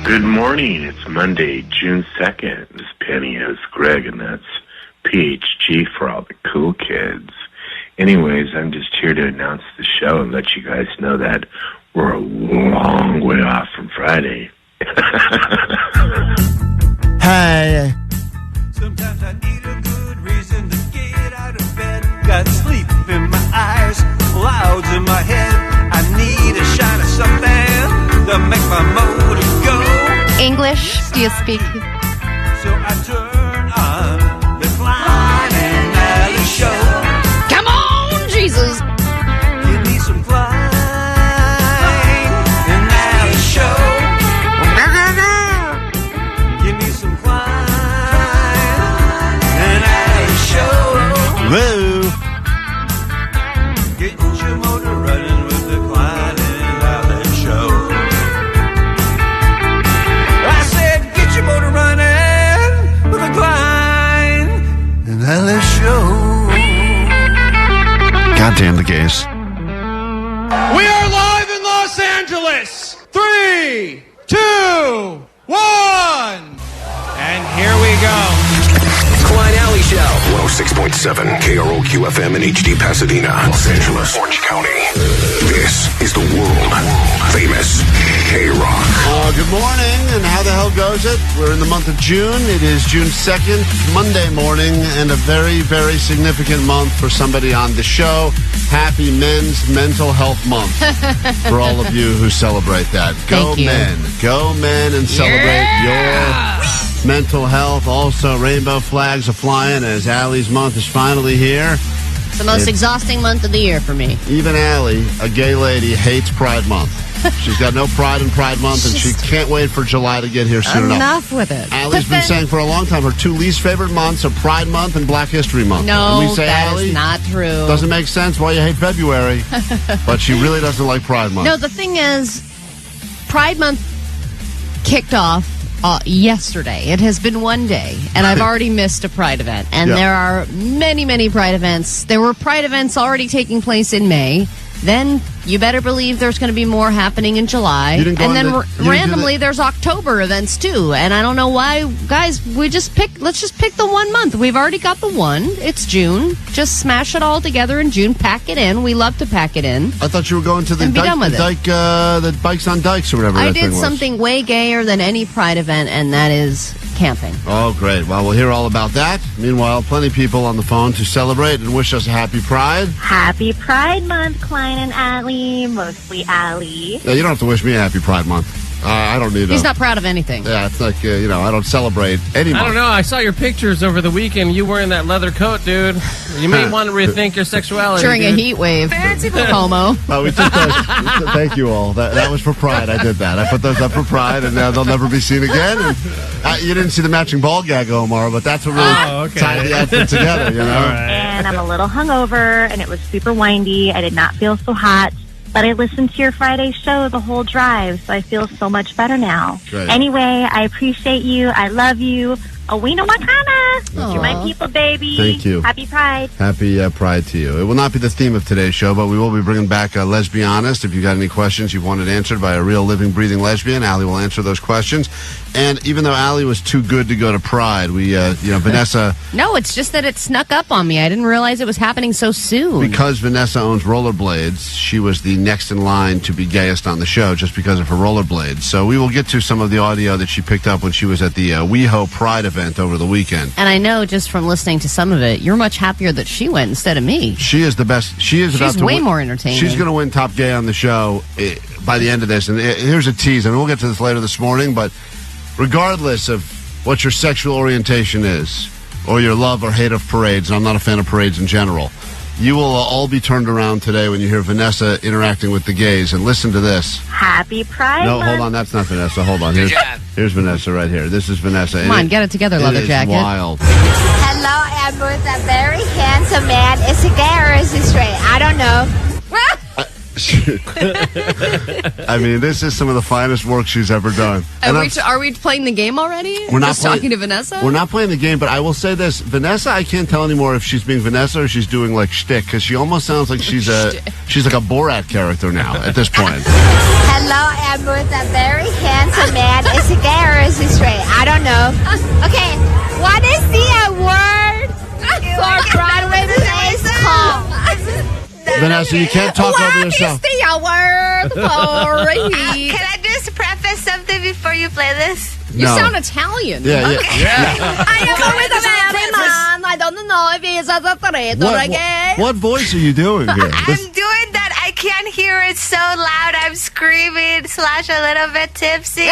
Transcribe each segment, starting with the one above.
Good morning. It's Monday, June 2nd. This Penny is Greg, and that's PHG for all the cool kids. Anyways, I'm just here to announce the show and let you guys know that we're a long way off from Friday. Hi. Sometimes I need a good reason to get out of bed. Got sleep in my eyes, clouds in my head. I need a shine of something to make my motor go. English, do you speak? So I turn on the Klein and Alley show. Come on, Jesus! Give me some Klein and Alley show. Give me some Klein and Alley show. Woo! Get your motor running with the Klein and Alley show. I said, get your motor running with the Klein and Alley show. Goddamn the gays. We are live in Los Angeles. 3, 2, 1. And here we go. Klein Alley Show. 106.7 KROQ FM in HD Pasadena, Los Angeles, Orange County. This is the world famous KROQ. Good morning, and how the hell goes it? We're in the month of June. It is June 2nd, Monday morning, and a very, very significant month for somebody on the show. Happy Men's Mental Health Month for all of you who celebrate that. Go Thank you. men. Go men and celebrate your mental health. Also, rainbow flags are flying as Allie's month is finally here. It's the most exhausting month of the year for me. Even Allie, a gay lady, hates Pride Month. She's got no pride in Pride Month, and she can't wait for July to get here soon enough. Enough with it. Allie's been saying for a long time her two least favorite months are Pride Month and Black History Month. No, and we say, that Allie, is not true. Doesn't make sense why you hate February, but she really doesn't like Pride Month. No, the thing is, Pride Month kicked off yesterday. It has been one day, and I've already missed a Pride event. And there are many, many Pride events. There were Pride events already taking place in May. Then you better believe there's going to be more happening in July. And then randomly there's October events too. And I don't know why, guys, let's just pick the 1 month. We've already got the one. It's June. Just smash it all together in June. Pack it in. We love to pack it in. I thought you were going to the the Bikes on Dykes or whatever I that did thing was. something way gayer than any Pride event, and that is camping. Oh, great. Well, we'll hear all about that. Meanwhile, plenty of people on the phone to celebrate and wish us a happy Pride. Happy Pride Month, Klein and Allie. Mostly Allie. Yeah, you don't have to wish me a happy Pride Month. I don't need He's not proud of anything. Yeah, it's like, I don't celebrate any month. I don't know. I saw your pictures over the weekend. You wearing that leather coat, dude. You may want to rethink your sexuality. During a heat wave. Fancy homo. We took those. Thank you all. That was for Pride. I did that. I put those up for Pride, and they'll never be seen again. And, you didn't see the matching ball gag, Omar, but that's what really tied the outfit together, you know? And I'm a little hungover, and it was super windy. I did not feel so hot. But I listened to your Friday show the whole drive, so I feel so much better now. Great. Anyway, I appreciate you. I love you. Owena Wakana. You're my people, baby. Thank you. Happy Pride. Happy Pride to you. It will not be the theme of today's show, but we will be bringing back Lezbihonest. If you got any questions you wanted answered by a real living, breathing lesbian, Allie will answer those questions. And even though Allie was too good to go to Pride, Vanessa... No, it's just that it snuck up on me. I didn't realize it was happening so soon. Because Vanessa owns rollerblades, she was the next in line to be gayest on the show just because of her rollerblades. So we will get to some of the audio that she picked up when she was at the WeHo Pride event over the weekend. And I know just from listening to some of it, you're much happier that she went instead of me. She is the best. She's way more entertaining. She's going to win Top Gay on the show by the end of this. And here's a tease. I mean, we'll get to this later this morning, but regardless of what your sexual orientation is or your love or hate of parades, and I'm not a fan of parades in general, you will all be turned around today when you hear Vanessa interacting with the gays. And listen to this. Happy Pride No, Month. hold on. That's not Vanessa. Hold on. Here's Vanessa right here. This is Vanessa. Come on, get it together, leather jacket. It is wild. Hello, I'm with a very handsome man. Is he gay or is he straight? I don't know. I mean, this is some of the finest work she's ever done. Are we playing the game already? We're not talking to Vanessa? We're not playing the game, but I will say this. Vanessa, I can't tell anymore if she's being Vanessa or she's doing like shtick, because she almost sounds like she's like a Borat character now at this point. Hello, I'm with a very handsome man. Is he gay or is he straight? I don't know. Okay, what is the word for Broadway plays called? Vanessa, you can't talk over yourself. What is the word for Can I just preface something before you play this? You sound Italian. Yeah. I am with a very man. I don't know if he's a straight or a gay. What voice are you doing here? I'm doing that. I can't hear it so loud. I'm screaming / a little bit tipsy.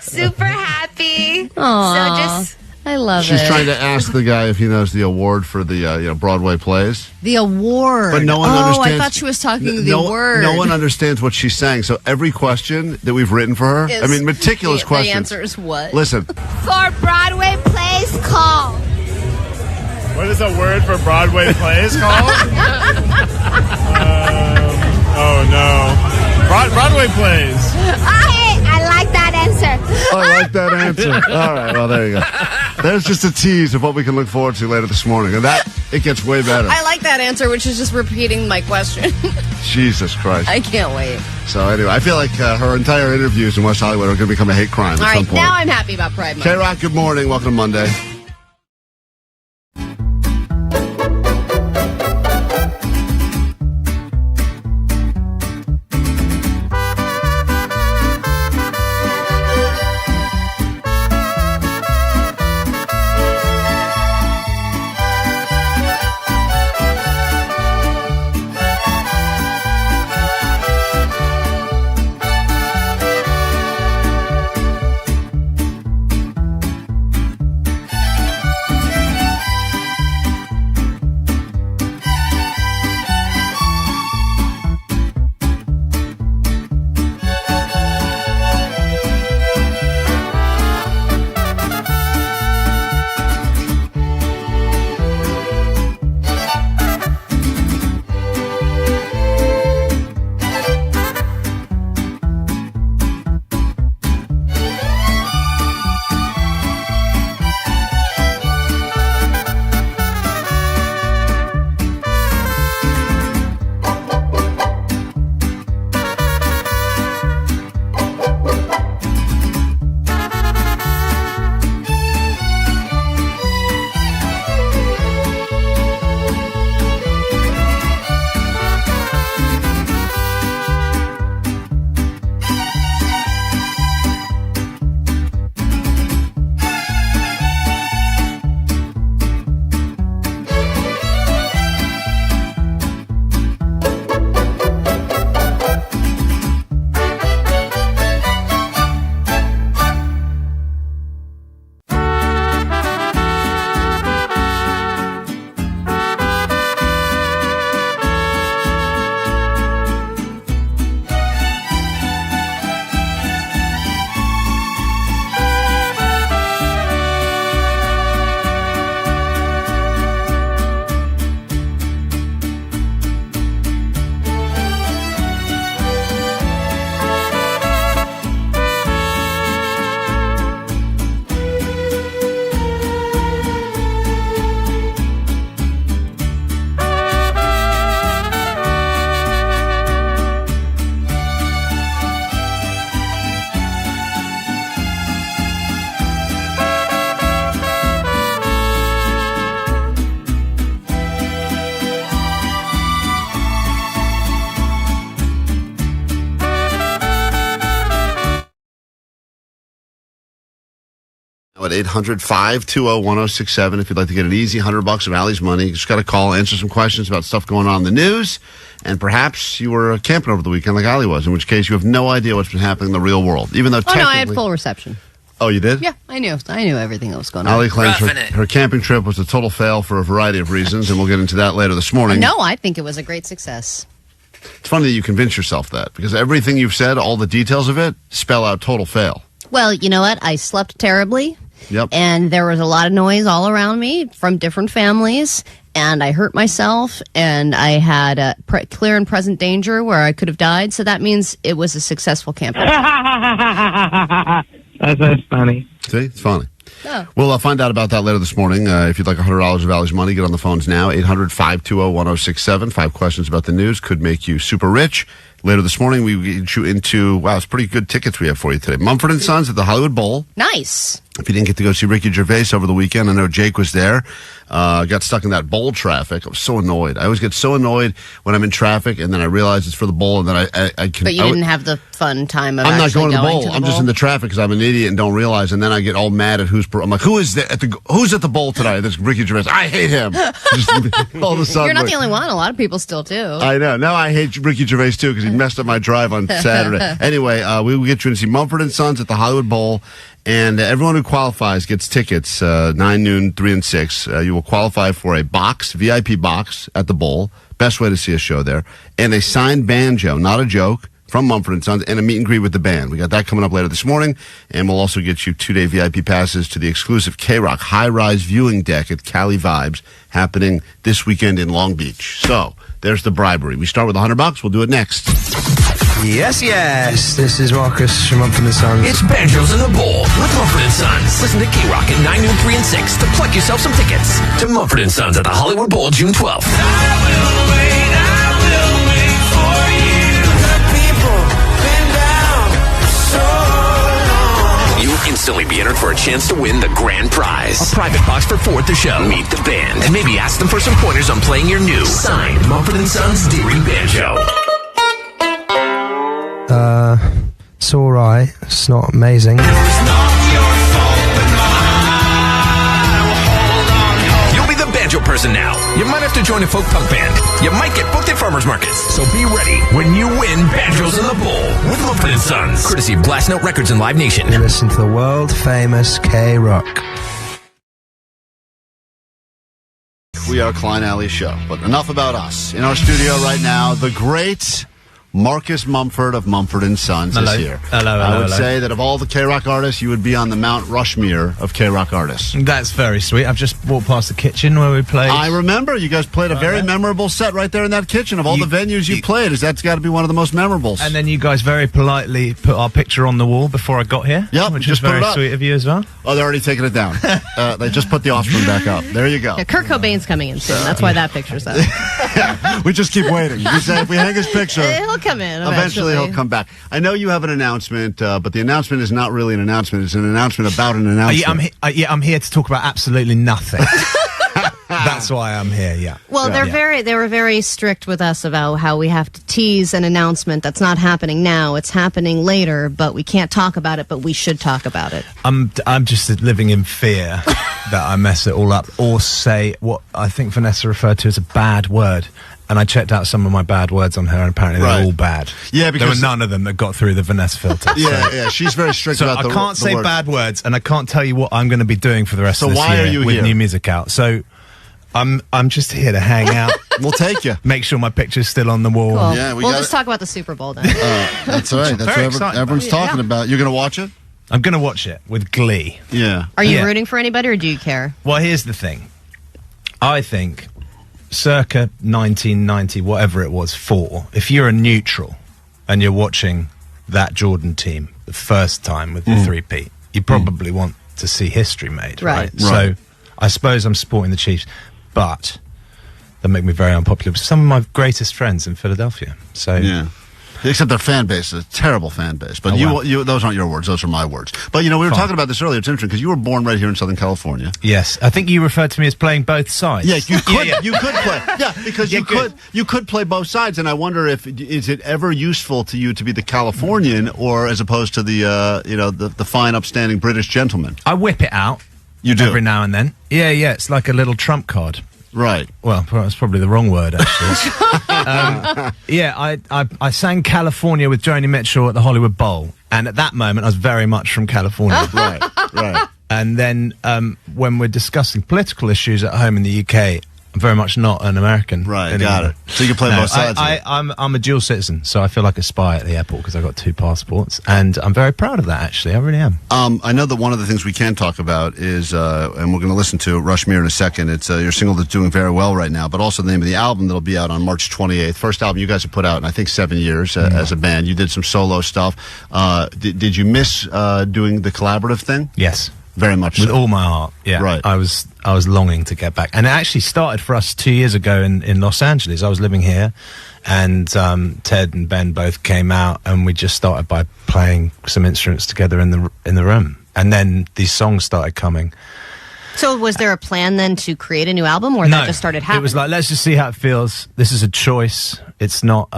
Super happy. Aww. So just... I love She's it. trying to ask the guy if he knows the award for the Broadway plays. The award. But no one understands. I thought she was talking the word. No one understands what she's saying. So every question that we've written for her, I mean, meticulous questions. The answer is what? Listen. For Broadway plays called. What is a word for Broadway plays called? Oh no. Broadway plays. I like that answer. I like that answer. All right, well, there you go. There's just a tease of what we can look forward to later this morning. And it gets way better. I like that answer, which is just repeating my question. Jesus Christ. I can't wait. So anyway, I feel like her entire interviews in West Hollywood are going to become a hate crime at some point. Now I'm happy about Pride Month. KROQ, good morning. Welcome to Monday. at 800-520-1067 if you'd like to get an easy $100 of Allie's money. You just got to call, answer some questions about stuff going on in the news, and perhaps you were camping over the weekend like Allie was, in which case you have no idea what's been happening in the real world. Even though no, I had full reception. Oh, you did? Yeah, I knew everything that was going on. Allie claims her camping trip was a total fail for a variety of reasons, and we'll get into that later this morning. No, I think it was a great success. It's funny that you convince yourself that, because everything you've said, all the details of it, spell out total fail. Well, you know what? I slept terribly. Yep. And there was a lot of noise all around me from different families, and I hurt myself, and I had a clear and present danger where I could have died, so that means it was a successful camping. That's funny. See? It's funny. Oh. We'll find out about that later this morning. If you'd like $100 of Allie's money, get on the phones now. 800-520-1067. 5 questions about the news could make you super rich. Later this morning, we get you into, wow, it's pretty good tickets we have for you today. Mumford & Sons at the Hollywood Bowl. Nice. If you didn't get to go see Ricky Gervais over the weekend, I know Jake was there. Got stuck in that bowl traffic. I was so annoyed. I always get so annoyed when I'm in traffic, and then I realize it's for the bowl, and then I can... But you didn't have the fun time of I'm not going to the bowl. To the I'm just in the traffic because I'm an idiot and don't realize, and then I get all mad at I'm like, who's at the bowl today? This Ricky Gervais. I hate him. Just all of a sudden, you're not the only one. A lot of people still do. I know. No, I hate Ricky Gervais too because he messed up my drive on Saturday. Anyway, we will get you to see Mumford & Sons at the Hollywood Bowl. And everyone who qualifies gets tickets, 9, noon, 3, and 6. You will qualify for a box, VIP box at the bowl. Best way to see a show there. And a signed banjo, not a joke, from Mumford & Sons, and a meet and greet with the band. We got that coming up later this morning. And we'll also get you 2-day VIP passes to the exclusive KROQ high-rise viewing deck at Cali Vibes, happening this weekend in Long Beach. So, there's the bribery. We start with $100. We'll do it next. Yes, yes. This is Marcus from Mumford & Sons. It's Banjos in the Bowl with Mumford & Sons. Listen to KROQ at 9, noon, 3, and 6 to pluck yourself some tickets to Mumford & Sons at the Hollywood Bowl June 12th. I will wait for you. The people been down so long. You'll instantly be entered for a chance to win the grand prize. A private box for 4 at the show. Meet the band and maybe ask them for some pointers on playing your new signed Mumford & Sons D-Ring Banjo. It's alright. It's not amazing. It's not your fault, but mine. You'll be the banjo person now. You might have to join a folk punk band. You might get booked at farmers markets. So be ready when you win Banjos in the Bowl with Mumford & Sons. Courtesy of Blast Note Records and Live Nation. You listen to the world famous KROQ. We are Klein Alley Show, but enough about us. In our studio right now, the great Marcus Mumford of Mumford & Sons is here. I would say that of all the KROQ artists, you would be on the Mount Rushmore of KROQ artists. That's very sweet. I've just walked past the kitchen where we played. I remember. You guys played a very memorable set right there in that kitchen. Of all the venues you played, that's got to be one of the most memorable. And then you guys very politely put our picture on the wall before I got here. Yep, which is very sweet of you as well. Oh, they're already taking it down. They just put the offspring back up. There you go. Yeah, Kurt Cobain's coming in soon. That's why that picture's up. We just keep waiting. We say if we hang his picture, he'll come in eventually he'll come back. I know you have an announcement, but the announcement is not really an announcement. It's an announcement about an announcement. I'm here to talk about absolutely nothing. That's why I'm here. Yeah. Well, they were very strict with us about how we have to tease an announcement that's not happening now. It's happening later, but we can't talk about it. But we should talk about it. I'm just living in fear that I mess it all up or say what I think Vanessa referred to as a bad word. And I checked out some of my bad words on her, and apparently they're all bad. Yeah, because there were none of them that got through the Vanessa filter. Yeah, she's very strict about the I can't say words. bad words, and I can't tell you what I'm going to be doing for the rest of this why year are you with here? new music out. So I'm just here to hang out. We'll take you. Make sure my picture's still on the wall. Cool. Yeah, we'll just talk about the Super Bowl then. That's all right. That's what everyone's talking about. You're going to watch it? I'm going to watch it with glee. Yeah. Are you rooting for anybody, or do you care? Well, here's the thing. I think circa 1990, whatever it was, if you're a neutral and you're watching that Jordan team the first time with the 3-peat, you probably want to see history made, right? So I suppose I'm supporting the Chiefs, but that make me very unpopular with some of my greatest friends in Philadelphia. So Except their fan base is a terrible fan base. But you, those aren't your words; those are my words. But we were talking about this earlier. It's interesting because you were born right here in Southern California. Yes, I think you referred to me as playing both sides. Yeah, you could. You could play. Yeah, because you could play both sides. And I wonder is it ever useful to you to be the Californian or as opposed to the fine, upstanding British gentleman? I whip it out. You do every now and then. Yeah, it's like a little trump card. Right. Well, that's probably the wrong word, actually. I sang California with Joni Mitchell at the Hollywood Bowl, and at that moment, I was very much from California. Right. And then when we're discussing political issues at home in the UK, I'm very much not an American. Right, anymore. got it. So you can play both sides. I'm a dual citizen, so I feel like a spy at the airport because I've got 2 passports, and I'm very proud of that, actually. I really am. I know that one of the things we can talk about is, and we're going to listen to Rushmere in a second, it's your single that's doing very well right now, but also the name of the album that'll be out on March 28th. First album you guys have put out in, I think, 7 years as a band. You did some solo stuff. Did you miss doing the collaborative thing? Yes. Very much with so. all my heart. Yeah, right. I was longing to get back, and it actually started for us 2 years ago in Los Angeles. I was living here, and Ted and Ben both came out, and we just started by playing some instruments together in the room, and then these songs started coming. So was there a plan then to create a new album, or that just started happening? It was like, let's just see how it feels. This is a choice. It's not,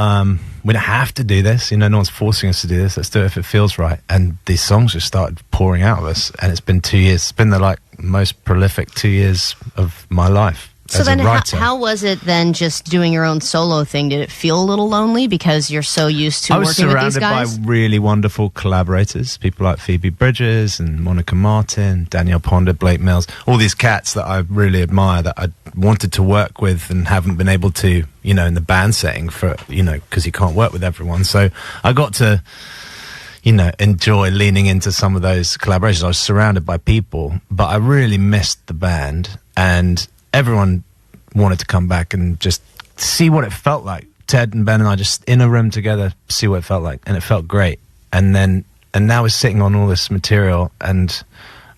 we don't have to do this. No one's forcing us to do this. Let's do it if it feels right. And these songs just started pouring out of us. And it's been 2 years. It's been the most prolific 2 years of my life. So then how was it then just doing your own solo thing? Did it feel a little lonely because you're so used to working with these guys? I was surrounded by really wonderful collaborators, people like Phoebe Bridgers and Monica Martin, Danielle Ponder, Blake Mills, all these cats that I really admire that I wanted to work with and haven't been able to, in the band setting for, because you can't work with everyone. So I got to, enjoy leaning into some of those collaborations. I was surrounded by people, but I really missed the band, and everyone wanted to come back and just see what it felt like. Ted and Ben and I just in a room together, see what it felt like, and it felt great. And now we're sitting on all this material, and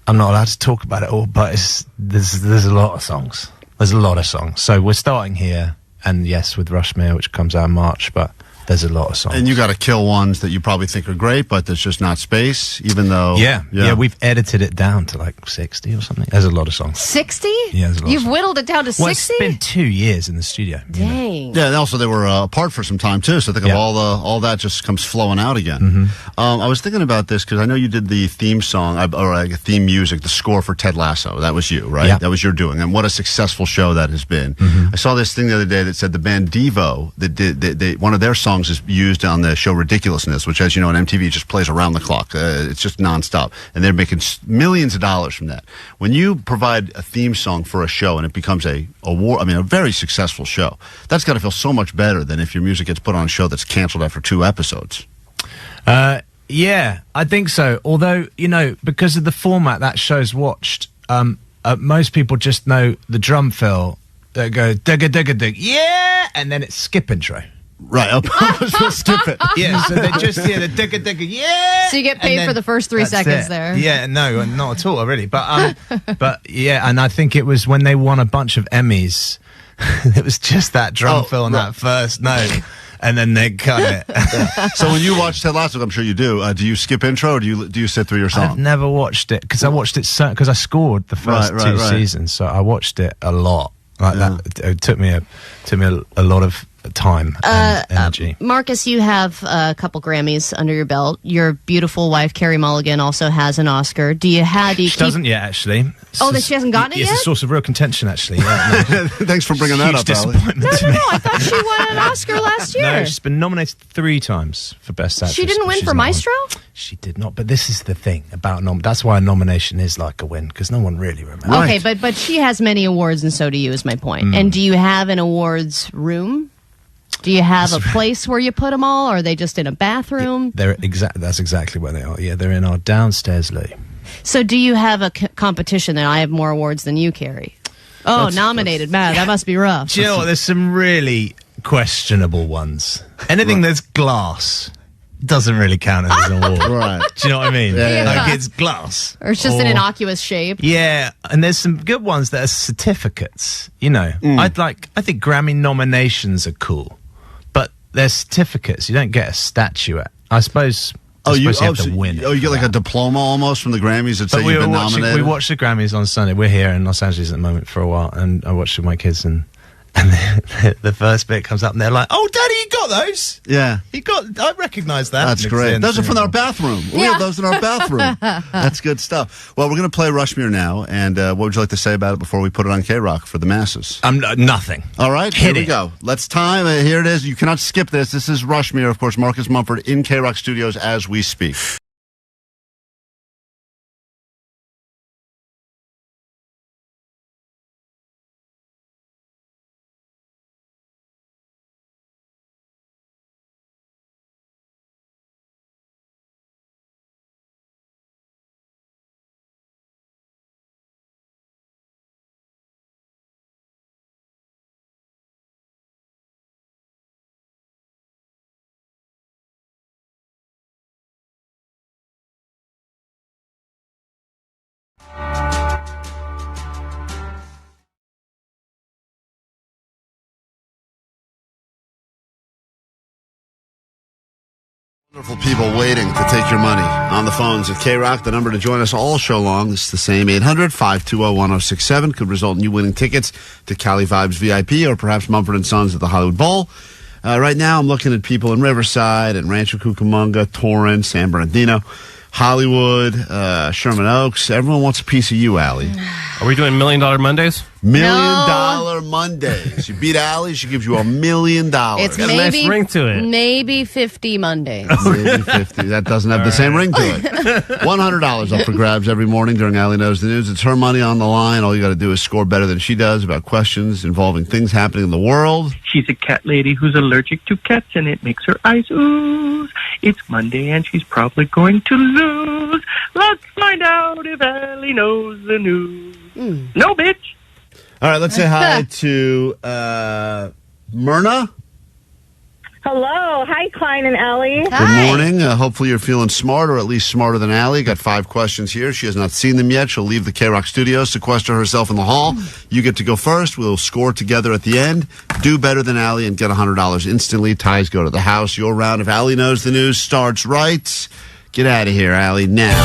I'm not allowed to talk about it all, but there's a lot of songs. There's a lot of songs. So we're starting here, and yes, with Rushmere, which comes out in March, but there's a lot of songs. And you got to kill ones that you probably think are great, but there's just not space, even though... Yeah, we've edited it down to like 60 or something. There's a lot of songs. 60? Yeah, there's a lot. You've whittled it down to 60? Well, it's been 2 years in the studio. Dang. Yeah, and also they were apart for some time, too, so think of all that just comes flowing out again. I was thinking about this, because I know you did the theme song, or theme music, the score for Ted Lasso. That was you, right? Yeah. That was your doing, and what a successful show that has been. I saw this thing the other day that said the band Devo, one of their songs is used on the show Ridiculousness, which, as you know, on MTV just plays around the clock. It's just nonstop, and they're making millions of dollars from that. When you provide a theme song for a show and it becomes a very successful show, that's got to feel so much better than if your music gets put on a show that's canceled after 2 episodes. Yeah, I think so. Although, because of the format that show's watched, most people just know the drum fill that go digga digga dig, yeah, and then it's skip intro. Right, I'll skip it. Yeah, so they just the digga digga, yeah. So you get paid for the first 3 seconds there. Yeah, no, not at all, really. But yeah, and I think it was when they won a bunch of Emmys, it was just that drum fill on that first note, and then they cut it. So when you watch Ted Lasso, I'm sure you do. Do you skip intro, or do you sit through your song? I've never watched it because I watched it because I scored the first 2 seasons, so I watched it a lot. That it took me a lot of time and energy. Marcus, you have a couple Grammys under your belt. Your beautiful wife, Carrie Mulligan, also has an Oscar. She doesn't yet, actually. She hasn't gotten it yet? It's a source of real contention, actually. Yeah, no. Thanks for bringing that up, Ali. No, I thought she won an Oscar last year. No, she's been nominated 3 times for Best Actress. She didn't win for Maestro? She did not, but this is the thing about that's why a nomination is like a win, because no one really remembers. Okay, but she has many awards, and so do you, is my point. And do you have an awards room? Do you have a place where you put them all, or are they just in a bathroom? That's exactly where they are. Yeah, they're in our downstairs loo. So do you have a competition that I have more awards than you, Carrie? Oh, nominated. Man, that must be rough. Do you know what? There's some really questionable ones. Anything that's glass doesn't really count as an award. Right. Do you know what I mean? Yeah. Like it's glass. Or it's just an innocuous shape. Yeah, and there's some good ones that are certificates, I think Grammy nominations are cool. But there's certificates. You don't get a statuette. I suppose you have to win. You get like a diploma almost from the Grammys that say you've been nominated? We watched the Grammys on Sunday. We're here in Los Angeles at the moment for a while, and I watched with my kids, and the first bit comes up, and they're like, "Oh, Daddy, you got those? Yeah, I recognise that. That's great. Those are from our bathroom. We have those in our bathroom. That's good stuff. Well, we're going to play Rushmere now, and what would you like to say about it before we put it on KROQ for the masses? Nothing. All right, here we go. Let's time. Here it is. You cannot skip this. This is Rushmere, of course. Marcus Mumford in KROQ Studios as we speak. Wonderful people waiting to take your money on the phones at KROQ. The number to join us all show long is the same, 800-520-1067. Could result in you winning tickets to Cali Vibes VIP or perhaps Mumford & Sons at the Hollywood Bowl. Right now I'm looking at people in Riverside and Rancho Cucamonga, Torrance, San Bernardino, Hollywood, Sherman Oaks. Everyone wants a piece of you, Allie. Are we doing $1 Million Mondays? $1 Million Mondays. You beat Allie, she gives you $1 million. It's got a nice ring to it. Maybe 50 Mondays. Maybe 50. That doesn't have the same ring to it. $100 up for grabs every morning during Allie Knows the News. It's her money on the line. All you got to do is score better than she does about questions involving things happening in the world. She's a cat lady who's allergic to cats, and it makes her eyes ooze. It's Monday, and she's probably going to lose. Let's find out if Allie knows the news. No, bitch. All right, let's say hi to Myrna. Hello. Hi, Klein and Allie. Good morning. Hopefully you're feeling smart, or at least smarter than Allie. Got 5 questions here. She has not seen them yet. She'll leave the KROQ studios, sequester herself in the hall. You get to go first. We'll score together at the end. Do better than Allie and get $100 instantly. Ties go to the house. Your round of Allie Knows the News starts right. Get out of here, Allie, now.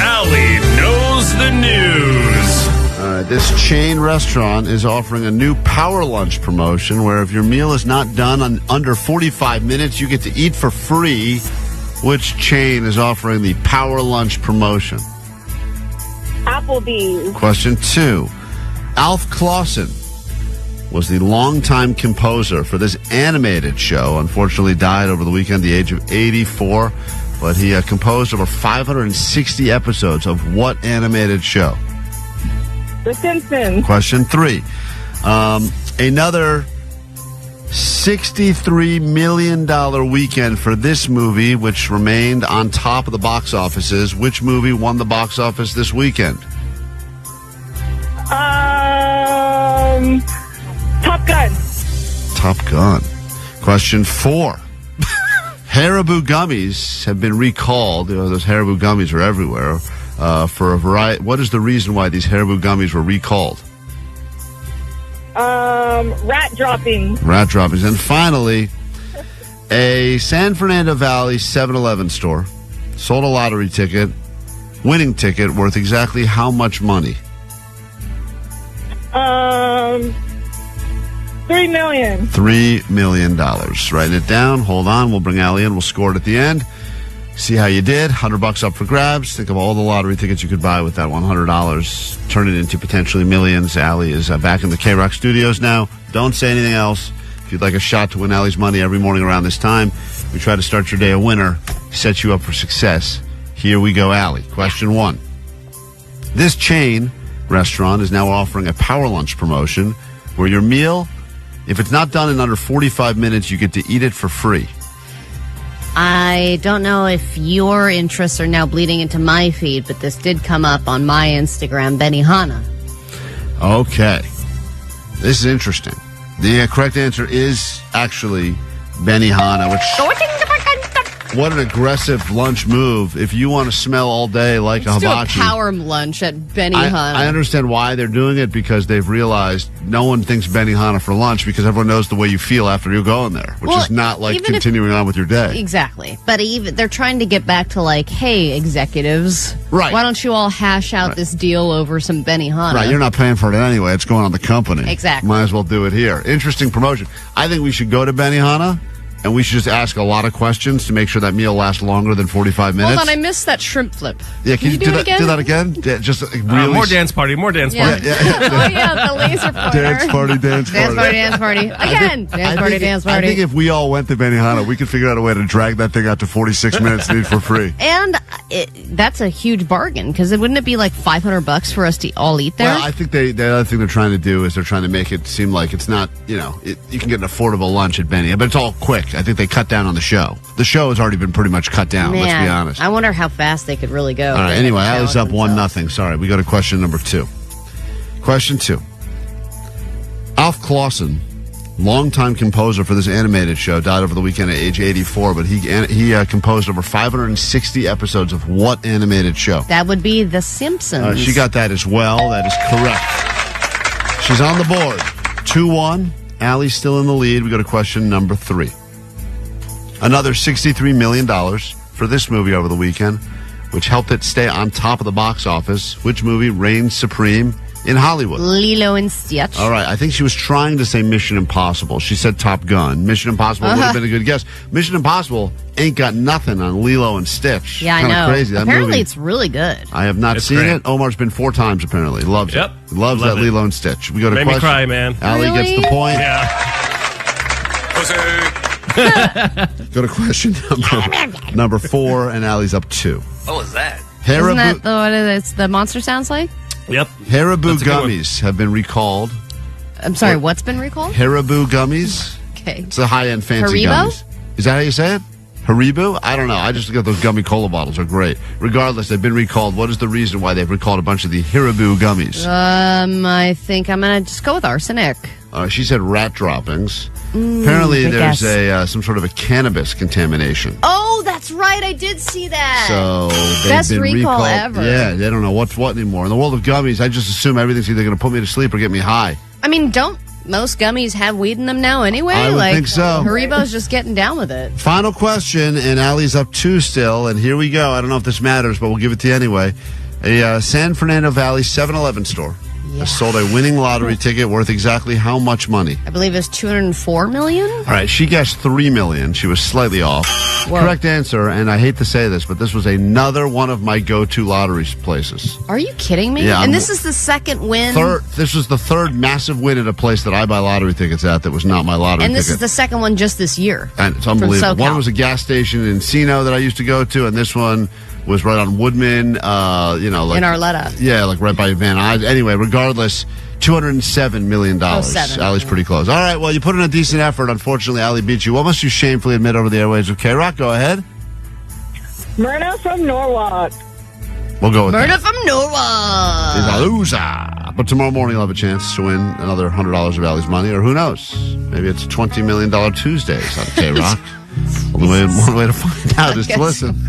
Allie Knows the News. This chain restaurant is offering a new Power Lunch promotion where if your meal is not done in under 45 minutes, you get to eat for free. Which chain is offering the Power Lunch promotion? Applebee's. Question 2. Alf Clausen was the longtime composer for this animated show. Unfortunately died over the weekend at the age of 84. But he composed over 560 episodes of what animated show? The Simpsons. Question 3. Another $63 million weekend for this movie, which remained on top of the box offices. Which movie won the box office this weekend? Top Gun. Top Gun. Question 4. Haribo gummies have been recalled. You know, those Haribo gummies are everywhere. For a variety. What is the reason why these Haribo gummies were recalled? Rat droppings. Rat droppings. And finally, a San Fernando Valley 7-Eleven store sold a lottery ticket, winning ticket, worth exactly how much money? $3 million. $3 million. Writing it down. Hold on. We'll bring Allie in. We'll score it at the end. See how you did. $100 up for grabs. Think of all the lottery tickets you could buy with that $100. Turn it into potentially millions. Allie is back in the KROQ studios now. Don't say anything else. If you'd like a shot to win Allie's money every morning around this time, we try to start your day a winner, set you up for success. Here we go, Allie. Question 1. This chain restaurant is now offering a Power Lunch promotion where your meal, if it's not done in under 45 minutes, you get to eat it for free. I don't know if your interests are now bleeding into my feed, but this did come up on my Instagram, Benihana. Okay. This is interesting. The correct answer is actually Benihana, which What an aggressive lunch move. If you want to smell all day like Let's a do a hibachi. power lunch at Benihana. I understand why they're doing it, because they've realized no one thinks Benihana for lunch because everyone knows the way you feel after you go in there, which is not like continuing on with your day. Exactly. But even they're trying to get back to like, hey, executives. Right. Why don't you all hash out this deal over some Benihana? Right, you're not paying for it anyway. It's going on the company. Exactly. Might as well do it here. Interesting promotion. I think we should go to Benihana, and we should just ask a lot of questions to make sure that meal lasts longer than 45 minutes. Hold on, I missed that shrimp flip. Yeah, can you do it again? Do that again? Yeah, just really More dance party. Yeah. Oh, yeah, the laser pointer. Dance party. Dance party. Again. Dance party. I think if we all went to Benihana, we could figure out a way to drag that thing out to 46 minutes and eat for free. And that's a huge bargain, because wouldn't it be like $500 for us to all eat there? Well, I think the other thing they're trying to do is they're trying to make it seem like it's not, you can get an affordable lunch at Benny, but it's all quick. I think they cut down on the show. The show has already been pretty much cut down, let's be honest. I wonder how fast they could really go. All right, anyway, Allie's up 1-0. Sorry, we go to question number 2. Question 2. Alf Clausen, longtime composer for this animated show, died over the weekend at age 84, but he composed over 560 episodes of what animated show? That would be The Simpsons. She got that as well. That is correct. She's on the board. 2-1. Allie's still in the lead. We go to question number 3. Another $63 million for this movie over the weekend, which helped it stay on top of the box office. Which movie reigns supreme in Hollywood? Lilo and Stitch. All right. I think she was trying to say Mission Impossible. She said Top Gun. Mission Impossible would have been a good guess. Mission Impossible ain't got nothing on Lilo and Stitch. Yeah, Kinda I know. Crazy. That Apparently movie, it's really good. I have not seen it. Omar's been 4 times apparently. Loves it. Loves that Lilo and Stitch. We go to Made me cry, man. Allie gets the point. Yeah. Go to question number 4, and Allie's up 2. What was that? Isn't that what it's the monster sounds like? Yep. Haribo gummies have been recalled. I'm sorry, what's been recalled? Haribo gummies. Okay. It's the high-end fancy Haribo? gummies. Is that how you say it? Haribo? I don't know. I just got those gummy cola bottles. Are great. Regardless, they've been recalled. What is the reason why they've recalled a bunch of the Haribo gummies? I think I'm going to just go with arsenic. She said rat droppings. Apparently, there's some sort of a cannabis contamination. Oh, that's right. I did see that. So they've Best been recall recalled. ever. Yeah, they don't know what's what anymore. In the world of gummies, I just assume everything's either going to put me to sleep or get me high. I mean, don't most gummies have weed in them now anyway? I would think so. Haribo's just getting down with it. Final question, and Allie's up 2 still, and here we go. I don't know if this matters, but we'll give it to you anyway. A San Fernando Valley 7-Eleven store has sold a winning lottery ticket worth exactly how much money? I believe it's $204 million. All right, she guessed $3 million. She was slightly off. Whoa. Correct answer, and I hate to say this, but this was another one of my go-to lottery places. Are you kidding me? Yeah, and this is the second win. This was the third massive win at a place that I buy lottery tickets at that was not my lottery ticket. And this is the second one just this year. And it's unbelievable. From SoCal. One was a gas station in Encino that I used to go to, and this one was right on Woodman, in Arletta. Yeah, like right by Van Nuys. Anyway, regardless, $207 million. Allie's pretty close. All right, well, you put in a decent effort. Unfortunately, Allie beat you. What must you shamefully admit over the airwaves of KROQ? Go ahead. Myrna from Norwalk. We'll go with Myrna that. from Norwalk. He's a loser. But tomorrow morning you'll have a chance to win another $100 of Allie's money, or who knows? Maybe it's $20 million Tuesdays on KROQ. One way to find out is to listen.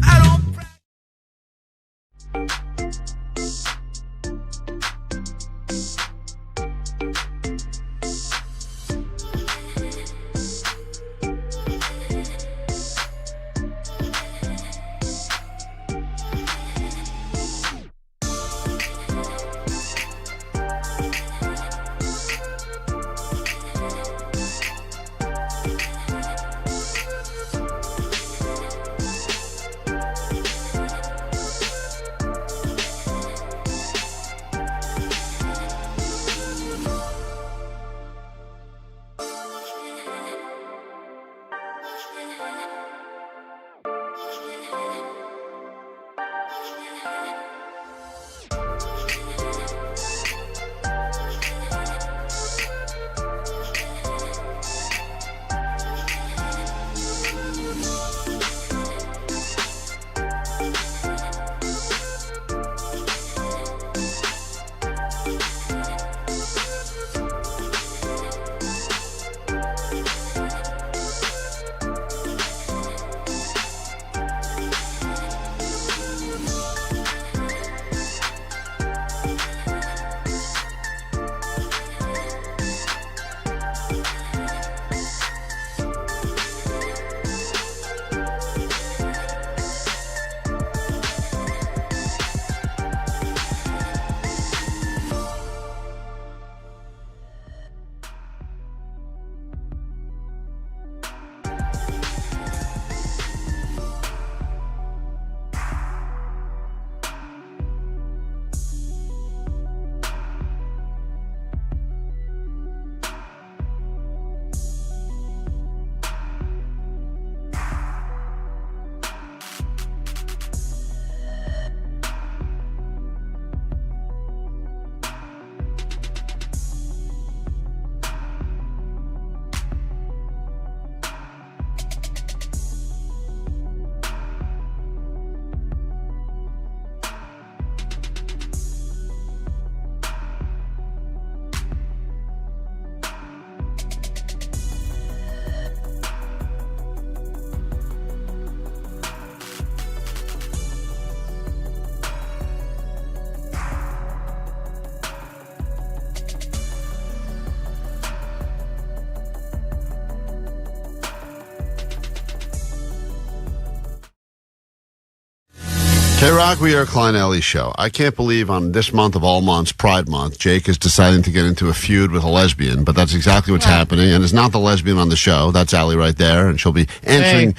KROQ, we are Klein Alley Show. I can't believe on this month of all months, Pride Month, Jake is deciding to get into a feud with a lesbian, but that's exactly what's happening, and it's not the lesbian on the show. That's Allie right there, and she'll be answering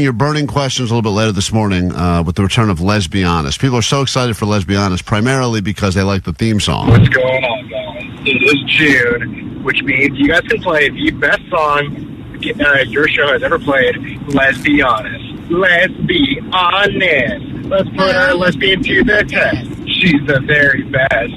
your burning questions a little bit later this morning with the return of Lezbihonest. People are so excited for Lezbihonest, primarily because they like the theme song. What's going on, guys? It is June, which means you guys can play the best song your show has ever played, Lezbihonest. Let's be honest. Let's put our lesbian to the test. She's the very best.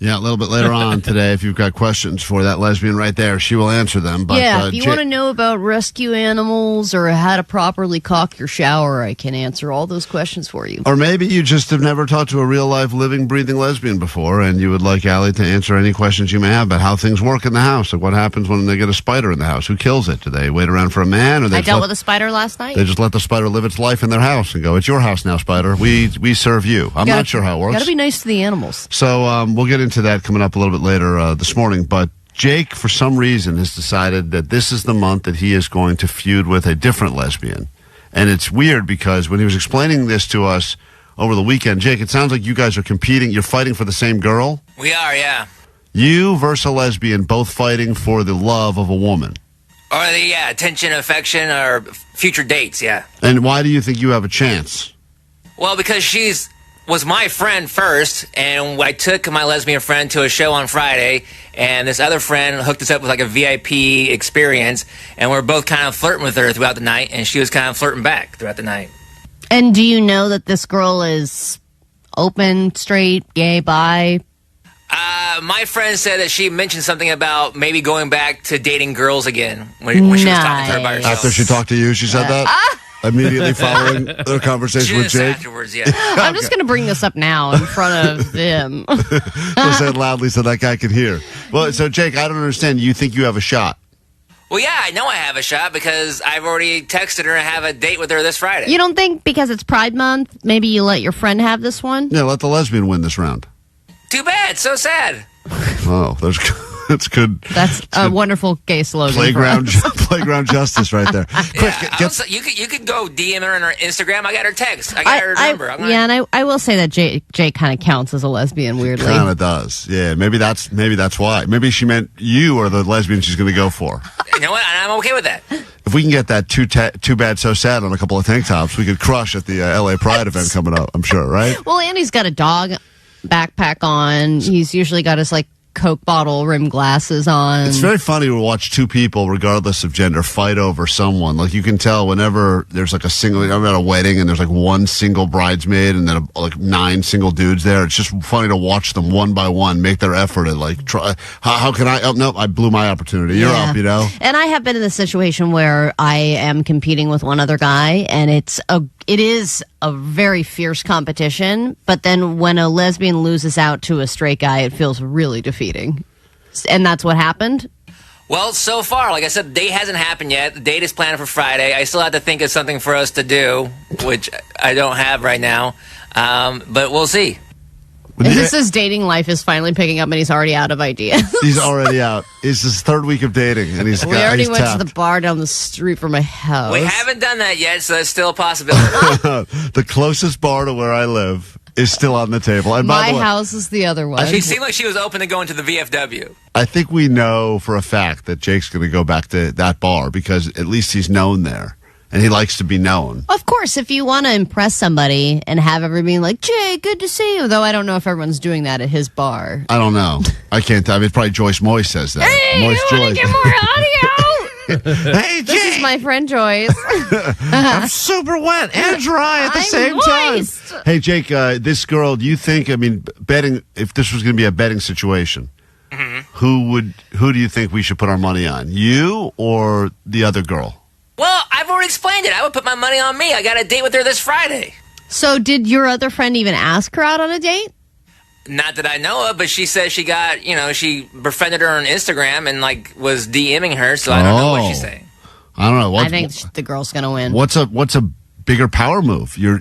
Yeah, a little bit later on today, if you've got questions for that lesbian right there, she will answer them. But, if you want to know about rescue animals or how to properly caulk your shower, I can answer all those questions for you. Or maybe you just have never talked to a real-life, living, breathing lesbian before, and you would like Allie to answer any questions you may have about how things work in the house. Like what happens when they get a spider in the house? Who kills it? Do they wait around for a man? Or I dealt with a spider last night. They just let the spider live its life in their house and go, it's your house now, spider. We serve you. I'm not sure how it works. Got to be nice to the animals. So we'll get into that coming up a little bit later this morning. But Jake, for some reason, has decided that this is the month that he is going to feud with a different lesbian. And it's weird because when he was explaining this to us over the weekend, Jake, it sounds like you guys are competing. You're fighting for the same girl? We are, yeah. You versus a lesbian, both fighting for the love of a woman. Or the attention, affection, or future dates, yeah. And why do you think you have a chance? Well, because was my friend first, and I took my lesbian friend to a show on Friday, and this other friend hooked us up with like a VIP experience, and we're both kind of flirting with her throughout the night, and she was kind of flirting back throughout the night. And do you know that this girl is open, straight, gay, bi? My friend said that she mentioned something about maybe going back to dating girls again when she was talking to her by herself. After she talked to you, she said that? Immediately following their conversation with Jake? Afterwards, yeah. I'm just going to bring this up now in front of them. We'll say it loudly so that guy can hear. Well, so Jake, I don't understand. You think you have a shot? Well, yeah, I know I have a shot because I've already texted her and have a date with her this Friday. You don't think because it's Pride Month, maybe you let your friend have this one? Yeah, let the lesbian win this round. Too bad. So sad. Oh, that's good. That's a wonderful gay slogan. Playground justice right there. You could go DM her on her Instagram. I got her text. I got her number. And I will say that Jake kind of counts as a lesbian weirdly. Kind of does. Yeah, maybe that's why. Maybe she meant you or the lesbian she's going to go for. You know what? I'm okay with that. If we can get that too bad, so sad on a couple of tank tops, we could crush at the LA Pride event coming up, I'm sure, right? Well, Andy's got a dog backpack on. He's usually got his Coke bottle rim glasses on. It's very funny to watch two people, regardless of gender, fight over someone. Like you can tell whenever there's I'm at a wedding and there's one single bridesmaid and then 9 single dudes there. It's just funny to watch them one by one make their effort and try. How can I? Oh no, I blew my opportunity. You're up, And I have been in the situation where I am competing with one other guy, and it is a very fierce competition, but then when a lesbian loses out to a straight guy, it feels really defeating. And that's what happened? Well, so far, like I said, the date hasn't happened yet. The date is planned for Friday. I still have to think of something for us to do, which I don't have right now. But we'll see. His dating life is finally picking up, and he's already out of ideas. He's already out. It's his 3rd week of dating, and we already went to the bar down the street from my house. We haven't done that yet, so that's still a possibility. The closest bar to where I live is still on the table. And my house is the other one. She seemed like she was open to going to the VFW. I think we know for a fact that Jake's going to go back to that bar because at least he's known there. And he likes to be known. Of course, if you want to impress somebody and have everyone being like, Jay, good to see you. Though I don't know if everyone's doing that at his bar. I don't know. I can't tell. I mean, probably Joyce Moyes says that. Hey, Moyes you want to get more audio? Hey, Jay. This is my friend Joyce. I'm super wet and dry at the same time. Hey, Jake, this girl, do you think, betting, if this was going to be a betting situation, who do you think we should put our money on? You or the other girl? Well, I've already explained it. I would put my money on me. I got a date with her this Friday. So did your other friend even ask her out on a date? Not that I know of, but she said she got, she befriended her on Instagram and was DMing her, so I don't know what she's saying. I don't know. I think the girl's going to win. What's a bigger power move? You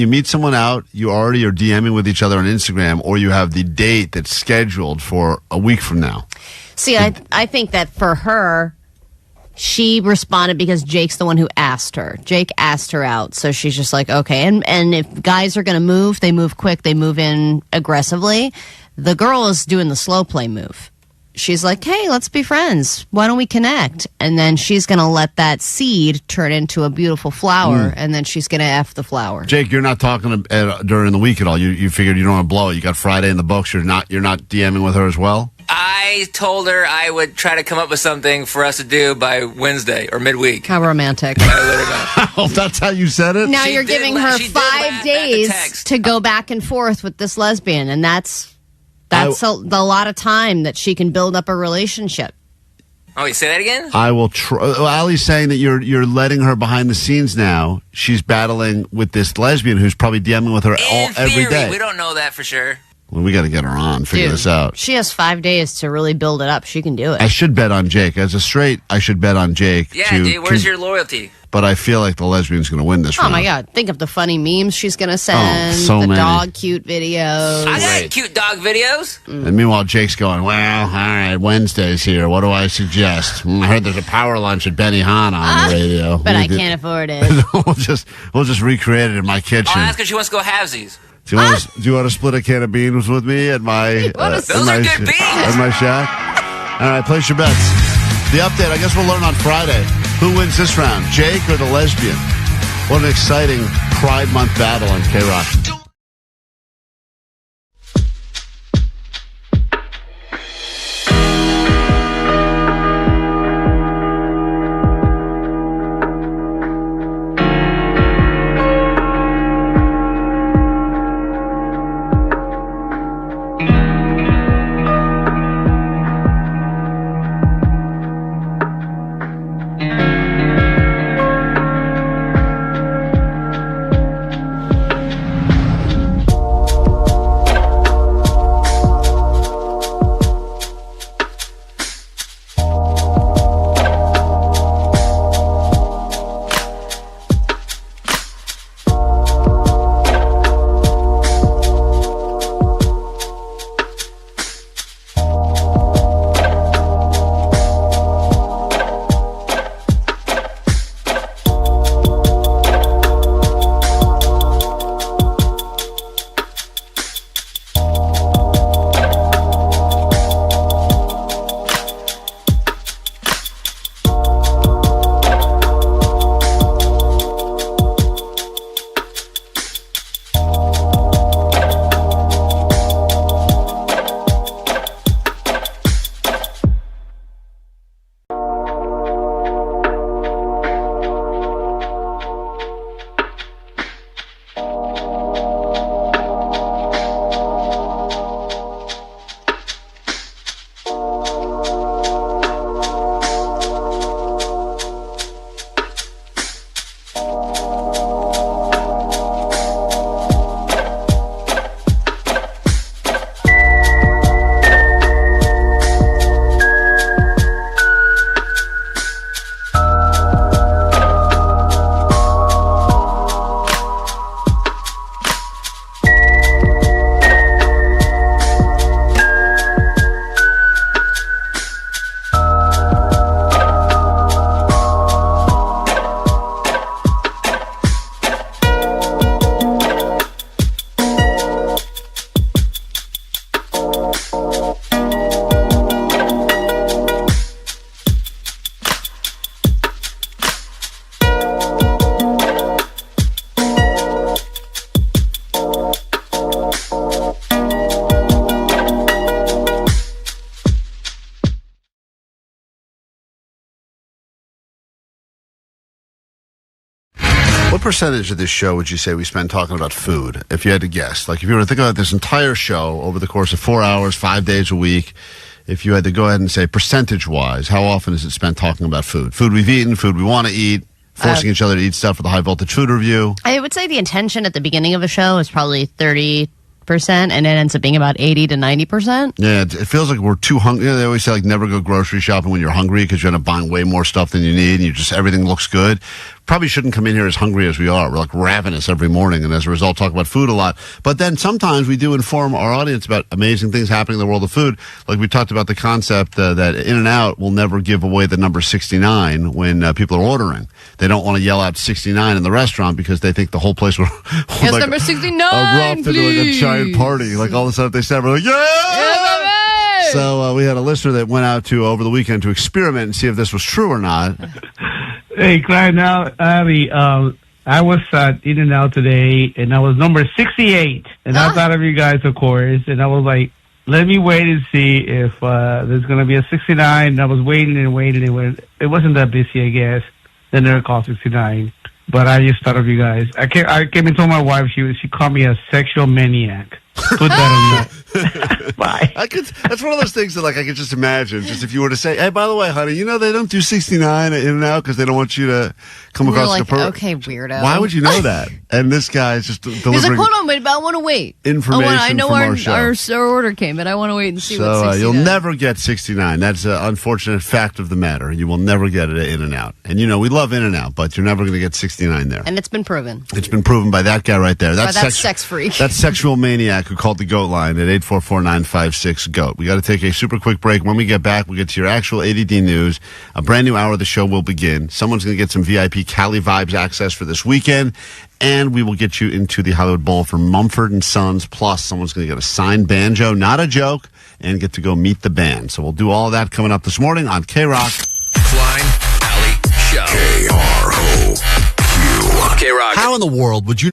meet someone out, you already are DMing with each other on Instagram, or you have the date that's scheduled for a week from now. See, I think that for her, she responded because Jake's the one who asked her. Jake asked her out, so she's just like, okay. And if guys are going to move, they move quick, they move in aggressively. The girl is doing the slow play move. She's like, hey, let's be friends. Why don't we connect? And then she's going to let that seed turn into a beautiful flower, and then she's going to F the flower. Jake, you're not talking during the week at all. You figured you don't want to blow it. You got Friday in the books. You're not DMing with her as well? I told her I would try to come up with something for us to do by Wednesday or midweek. How romantic. Oh, that's how you said it? Now you're giving her 5 days to go back and forth with this lesbian, and that's a lot of time that she can build up a relationship. Oh, you say that again? I will try. Allie's saying that you're letting her behind the scenes now. She's battling with this lesbian who's probably DMing with her every day. We don't know that for sure. Well, we got to get her on, figure this out. She has 5 days to really build it up. She can do it. I should bet on Jake. As a straight, I should bet on Jake. Yeah, dude, where's your loyalty? But I feel like the lesbian's going to win this round. Oh, my God. Think of the funny memes she's going to send. So many. Dog cute videos. I got cute dog videos. And meanwhile, Jake's going, well, all right, Wednesday's here. What do I suggest? I heard there's a power lunch at Benihana on the radio. But I can't afford it. we'll just recreate it in my kitchen. I'll ask her if she wants to go halvesies. Do you want to split a can of beans with me at my those are good beans at my shack? All right, place your bets. The update, I guess we'll learn on Friday. Who wins this round, Jake or the lesbian? What an exciting Pride Month battle on KROQ. What percentage of this show would you say we spend talking about food, if you had to guess? Like, if you were to think about this entire show over the course of 4 hours, 5 days a week, if you had to go ahead and say percentage-wise, how often is it spent talking about food? Food we've eaten, food we want to eat, forcing each other to eat stuff for the high-voltage food review. I would say the intention at the beginning of a show is probably 30%, and it ends up being about 80 to 90%. Yeah, it feels like we're too hungry. You know, they always say, like, never go grocery shopping when you're hungry because you end up buying way more stuff than you need, and everything looks good. probably shouldn't come in here as hungry as we are. We're like ravenous every morning, and as a result, talk about food a lot. But then sometimes we do inform our audience about amazing things happening in the world of food. Like we talked about the concept that In-N-Out will never give away the number 69 when people are ordering. They don't want to yell out 69 in the restaurant because they think the whole place will Yes, like number 69, erupt into like a please. giant party. Like all of a sudden, if they said, we're like, yeah! So we had a listener that went out to over the weekend to experiment and see if this was true or not. Hey, Klein, now, Abby, I was at In-N-Out today, and I was number 68. And I thought of you guys, of course. And I was like, let me wait and see if there's going to be a 69. And I was waiting and waiting. And it wasn't that busy, I guess. Then they called 69. But I just thought of you guys. I came and told my wife she called me a sexual maniac. Put that on that. Bye. That's one of those things that like I could just imagine. Just if you were to say, hey, by the way, honey, you know they don't do 69 at In-N-Out because they don't want you to come We're across like, the per. okay, weirdo. Why would you know that? And this guy is just delivering. He's like, hold on, but I want to wait. Information I know from our show. our order came, but I want to wait and see what's So 69. you'll never get 69. That's an unfortunate fact of the matter. You will never get it at In-N-Out. And you know, we love In-N-Out, but you're never going to get 69 there. And it's been proven. It's been proven by that guy right there. By that sex freak. That sexual maniac who called the GOAT line at 844-956-GOAT. We got to take a super quick break. When we get back, we'll get to your actual ADD news. A brand new hour of the show will begin. Someone's going to get some VIP Cali Vibes access for this weekend. And we will get you into the Hollywood Bowl for Mumford & Sons. Plus, someone's going to get a signed banjo, not a joke, and get to go meet the band. So we'll do all of that coming up this morning on KROQ. Klein, Alley Show. KROQ. KROQ. How in the world would you...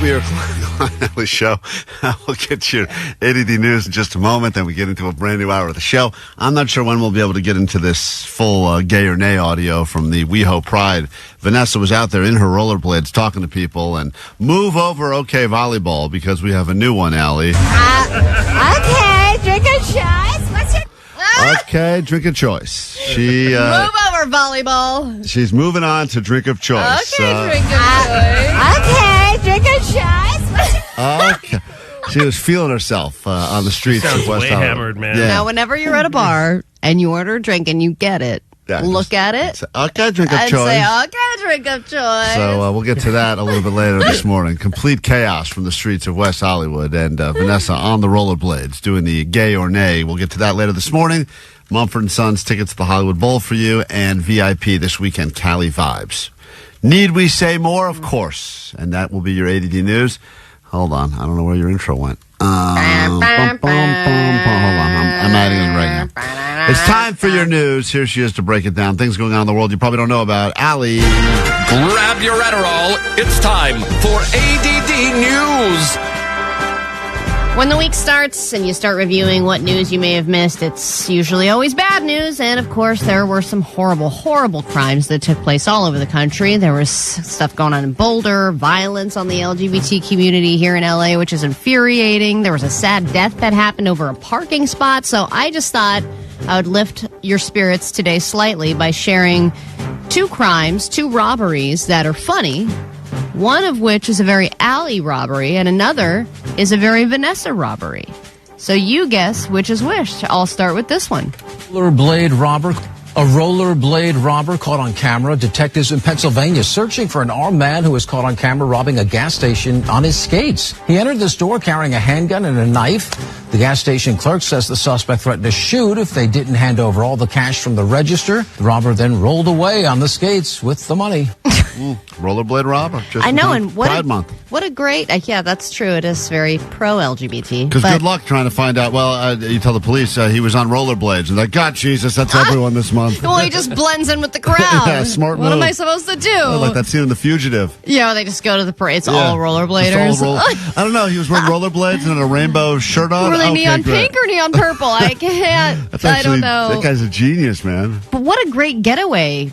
We are Klein and Alley Show. We'll get your A.D.D news in just a moment. Then we get into a brand new hour of the show. I'm not sure when we'll be able to get into this full gay or nay audio from the WeHo Pride. Vanessa was out there in her rollerblades talking to people and move over OK Volleyball because we have a new one, Allie. Okay, drink a shot. What's your... Okay, drink of choice. She Move over, volleyball. She's moving on to drink of choice. Okay, drink of choice. Okay, drink a shot. Okay. She was feeling herself on the streets Sounds of West way Hollywood. hammered, man. Yeah. Now, whenever you're at a bar and you order a drink and you get it, look at it. Say, okay, drink of and choice. say, okay, drink of choice. So we'll get to that a little bit later this morning. Complete chaos from the streets of West Hollywood. And Vanessa on the rollerblades doing the gay or nay. We'll get to that later this morning. Mumford & Sons tickets to the Hollywood Bowl for you and VIP this weekend, Cali Vibes. Need we say more? Of course. And that will be your A.D.D news. Hold on. I don't know where your intro went. Hold on. I'm adding it right now. It's time for your news. Here she is to break it down. Things going on in the world you probably don't know about. Allie. Grab your Adderall. It's time for A.D.D News. When the week starts and you start reviewing what news you may have missed, it's usually always bad news. And, of course, there were some horrible, horrible crimes that took place all over the country. There was stuff going on in Boulder, violence on the LGBT community here in L.A., which is infuriating. There was a sad death that happened over a parking spot. So I just thought I would lift your spirits today slightly by sharing two crimes, two robberies that are funny. One of which is a very Allie robbery, and another is a very Vanessa robbery. So you guess which is which. I'll start with this one. Rollerblade robber. A rollerblade robber caught on camera. Detectives in Pennsylvania searching for an armed man who was caught on camera robbing a gas station on his skates. He entered the store carrying a handgun and a knife. The gas station clerk says the suspect threatened to shoot if they didn't hand over all the cash from the register. The robber then rolled away on the skates with the money. Rollerblade robber. Just I know, and Pride Month. What a great, yeah, that's true. It is very pro-LGBT. Because good luck trying to find out. Well, you tell the police he was on rollerblades. And like, God, Jesus, that's everyone this month. Well, he just blends in with the crowd. Yeah, smart What move. am I supposed to do? Oh, like that scene in The Fugitive. Yeah, they just go to the parade. It's all rollerbladers. It's all I don't know. He was wearing rollerblades and a rainbow shirt on. Were they neon pink or neon purple? I can't. I don't know. That guy's a genius, man. But what a great getaway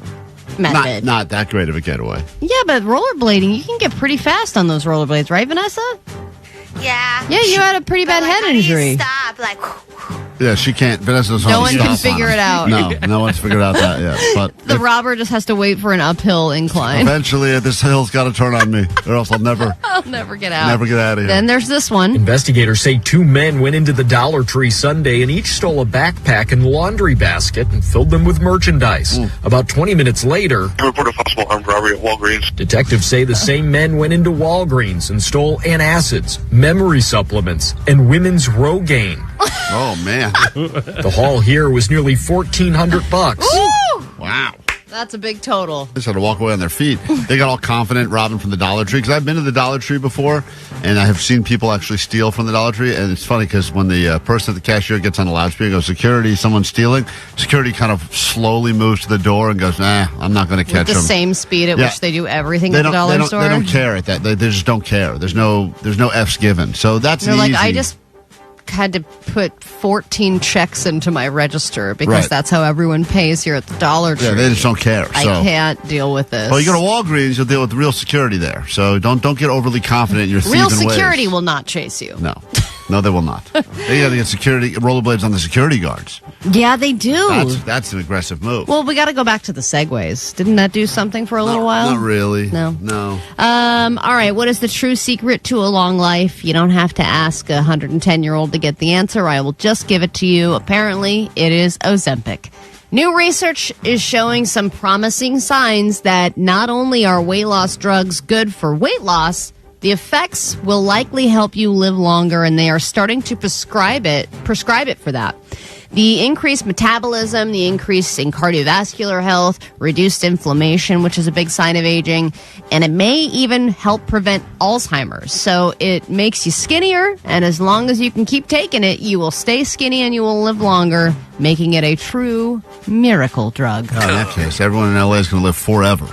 method. Not that great of a getaway. Yeah, but rollerblading, you can get pretty fast on those rollerblades, right, Vanessa? Yeah. Yeah, you had a pretty bad head injury. Stop, like... Yeah, she can't. Vanessa doesn't No know how to one can stop figure on him. it out. No one's figured out that yet. But The robber just has to wait for an uphill incline. Eventually, this hill's got to turn on me, or else I'll never get out. Never get out of here. Then there's this one. Investigators say two men went into the Dollar Tree Sunday and each stole a backpack and laundry basket and filled them with merchandise. About 20 minutes later, a report of possible armed robbery at Walgreens. Detectives say the same men went into Walgreens and stole antacids, memory supplements, and women's Rogaine. Oh, man. The haul here was nearly $1,400. Wow. That's a big total. They just had to walk away on their feet. They got all confident robbing from the Dollar Tree. Because I've been to the Dollar Tree before, and I have seen people actually steal from the Dollar Tree. And it's funny because when the person at the cashier gets on the loudspeaker and goes, security, someone's stealing, security kind of slowly moves to the door and goes, I'm not going to catch With them. the same speed at which they do everything at the dollar store. They don't care at that. They just don't care. There's no F's given. So that's They're like, easy. I just had to put 14 checks into my register because that's how everyone pays here at the Dollar Tree. Yeah, they just don't care. I can't deal with this. Well, you go to Walgreens, you'll deal with real security there. So don't get overly confident in your thieving Real ways. security will not chase you. No, they will not. They got to get rollerblades on the security guards. Yeah, they do. That's an aggressive move. Well, we got to go back to the Segways. Didn't that do something for a little while? Not really. No. All right. What is the true secret to a long life? You don't have to ask a 110-year-old to get the answer. I will just give it to you. Apparently, it is Ozempic. New research is showing some promising signs that not only are weight loss drugs good for weight loss, the effects will likely help you live longer, and they are starting to prescribe it for that. The increased metabolism, the increase in cardiovascular health, reduced inflammation, which is a big sign of aging, and it may even help prevent Alzheimer's. So it makes you skinnier, and as long as you can keep taking it, you will stay skinny and you will live longer, making it a true miracle drug. Oh, in that case, everyone in LA is going to live forever.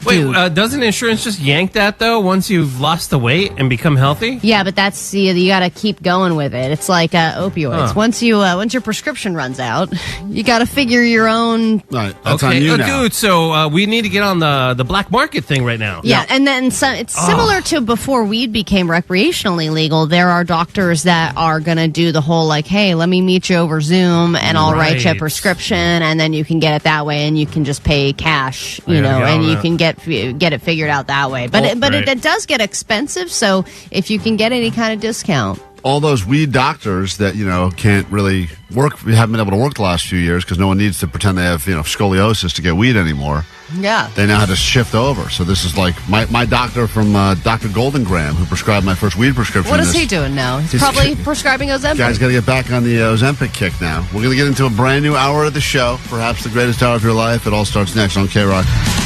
Wait, doesn't insurance just yank that, though, once you've lost the weight and become healthy? Yeah, but that's you got to keep going with it. It's like opioids. Huh. Once your prescription runs out, you got to figure your own. Right, that's on you now. Dude, so we need to get on the black market thing right now. Yeah, and then it's similar to before weed became recreationally legal. There are doctors that are going to do the whole like, hey, let me meet you over Zoom and I'll write you a prescription, and then you can get it that way, and you can just pay cash, and you can get it figured out that way. But it does get expensive, so if you can get any kind of discount. All those weed doctors that, can't really work, haven't been able to work the last few years because no one needs to pretend they have, scoliosis to get weed anymore. Yeah. They now had to shift over. So this is like my doctor from Dr. Goldengram, who prescribed my first weed prescription. What is he doing now? He's probably prescribing Ozempic. Guy's got to get back on the Ozempic kick now. We're going to get into a brand new hour of the show, perhaps the greatest hour of your life. It all starts next on KROQ.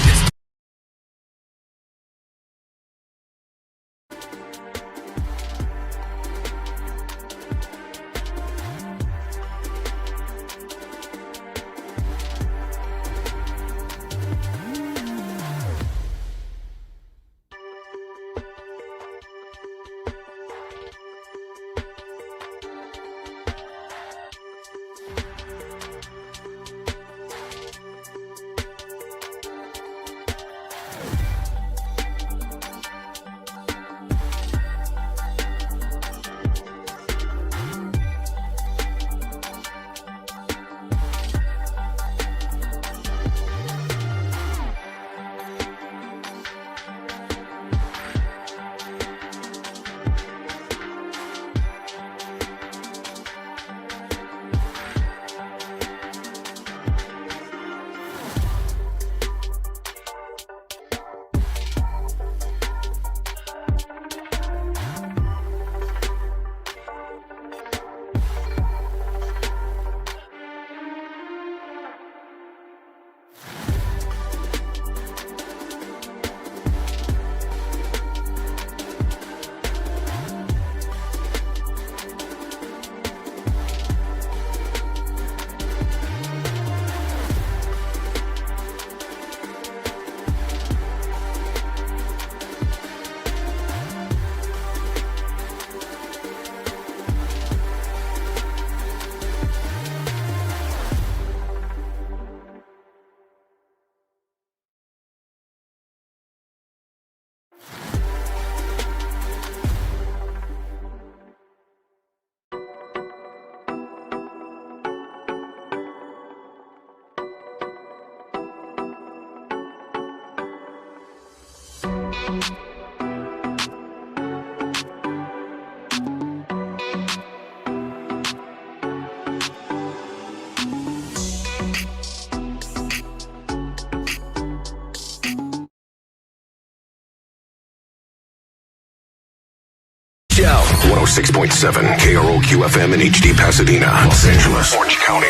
Show 106.7 KROQ FM in HD Pasadena, Los Angeles, Orange County.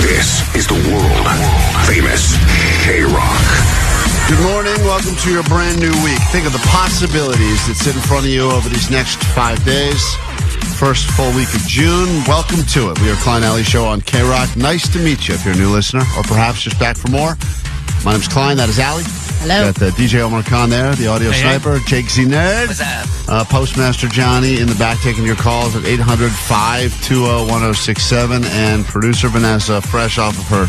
This is the world famous KROQ. Good morning. Welcome to your brand new week. Think of the possibilities that sit in front of you over these next 5 days. First full week of June. Welcome to it. We are Klein Alley Show on KROQ. Nice to meet you if you're a new listener or perhaps just back for more. My name's Klein. That is Allie. Hello. Got DJ Omar Khan there, the audio sniper. Jake Z Nerd. What's up? Postmaster Johnny in the back taking your calls at 800-520-1067. And producer Vanessa, fresh off of her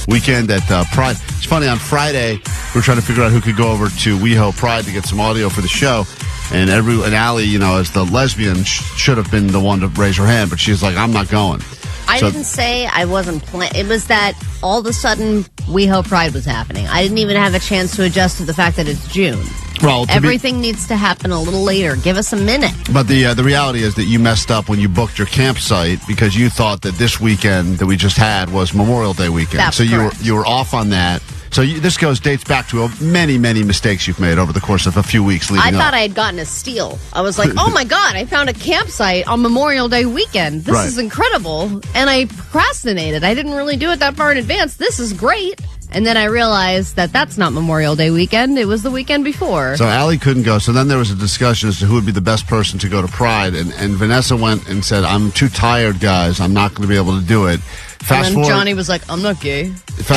weekend at Pride. It's funny, on Friday, we were trying to figure out who could go over to WeHo Pride to get some audio for the show. And Allie, as the lesbian, should have been the one to raise her hand, but she's like, I'm not going. I didn't say I wasn't planning. It was that all of a sudden WeHo Pride was happening. I didn't even have a chance to adjust to the fact that it's June. Well, everything needs to happen a little later. Give us a minute. But the reality is that you messed up when you booked your campsite because you thought that this weekend that we just had was Memorial Day weekend. That's so correct. you were off on that. So this dates back to many, many mistakes you've made over the course of a few weeks leading up. I thought I had gotten a steal. I was like, oh my God, I found a campsite on Memorial Day weekend. This is incredible. And I procrastinated. I didn't really do it that far in advance. This is great. And then I realized that that's not Memorial Day weekend. It was the weekend before. So Allie couldn't go. So then there was a discussion as to who would be the best person to go to Pride. And Vanessa went and said, I'm too tired, guys. I'm not going to be able to do it. Fast and then forward. Johnny was like, I'm not gay.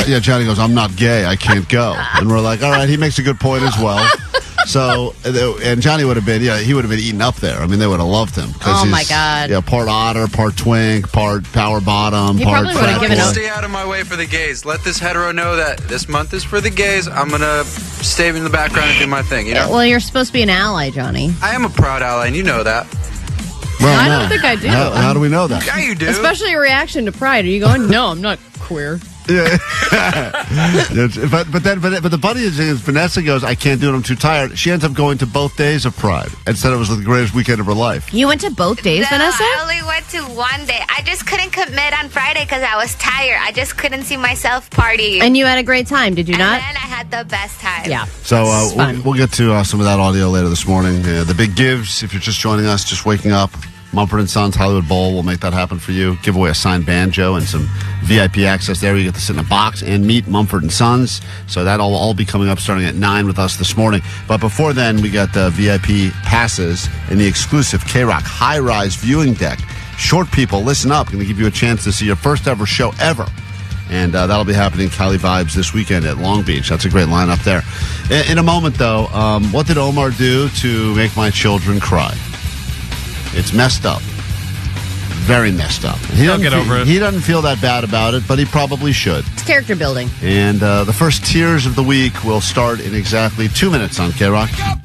Yeah, Johnny goes, I'm not gay. I can't go. And we're like, all right, he makes a good point as well. So, and Johnny would have been, he would have been eaten up there. I mean, they would have loved him. Oh, my God. Yeah, part otter, part twink, part power bottom, He part probably would have given up. Stay out of my way for the gays. Let this hetero know that this month is for the gays. I'm going to stay in the background and do my thing, you know? Well, you're supposed to be an ally, Johnny. I am a proud ally, and you know that. Well, I don't think I do. How do we know that? Yeah, you do. Especially your reaction to Pride. Are you going, no, I'm not queer? Yeah. but the funny thing is Vanessa goes, I can't do it, I'm too tired. She ends up going to both days of Pride and said it was the greatest weekend of her life. You went to both days, No, Vanessa? I only went to one day. I just couldn't commit on Friday because I was tired. I just couldn't see myself partying. And you had a great time, did you not? And I had the best time. Yeah. So we'll get to some of that audio later this morning. The big gives, if you're just joining us, just waking up. Mumford & Sons Hollywood Bowl will make that happen for you. Give away a signed banjo and some VIP access there. You get to sit in a box and meet Mumford & Sons. So that'll all be coming up starting at 9 with us this morning. But before then, we got the VIP passes and the exclusive KROQ high-rise viewing deck. Short people, listen up. Going to give you a chance to see your first ever show ever. And that'll be happening Cali Vibes this weekend at Long Beach. That's a great lineup there. In a moment, though, what did Omar do to make my children cry? It's messed up. Very messed up. He'll get over it. He doesn't feel that bad about it, but he probably should. It's character building. And the first tears of the week will start in exactly 2 minutes on KROQ.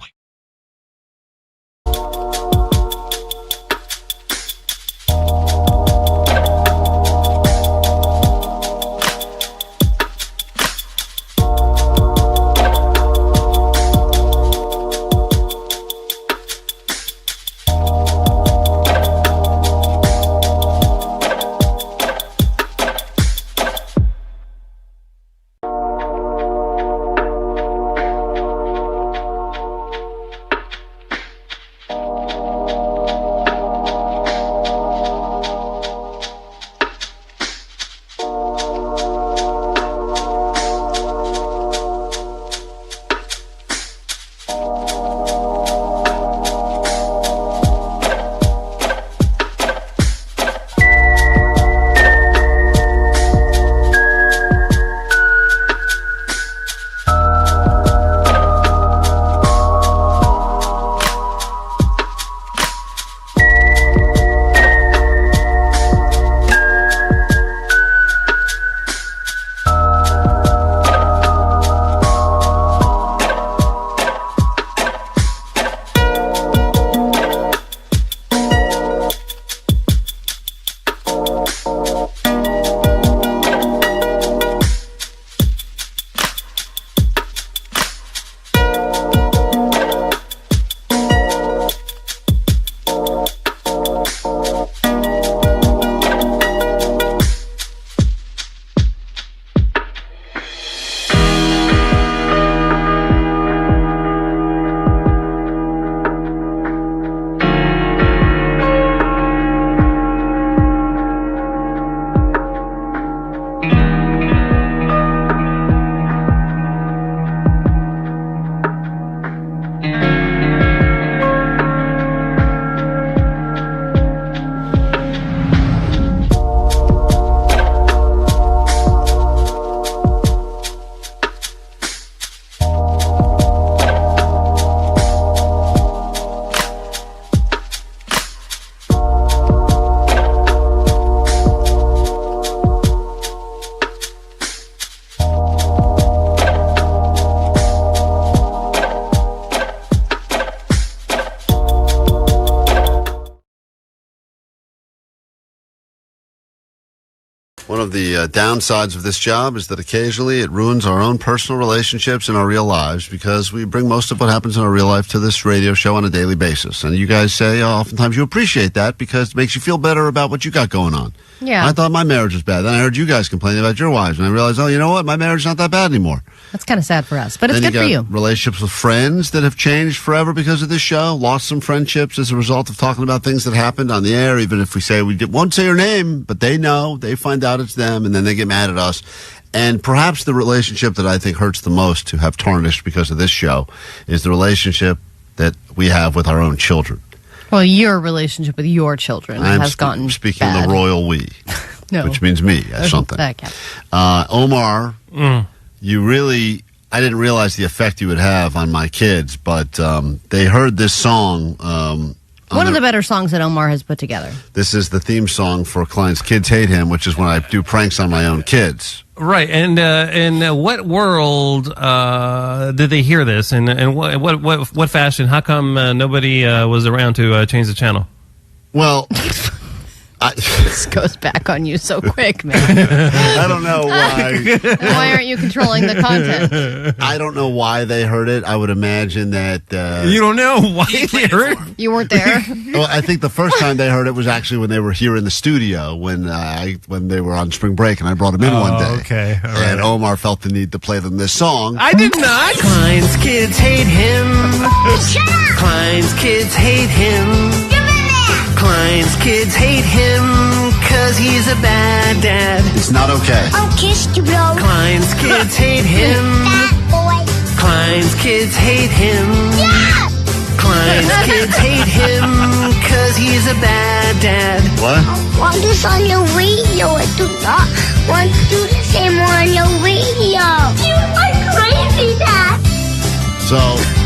One of the downsides of this job is that occasionally it ruins our own personal relationships in our real lives because we bring most of what happens in our real life to this radio show on a daily basis. And you guys say oftentimes you appreciate that because it makes you feel better about what you got going on. Yeah. I thought my marriage was bad. Then I heard you guys complaining about your wives. And I realized, you know what? My marriage is not that bad anymore. That's kind of sad for us, but it's Then good for you. Relationships with friends that have changed forever because of this show. Lost some friendships as a result of talking about things that happened on the air, even if we say won't say your name, but they know. They find out it's them, and then they get mad at us. And perhaps the relationship that I think hurts the most to have tarnished because of this show is the relationship that we have with our own children. Well, your relationship with your children has gotten speaking bad. the royal we. No. which means me, something. That counts. Omar, you really, I didn't realize the effect you would have on my kids, but they heard this song. One of the better songs that Omar has put together. This is the theme song for Klein's Kids Hate Him, which is when I do pranks on my own kids. Right, and in what world did they hear this? And what fashion? How come nobody was around to change the channel? Well, this goes back on you so quick, man. I don't know why. Why aren't you controlling the content? I don't know why they heard it. I would imagine that... you don't know why they heard it? You weren't there? Well, I think the first time they heard it was actually when they were here in the studio, when they were on spring break, and I brought them in one day. Okay, all right. And Omar felt the need to play them this song. I did not. Klein's kids hate him. Klein's kids hate him. Klein's kids hate him cause he's a bad dad. It's not okay. I'll kiss you, bro. Klein's kids hate him. Fat boy. Klein's kids hate him. Yeah! Klein's kids hate him cause he's a bad dad. What? I want this on your radio. I do not want to do the same on your radio. You are crazy, Dad. So...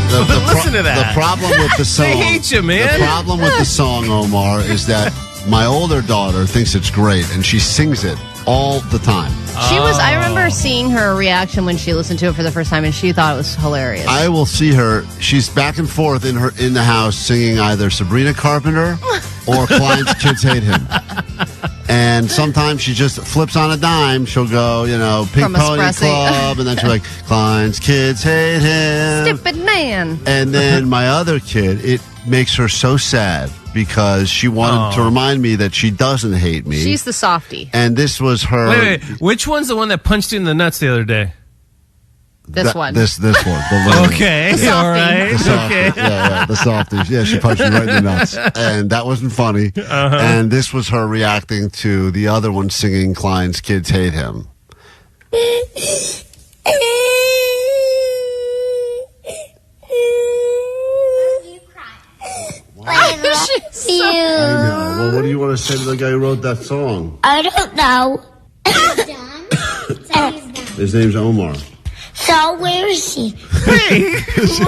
Listen to that. The problem with the song... They hate you, man. The problem with the song, Omar, is that my older daughter thinks it's great, and she sings it all the time. I remember seeing her reaction when she listened to it for the first time, and she thought it was hilarious. I will see her. She's back and forth in the house singing either Sabrina Carpenter or Klein's Kids Hate Him. And sometimes she just flips on a dime. She'll go, Pink From Pony Espressi. Club, and then she'll be like, Klein's Kids Hate Him. Stupid man. And then my other kid, it makes her so sad because she wanted to remind me that she doesn't hate me. She's the softie. And this was her... Wait. Which one's the one that punched you in the nuts the other day? This one. This one. The little one. Okay, The softie. all right. The softie. Okay. Yeah, the softie. Yeah, she punched me right in the nuts. And that wasn't funny. Uh-huh. And this was her reacting to the other one singing Klein's Kids Hate Him. I love you. I know. Well, what do you want to say to the guy who wrote that song? I don't know. His name's Omar. So where is she?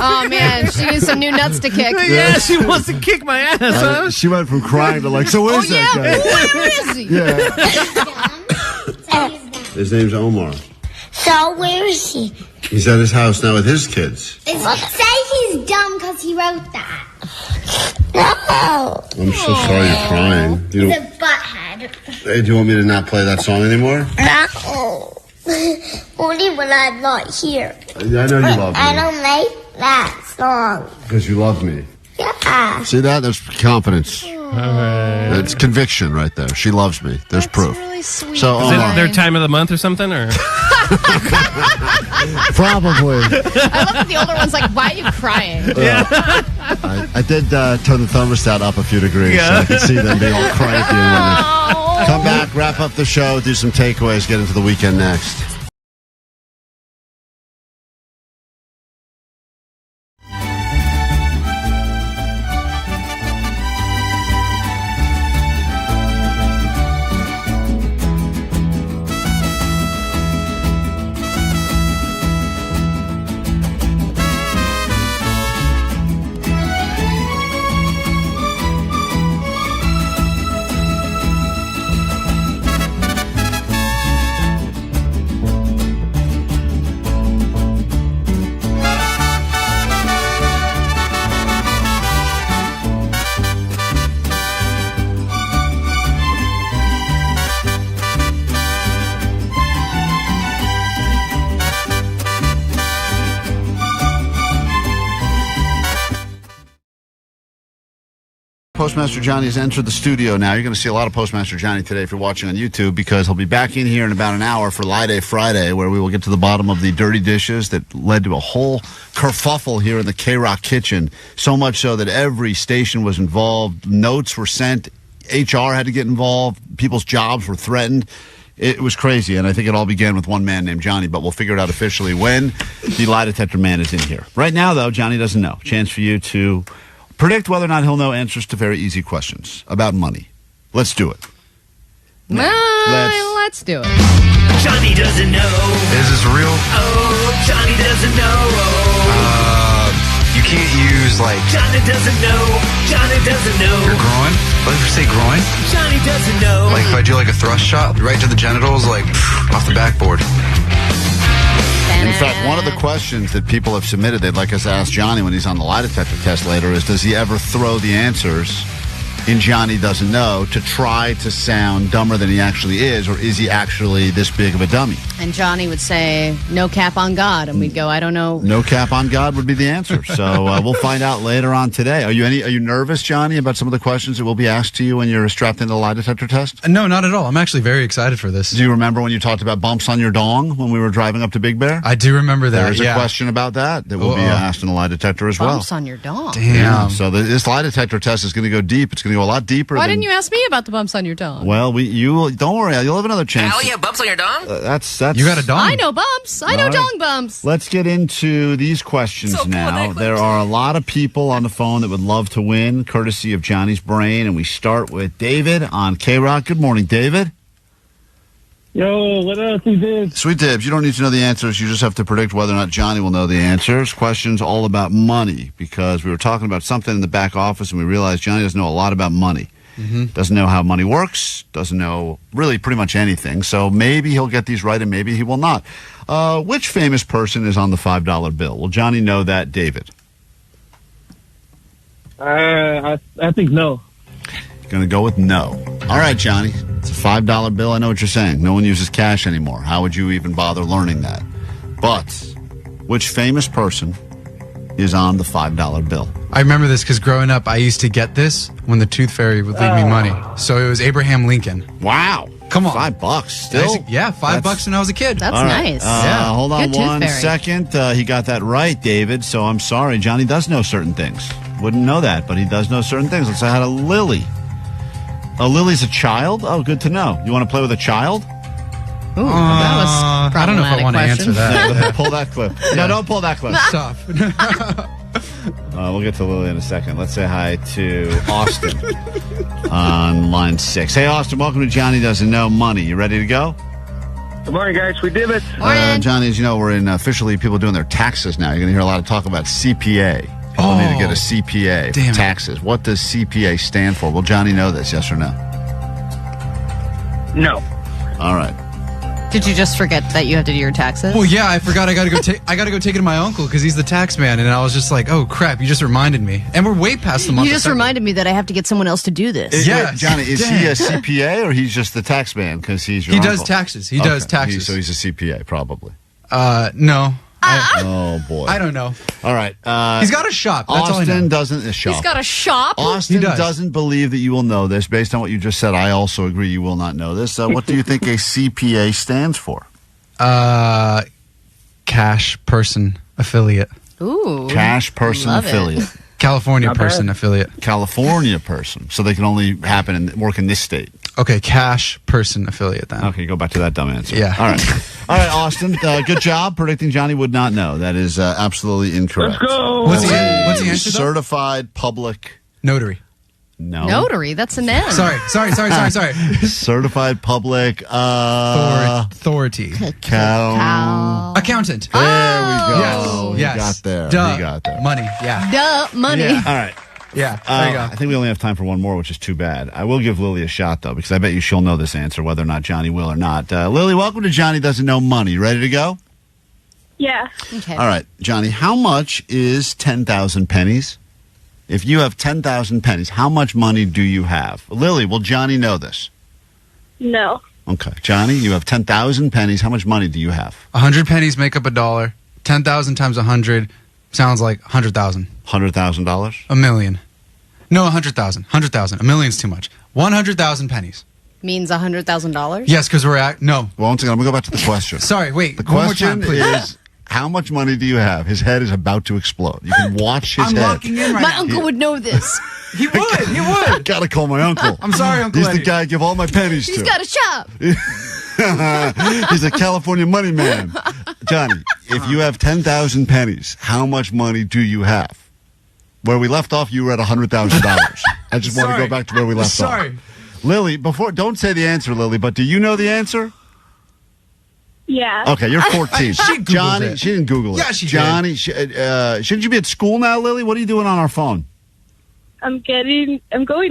Oh, man. She needs some new nuts to kick. Yeah, she wants to kick my ass, huh? She went from crying to like, so where's that guy? Where is he? Yeah. His name's Omar. So where is she? He's at his house now with his kids. Say he's dumb because he wrote that. No. I'm so sorry you're crying. He's a butthead. Hey, do you want me to not play that song anymore? No. Only when I'm not here. I know you love I me. don't like that song. Because you love me. Yeah. See that? There's confidence. It's conviction right there. She loves me. There's proof. Really sweet. So, Is Omar. it their time of the month or something? Or Probably. I love that the older one's like, why are you crying? I did turn the thermostat up a few degrees so I could see them being all cranky and whatnot. Come back, wrap up the show, do some takeaways, get into the weekend next. Postmaster Johnny has entered the studio now. You're going to see a lot of Postmaster Johnny today if you're watching on YouTube, because he'll be back in here in about an hour for Lie Day Friday, where we will get to the bottom of the dirty dishes that led to a whole kerfuffle here in the KROQ kitchen. So much so that every station was involved. Notes were sent. HR had to get involved. People's jobs were threatened. It was crazy, and I think it all began with one man named Johnny, but we'll figure it out officially when the lie detector man is in here. Right now, though, Johnny doesn't know. Chance for you to predict whether or not he'll know answers to very easy questions about money. Let's do it. Let's do it. Johnny doesn't know. Is this real? Oh, Johnny doesn't know. You can't use like Johnny doesn't know. Johnny doesn't know. your groin. What did you say, groin? Johnny doesn't know. Like if I do like a thrust shot right to the genitals, like off the backboard. In fact, one of the questions that people have submitted they'd like us to ask Johnny when he's on the lie detector test later is, does he ever throw the answers in Johnny Doesn't Know to try to sound dumber than he actually is, or is he actually this big of a dummy? And Johnny would say, no cap on God. And we'd go, I don't know. No cap on God would be the answer. So we'll find out later on today. Are you nervous, Johnny, about some of the questions that will be asked to you when you're strapped into the lie detector test? No, not at all. I'm actually very excited for this. Do you remember when you talked about bumps on your dong when we were driving up to Big Bear? I do remember that. There's a question about that will be asked in the lie detector as well. Bumps on your dong. Damn. Yeah, so this lie detector test is going to go deep. It's going to go a lot deeper. Why didn't you ask me about the bumps on your dong? Well, you don't worry. You'll have another chance. Hell yeah, bumps on your dong? That's You got a dong. I know bumps. I know All right. dong bumps. Let's get into these questions So cool, now. necklace. There are a lot of people on the phone that would love to win, courtesy of Johnny's Brain, and we start with David on KROQ. Good morning, David. Yo, what up, Sweet Dibs? Sweet Dibs, you don't need to know the answers. You just have to predict whether or not Johnny will know the answers. Questions all about money, because we were talking about something in the back office, and we realized Johnny doesn't know a lot about money. Doesn't know how money works, doesn't know really pretty much anything. So maybe he'll get these right and maybe he will not. Which famous person is on the $5 bill? Will Johnny know that, David? I think no. Going to go with no. All right, Johnny. It's a $5 bill. I know what you're saying. No one uses cash anymore. How would you even bother learning that? But which famous person is on the $5 bill? I remember this because growing up, I used to get this when the Tooth Fairy would leave me money. So it was Abraham Lincoln. Wow. Come on. $5 still? Yeah, $5 when I was a kid. That's All right. nice. Hold on Good Tooth one Fairy. second. He got that right, David. So I'm sorry. Johnny does know certain things. Wouldn't know that, but he does know certain things. Let's say hi to Lily. Lily's a child? Oh, good to know. You want to play with a child? Ooh, that was I don't know if I want to answer that. No, pull that clip. No, don't pull that clip. Stop. We'll get to Lily in a second. Let's say hi to Austin on line 6. Hey, Austin, welcome to Johnny Doesn't Know Money. You ready to go? Good morning, guys. We did it. Johnny, as you know, we're in officially people doing their taxes now. You're going to hear a lot of talk about CPA. People need to get a CPA for taxes. What does CPA stand for? Will Johnny know this, yes or no? No. All right. Did you just forget that you have to do your taxes? Well, yeah, I forgot. I got to go take it to my uncle because he's the tax man, and I was just like, "Oh crap!" You just reminded me, and we're way past the month. You just reminded me that I have to get someone else to do this. Wait, Johnny, is he a CPA or he's just the tax man because he's your He uncle? does taxes. He does taxes. So he's a CPA, probably. No. Oh boy. I don't know. All right. He's got a shop. That's all I Austin know. doesn't a shop. He's got a shop? Austin He does. doesn't believe that you will know this. Based on what you just said, I also agree you will not know this. What do you think a CPA stands for? Cash person affiliate. Ooh. Cash person love it. affiliate. California person affiliate. California person. So they can only happen and work in this state. Okay, cash person affiliate then. Okay, go back to that dumb answer. Yeah. All right. All right, Austin. Good job predicting Johnny would not know. That is absolutely incorrect. Let's go. What's the answer, though? Certified public notary. No. Notary, that's an N. Sorry. Certified public authority. Accountant. There we go. Yes. He got there. Duh. He got there. Money. Yeah. Duh, money. Yeah. All right. Yeah. There you go. I think we only have time for one more, which is too bad. I will give Lily a shot, though, because I bet you she'll know this answer, whether or not Johnny will or not. Lily, welcome to Johnny Doesn't Know Money. You ready to go? Yeah. Okay. All right, Johnny, how much is 10,000 pennies? If you have 10,000 pennies, how much money do you have? Lily, will Johnny know this? No. Okay. Johnny, you have 10,000 pennies. How much money do you have? 100 pennies make up $1. 10,000 times 100 sounds like 100,000. $100,000? A million. No, 100,000. 100,000. A million's too much. 100,000 pennies. Means $100,000? Yes, because we're at no. Well, once again, I'm gonna go back to the question. Sorry, wait. The one more question time, please. is, how much money do you have? His head is about to explode. You can watch his I'm head. locking in right My now. uncle would know this. He would. Gotta call my uncle. I'm sorry, Uncle He's Eddie. the guy I give all my pennies He's to. got a shop. He's a California money man. Johnny, if you have 10,000 pennies, how much money do you have? Where we left off, you were at $100,000. I just want to go back to where we left off. Sorry. Lily, don't say the answer, Lily, but do you know the answer? Yeah. Okay, you're 14. She Googled Johnny, it. she didn't Google it. Yeah, she did. Johnny, shouldn't you be at school now, Lily? What are you doing on our phone? I'm going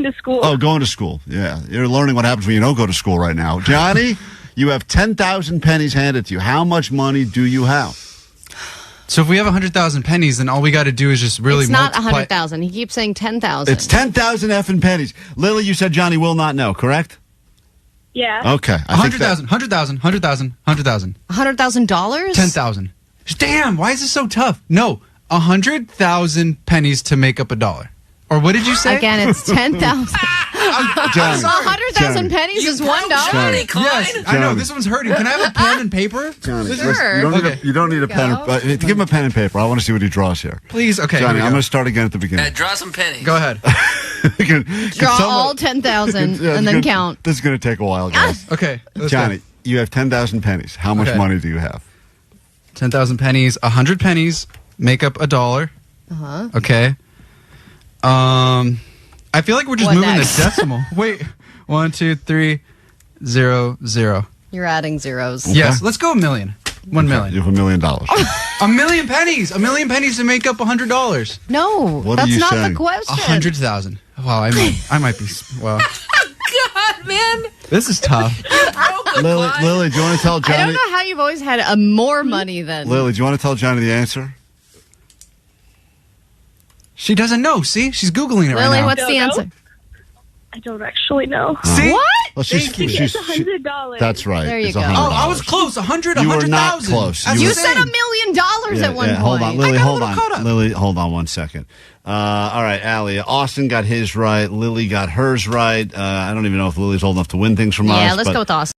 to school. Oh, going to school. Yeah, you're learning what happens when you don't go to school right now. Johnny, you have 10,000 pennies handed to you. How much money do you have? So if we have 100,000 pennies, then all we got to do is just really It's not multiply. 100,000. He keeps saying 10,000. It's 10,000 effing pennies. Lily, you said Johnny will not know, correct? Yeah. Okay. 100,000, 100,000, 100,000, 100,000. $100,000? 10,000. Damn, why is this so tough? No, 100,000 pennies to make up a dollar. Or what did you say? Again, it's 10,000. Johnny, 100,000 pennies is $1. Yes, I know. This one's hurting. Can I have a pen and paper? Johnny, Sure. listen, you don't need a pen. Give him a pen and paper. I want to see what he draws here. Please, okay. Johnny, I'm going to start again at the beginning. Draw some pennies. Go ahead. Draw all 10,000 and then count. This is going to take a while, guys. Okay. let's Johnny, go. you have 10,000 pennies. How much Okay. money do you have? 10,000 pennies. 100 pennies make up a dollar. Uh-huh. Okay. I feel like we're just What moving next? the decimal. Wait. 1, 2, 3, 0, 0. You're adding zeros. Yes. Let's go $1 million. 1 million. You have $1 million. A million pennies. $1 million pennies to make up $100. No, What are that's you not saying? the question. 100,000. Wow, I might be. Wow. God, man. This is tough. Lily, do you want to tell I Johnny? don't know how you've always had more money than. Lily, do you want to tell Johnny the answer? She doesn't know. See, she's googling it right Lily, now. what's the answer? I don't actually know. See? What? Well, Thank you. It's $100. That's right. There you It's go. $100. Oh, I was close. 100, You were 100,000. not close. That's You You were- said $1 million at one point. Hold on, Lily, I got a hold little caught on. up. Lily, hold on 1 second. All right, Allie. Austin got his right. Lily got hers right. I don't even know if Lily's old enough to win things from us. Yeah, let's but go with Austin.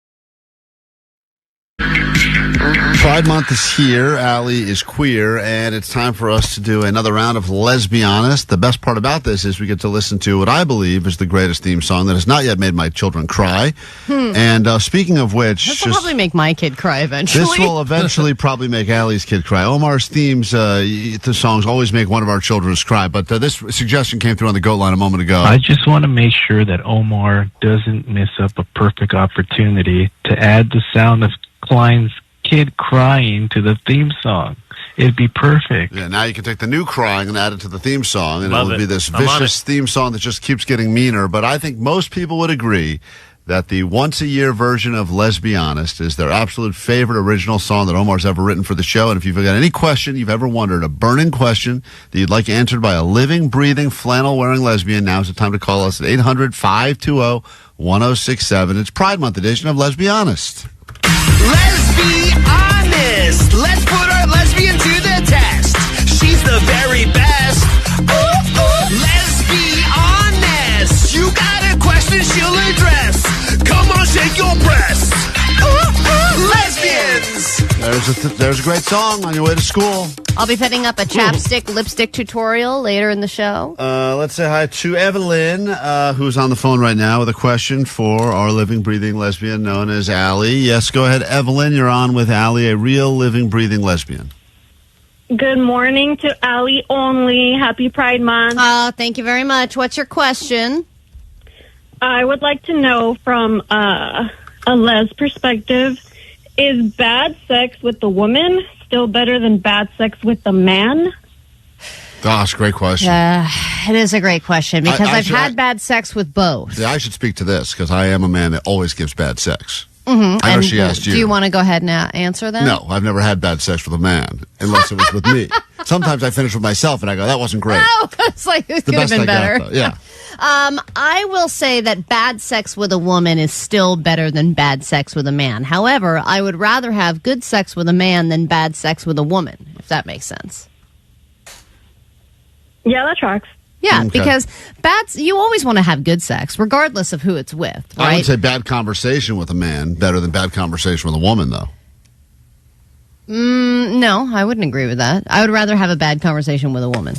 Pride Month is here. Allie is queer, and it's time for us to do another round of Lezbihonest. The best part about this is we get to listen to what I believe is the greatest theme song that has not yet made my children cry. And speaking of which, This will probably make my kid cry eventually. this will eventually probably make Allie's kid cry. Omar's themes, the songs always make one of our children cry. But this suggestion came through on the goat line a moment ago. I just want to make sure that Omar doesn't miss up a perfect opportunity to add the sound of Klein's kid crying to the theme song. It'd be perfect. Yeah, now you can take the new crying and add it to the theme song, and Love it would it. be this I'm on vicious it. theme song that just keeps getting meaner. But I think most people would agree that the once-a-year version of Lezbihonest is their absolute favorite original song that Omar's ever written for the show. And if you've got any question you've ever wondered, a burning question that you'd like answered by a living, breathing, flannel-wearing lesbian, now's the time to call us at 800-520-1067. It's Pride Month edition of Lezbihonest. Let's be honest. Let's put our lesbian to the test. She's the very best. Ooh, ooh. Let's be honest. You got a question she'll address. Come on, shake your breasts. Ooh, ooh. Lesbians. There's a great song on your way to school. I'll be setting up a chapstick lipstick tutorial later in the show. Let's say hi to Evelyn, who's on the phone right now with a question for our living, breathing lesbian known as Allie. Yes, go ahead, Evelyn. You're on with Allie, a real, living, breathing lesbian. Good morning to Allie only. Happy Pride Month. Thank you very much. What's your question? I would like to know from a les perspective, is bad sex with the woman still better than bad sex with the man? Gosh, great question. It is a great question because I I've had bad sex with both. Yeah, I should speak to this because I am a man that always gives bad sex. Mm-hmm. I know she asked you. Do you want to go ahead and answer that? No, I've never had bad sex with a man unless it was with me. Sometimes I finish with myself and I go, that wasn't great. Oh, it's like it The could have best been I got, better. though. Yeah. I will say that bad sex with a woman is still better than bad sex with a man. However, I would rather have good sex with a man than bad sex with a woman, if that makes sense. Yeah, that tracks. Yeah, Okay. because you always want to have good sex, regardless of who it's with, right? I would say bad conversation with a man better than bad conversation with a woman, though. No, I wouldn't agree with that. I would rather have a bad conversation with a woman.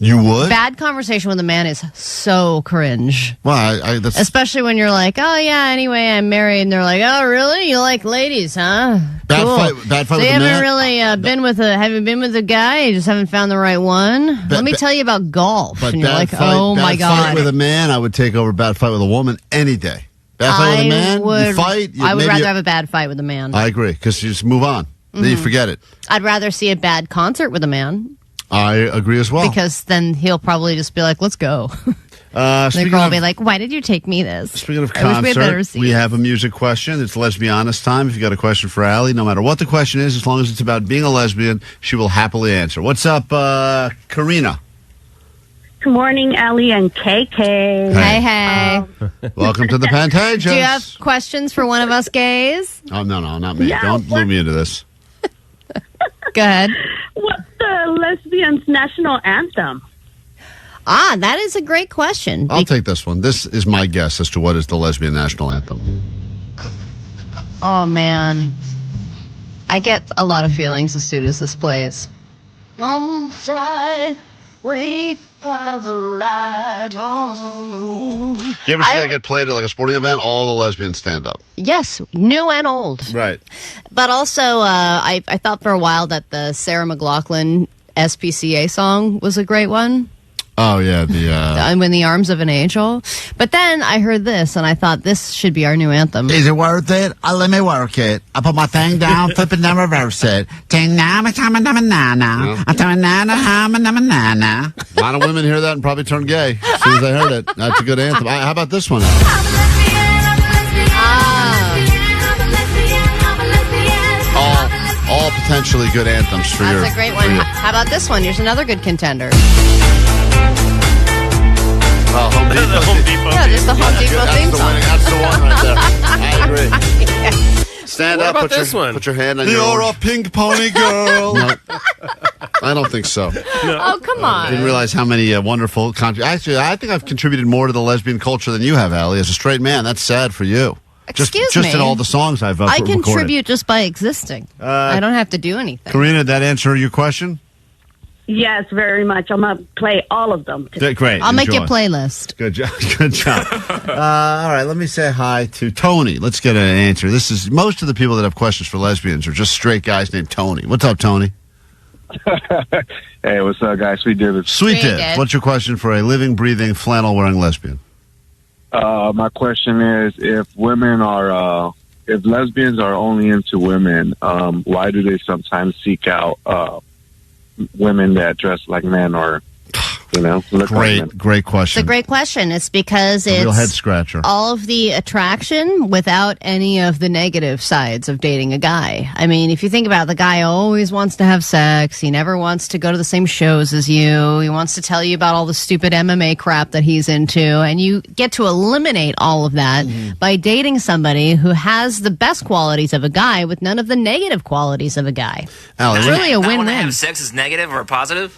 You would? Bad conversation with a man is so cringe. Well, that's... Especially when you're like, oh, yeah, anyway, I'm married. And they're like, oh, really? You like ladies, huh? Bad Cool. fight So with you a haven't man? really have you been with a guy? You just haven't found the right one? Let me tell you about golf. But And you're bad like, fight, oh, bad my fight God. with a man, I would take over bad fight with a woman any day. Bad fight with a man, you fight. I would rather have a bad fight with a man. I agree, because you just move on. Then you forget it. I'd rather see a bad concert with a man. I agree as well. Because then he'll probably just be like, let's go. They'll probably be like, why did you take me this? Speaking of I wish we had better concert, we have a music question. It's Lezbihonest time. If you got a question for Allie, no matter what the question is, as long as it's about being a lesbian, she will happily answer. What's up, Karina? Good morning, Allie and KK. Hey. Welcome to the Pantages. Do you have questions for one of us gays? Oh, no, not me. Yeah, Don't lure me into this. Go ahead. What's the lesbians' national anthem? That is a great question. I'll take this one. This is my guess as to what is the lesbian national anthem. Oh, man. I get a lot of feelings as soon as this plays. On side, wait for the light on. You ever see that get played at like a sporting event? All the lesbians stand up. Yes, new and old. Right. But also, I thought for a while that the Sarah McLachlan SPCA song was a great one. Oh, yeah. I'm in the arms of an angel. But then I heard this, and I thought this should be our new anthem. Is it worth it? Let me work it. I put my thing down, flip it, then reverse it. Ting na ma na na na na. A lot of women hear that and probably turn gay as soon as they heard it. That's a good anthem. How about this one? All potentially good anthems for your... That's a great one. How about this one? Here's another good contender. Oh, Home Depot. Yeah, just the Home Depot theme song. That's the one right there. I agree. Stand What up. about this one? Put your hand on You're your... a pink pony girl. No, I don't think so. Oh, come on. I didn't realize how many wonderful... Actually, I think I've contributed more to the lesbian culture than you have, Allie. As a straight man, that's sad for you. Excuse just me. in all the songs I've I recorded. contribute just by existing. I don't have to do anything. Karina, did that answer your question? Yes, very much. I'm going to play all of them. Great. I'll make you a Enjoy. playlist. Good job. Good job. All right, let me say hi to Tony. Let's get an answer. This is most of the people that have questions for lesbians are just straight guys named Tony. What's up, Tony? Hey, what's up, guys? Sweet David. Sweet Div. What's your question for a living, breathing, flannel-wearing lesbian? My question is, if lesbians are only into women, why do they sometimes seek out women that dress like men or, look like men? Great question. It's a great question. It's because A real it's head scratcher. all of the attraction without any of the negative sides of dating a guy. I mean, if you think about it, the guy always wants to have sex. He never wants to go to the same shows as you. He wants to tell you about all the stupid MMA crap that he's into. And you get to eliminate all of that by dating somebody who has the best qualities of a guy with none of the negative qualities of a guy. Allie, It's really a Not when to win-win. have sex is negative or positive?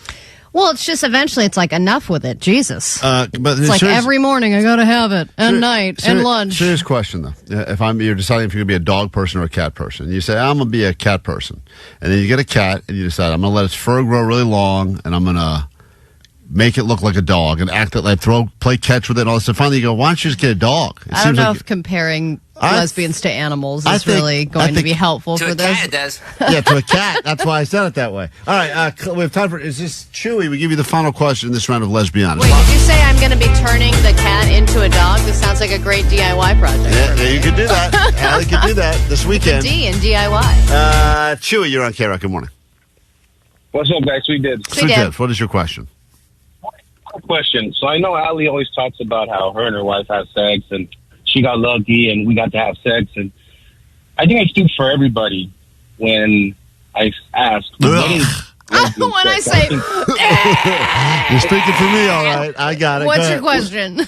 Well, it's just eventually it's like enough with it. Jesus. But It's like every morning I gotta have it, and night, and lunch. Serious question though. If you're deciding if you're gonna be a dog person or a cat person, you say I'm gonna be a cat person, and then you get a cat and you decide I'm gonna let its fur grow really long, and I'm gonna make it look like a dog and act it like play catch with it and all this stuff. Finally, you go, why don't you just get a dog? It I don't seems know like if comparing lesbians to animals I is think- really I going to think- be helpful To for a this. cat, it does. yeah, to a cat. That's why I said it that way. All right, we have time for. Is this Chewy? We give you the final question in this round of Lesbian. Wait, did you say I'm going to be turning the cat into a dog? This sounds like a great DIY project. Yeah, you could do that. Allie could do that this weekend. D and DIY. Chewy, you're on KROQ. Good morning. What's up, guys? Sweet Div. Sweet Div, what is your question? Question. So I know Allie always talks about how her and her wife have sex and she got lucky and we got to have sex. And I think I speak for everybody when I ask, what is lesbian When I sex? say, You're speaking for me, all right. I got it. what's Go your ahead. question?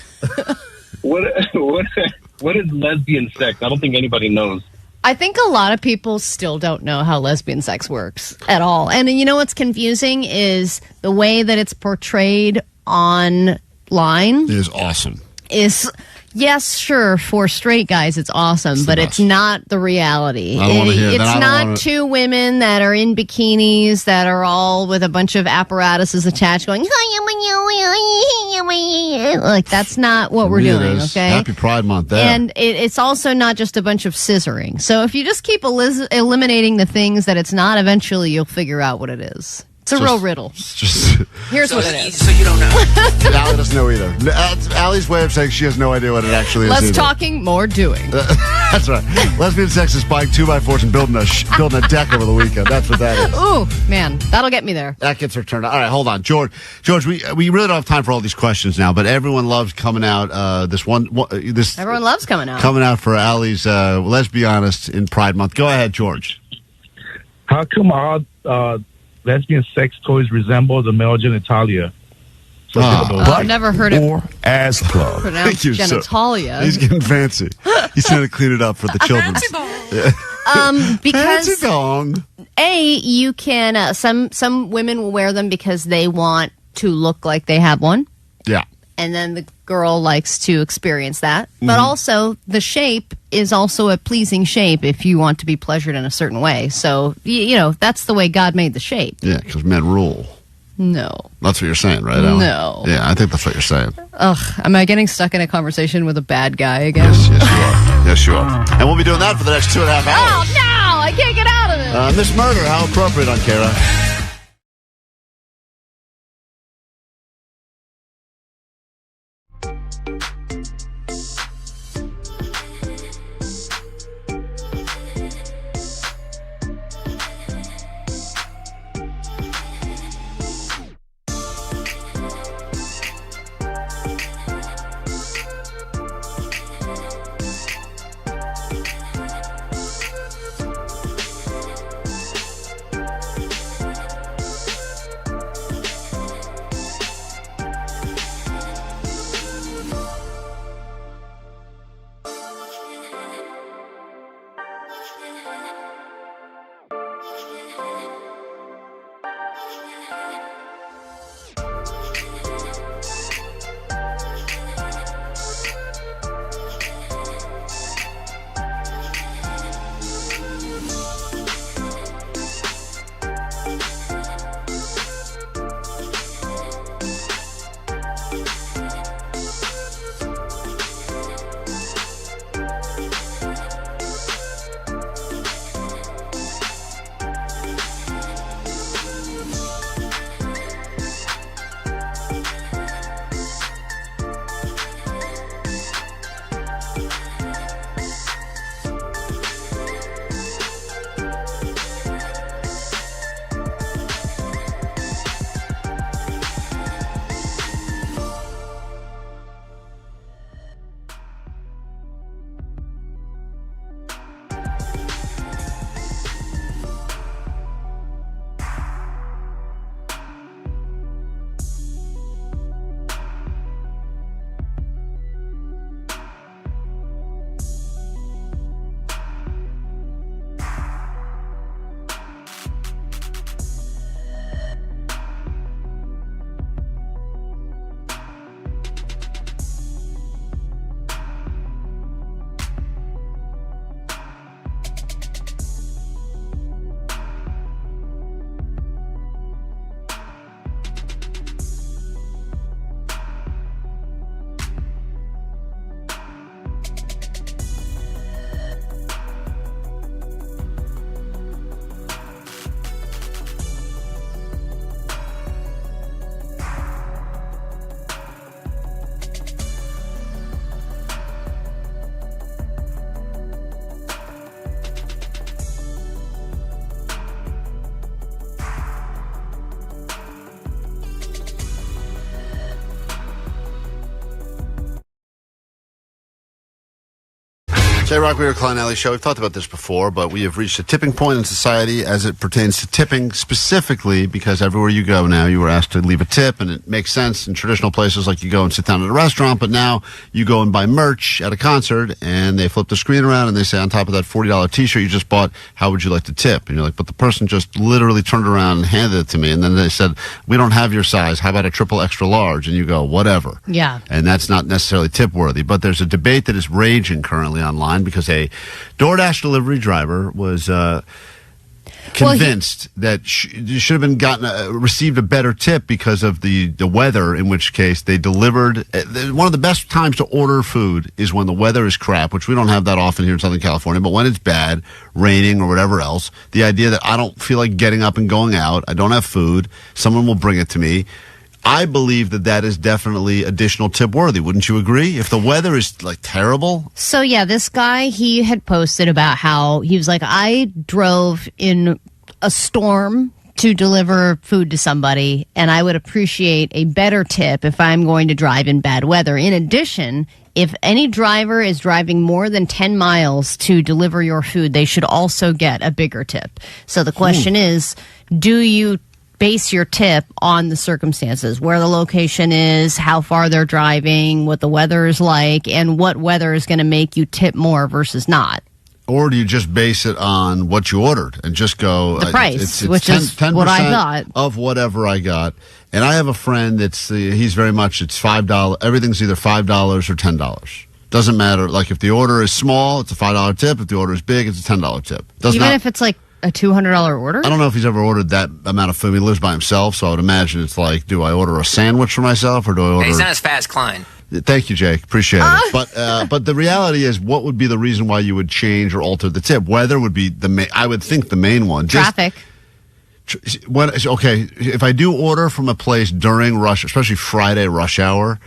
What is lesbian sex? I don't think anybody knows. I think a lot of people still don't know how lesbian sex works at all. And you know what's confusing is the way that it's portrayed online It is awesome. is yes, sure, for straight guys, it's awesome, but it's not the reality. I don't wanna hear that. I It's don't not wanna- two women that are in bikinis that are all with a bunch of apparatuses attached going, like, that's not what we're Me it doing, is. okay? Happy Pride Month there. And it's also not just a bunch of scissoring. So if you just keep eliminating the things that it's not, eventually you'll figure out what it is. It's a real riddle. Just Here's what it is. So you don't know. Allie doesn't know either. That's Allie's way of saying she has no idea what it actually is. Less either. talking, more doing. That's right. Lesbian sex is buying 2x4s and building a deck over the weekend. That's what that is. Ooh, man, that'll get me there. That gets her turned on. All right, hold on, George. George, we really don't have time for all these questions now, but everyone loves coming out. Everyone loves coming out. Coming out for Allie's Lezbihonest in Pride Month. Go ahead, George. How come all lesbian sex toys resemble the male genitalia? I've never heard it Or ass plug. pronounced Thank you, sir. genitalia. He's getting fancy. He's trying to clean it up for the children. Because Fancy dong. you can some women will wear them because they want to look like they have one, Yeah. and then the girl likes to experience that. But Mhm. also, the shape is also a pleasing shape if you want to be pleasured in a certain way. So you know that's the way God made the shape. Yeah, because men rule. No. That's what you're saying, right, Alan? No. Yeah, I think that's what you're saying. Ugh, am I getting stuck in a conversation with a bad guy again? Yes, you are. Yes, you are. And we'll be doing that for the next 2.5 hours. Oh no! I can't get out of it. Miss Murder, how appropriate on KROQ. J-Rock, we are Klein Alley Show. We've talked about this before, but we have reached a tipping point in society as it pertains to tipping, specifically because everywhere you go now, you were asked to leave a tip, and it makes sense in traditional places like you go and sit down at a restaurant, but now you go and buy merch at a concert, and they flip the screen around, and they say, on top of that $40 T-shirt you just bought, how would you like to tip? And you're like, but the person just literally turned around and handed it to me, and then they said, we don't have your size. How about a triple extra large? And you go, whatever. Yeah. And that's not necessarily tip-worthy, but there's a debate that is raging currently online because a DoorDash delivery driver was convinced that you should have been received a better tip because of the weather, in which case they delivered. One of the best times to order food is when the weather is crap, which we don't have that often here in Southern California, but when it's bad, raining or whatever else, the idea that I don't feel like getting up and going out, I don't have food, someone will bring it to me. I believe that is definitely additional tip worthy. Wouldn't you agree? If the weather is like terrible. So yeah, this guy, he had posted about how he was like, I drove in a storm to deliver food to somebody, and I would appreciate a better tip if I'm going to drive in bad weather. In addition, if any driver is driving more than 10 miles to deliver your food, they should also get a bigger tip. So the question is, do you base your tip on the circumstances, where the location is, how far they're driving, what the weather is like, and what weather is going to make you tip more versus not? Or do you just base it on what you ordered and just go the price, it's which is 10% what I thought of whatever I got? And I have a friend he's very much, it's $5. Everything's either $5 or $10. Doesn't matter. Like if the order is small, it's a $5 tip. If the order is big, it's a $10 tip. Even if it's like a $200 order? I don't know if he's ever ordered that amount of food. He lives by himself, so I would imagine it's like, do I order a sandwich for myself or do I order... He's not as fast as Klein. Thank you, Jake. Appreciate it. But the reality is, what would be the reason why you would change or alter the tip? Weather would be I would think the main one. Traffic. Okay, if I do order from a place during rush, especially Friday rush hour,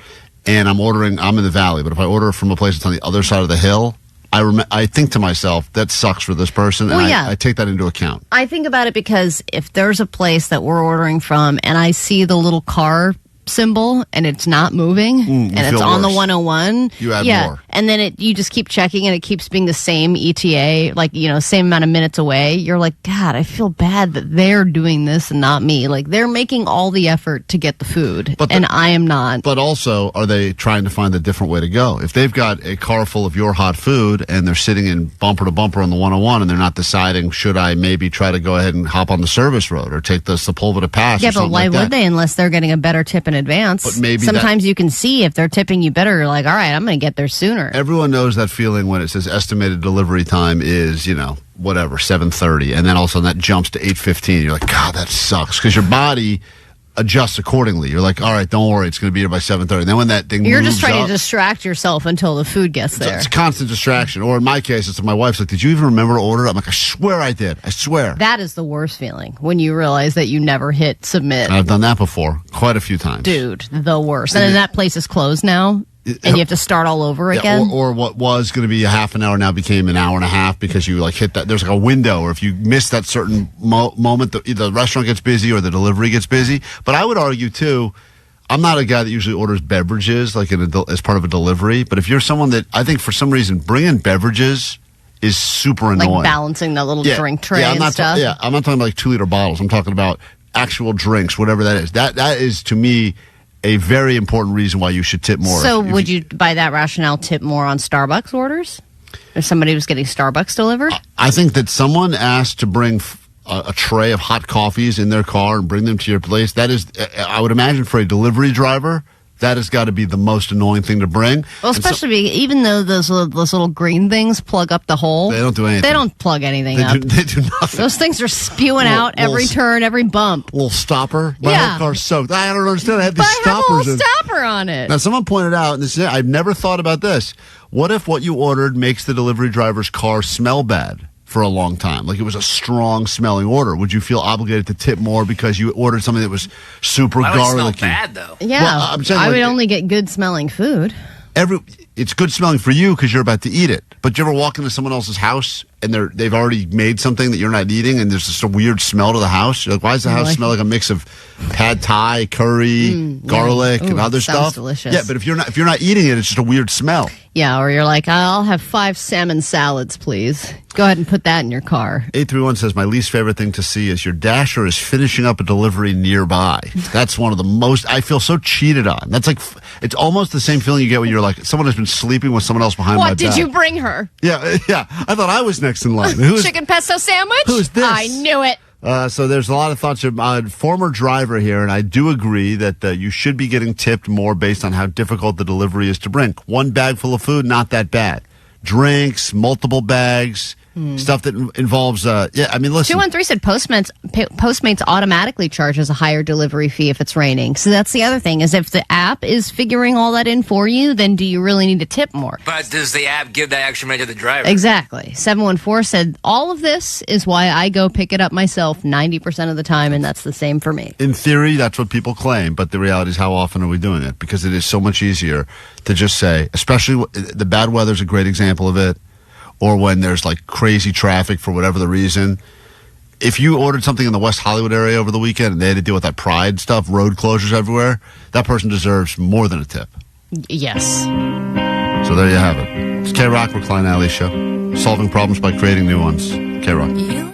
and I'm in the valley, but if I order from a place that's on the other side of the hill, I think to myself, that sucks for this person, and I take that into account. I think about it because if there's a place that we're ordering from and I see the little car symbol and it's not moving and it's on the 101, you add more. And then you just keep checking and it keeps being the same ETA, like, same amount of minutes away. You're like, God, I feel bad that they're doing this and not me. Like, they're making all the effort to get the food, and I am not. But also, are they trying to find a different way to go? If they've got a car full of your hot food and they're sitting in bumper to bumper on the 101 and they're not deciding, should I maybe try to go ahead and hop on the service road or take the Sepulveda Pass? Yeah, or but why would they unless they're getting a better tip in advance? But maybe sometimes you can see if they're tipping you better. You're like, all right, I'm going to get there sooner. Everyone knows that feeling when it says estimated delivery time is, whatever, 7:30, and then all of a sudden that jumps to 8:15. You're like, God, that sucks, because your body adjusts accordingly. You're like, all right, don't worry, it's going to be here by 7:30. And then when that thing you're moves just trying up, to distract yourself until the food gets there. It's a constant distraction. Or in my case, it's my wife's like, did you even remember to order? I'm like, I swear I did. I swear. That is the worst feeling, when you realize that you never hit submit. I've done that before quite a few times. Dude, the worst. And then that place is closed now, and you have to start all over again. Or what was going to be a half an hour now became an hour and a half because you hit that. There's like a window, or if you miss that certain moment, the restaurant gets busy or the delivery gets busy. But I would argue too, I'm not a guy that usually orders beverages like as part of a delivery. But if you're someone that, I think for some reason bringing beverages is super annoying. Like balancing that little drink tray and stuff. I'm not talking about like 2-liter bottles. I'm talking about actual drinks, whatever that is. That is to me a very important reason why you should tip more. So would you, by that rationale, tip more on Starbucks orders? If somebody was getting Starbucks delivered? I think that someone asked to bring a tray of hot coffees in their car and bring them to your place, that is, I would imagine for a delivery driver, that has got to be the most annoying thing to bring. Well, especially even though those little green things plug up the hole. They don't do anything. They don't plug anything up. They do nothing. Those things are spewing out every turn, every bump. Little stopper. My whole car's soaked. I don't understand. I have these stoppers. Have a little stopper on it. Now, someone pointed out, and this is it, I've never thought about this. What if what you ordered makes the delivery driver's car smell bad for a long time? Like it was a strong smelling order. Would you feel obligated to tip more because you ordered something that was super garlicky? That would smell bad, though. Yeah, well, I'm saying, I would only get good smelling food. It's good smelling for you because you're about to eat it. But you ever walk into someone else's house and they've already made something that you're not eating, and there's just a weird smell to the house? You're like, why does the house smell like a mix of pad thai, curry, garlic, and other stuff? Delicious. Yeah, but if you're not eating it, it's just a weird smell. Yeah, or you're like, I'll have 5 salmon salads, please. Go ahead and put that in your car. 831 says, my least favorite thing to see is your dasher is finishing up a delivery nearby. That's one of the most, I feel so cheated on. That's like, it's almost the same feeling you get when you're like, someone has been sleeping with someone else behind my back. What did you bring her? Yeah. I thought I was next in line. Who's Chicken pesto sandwich? Who's this? I knew it. So there's a lot of thoughts on former driver here, and I do agree that you should be getting tipped more based on how difficult the delivery is to bring. One bag full of food, not that bad. Drinks, multiple bags, stuff that involves, listen. 213 said Postmates automatically charges a higher delivery fee if it's raining. So that's the other thing, is if the app is figuring all that in for you, then do you really need to tip more? But does the app give that extra money to the driver? Exactly. 714 said, all of this is why I go pick it up myself 90% of the time, and that's the same for me. In theory, that's what people claim, but the reality is how often are we doing it? Because it is so much easier to just say, especially the bad weather is a great example of it, or when there's like crazy traffic for whatever the reason. If you ordered something in the West Hollywood area over the weekend and they had to deal with that Pride stuff, road closures everywhere, that person deserves more than a tip. Yes. So there you have it. It's KROQ, we're Klein Alley Show. Solving problems by creating new ones. KROQ.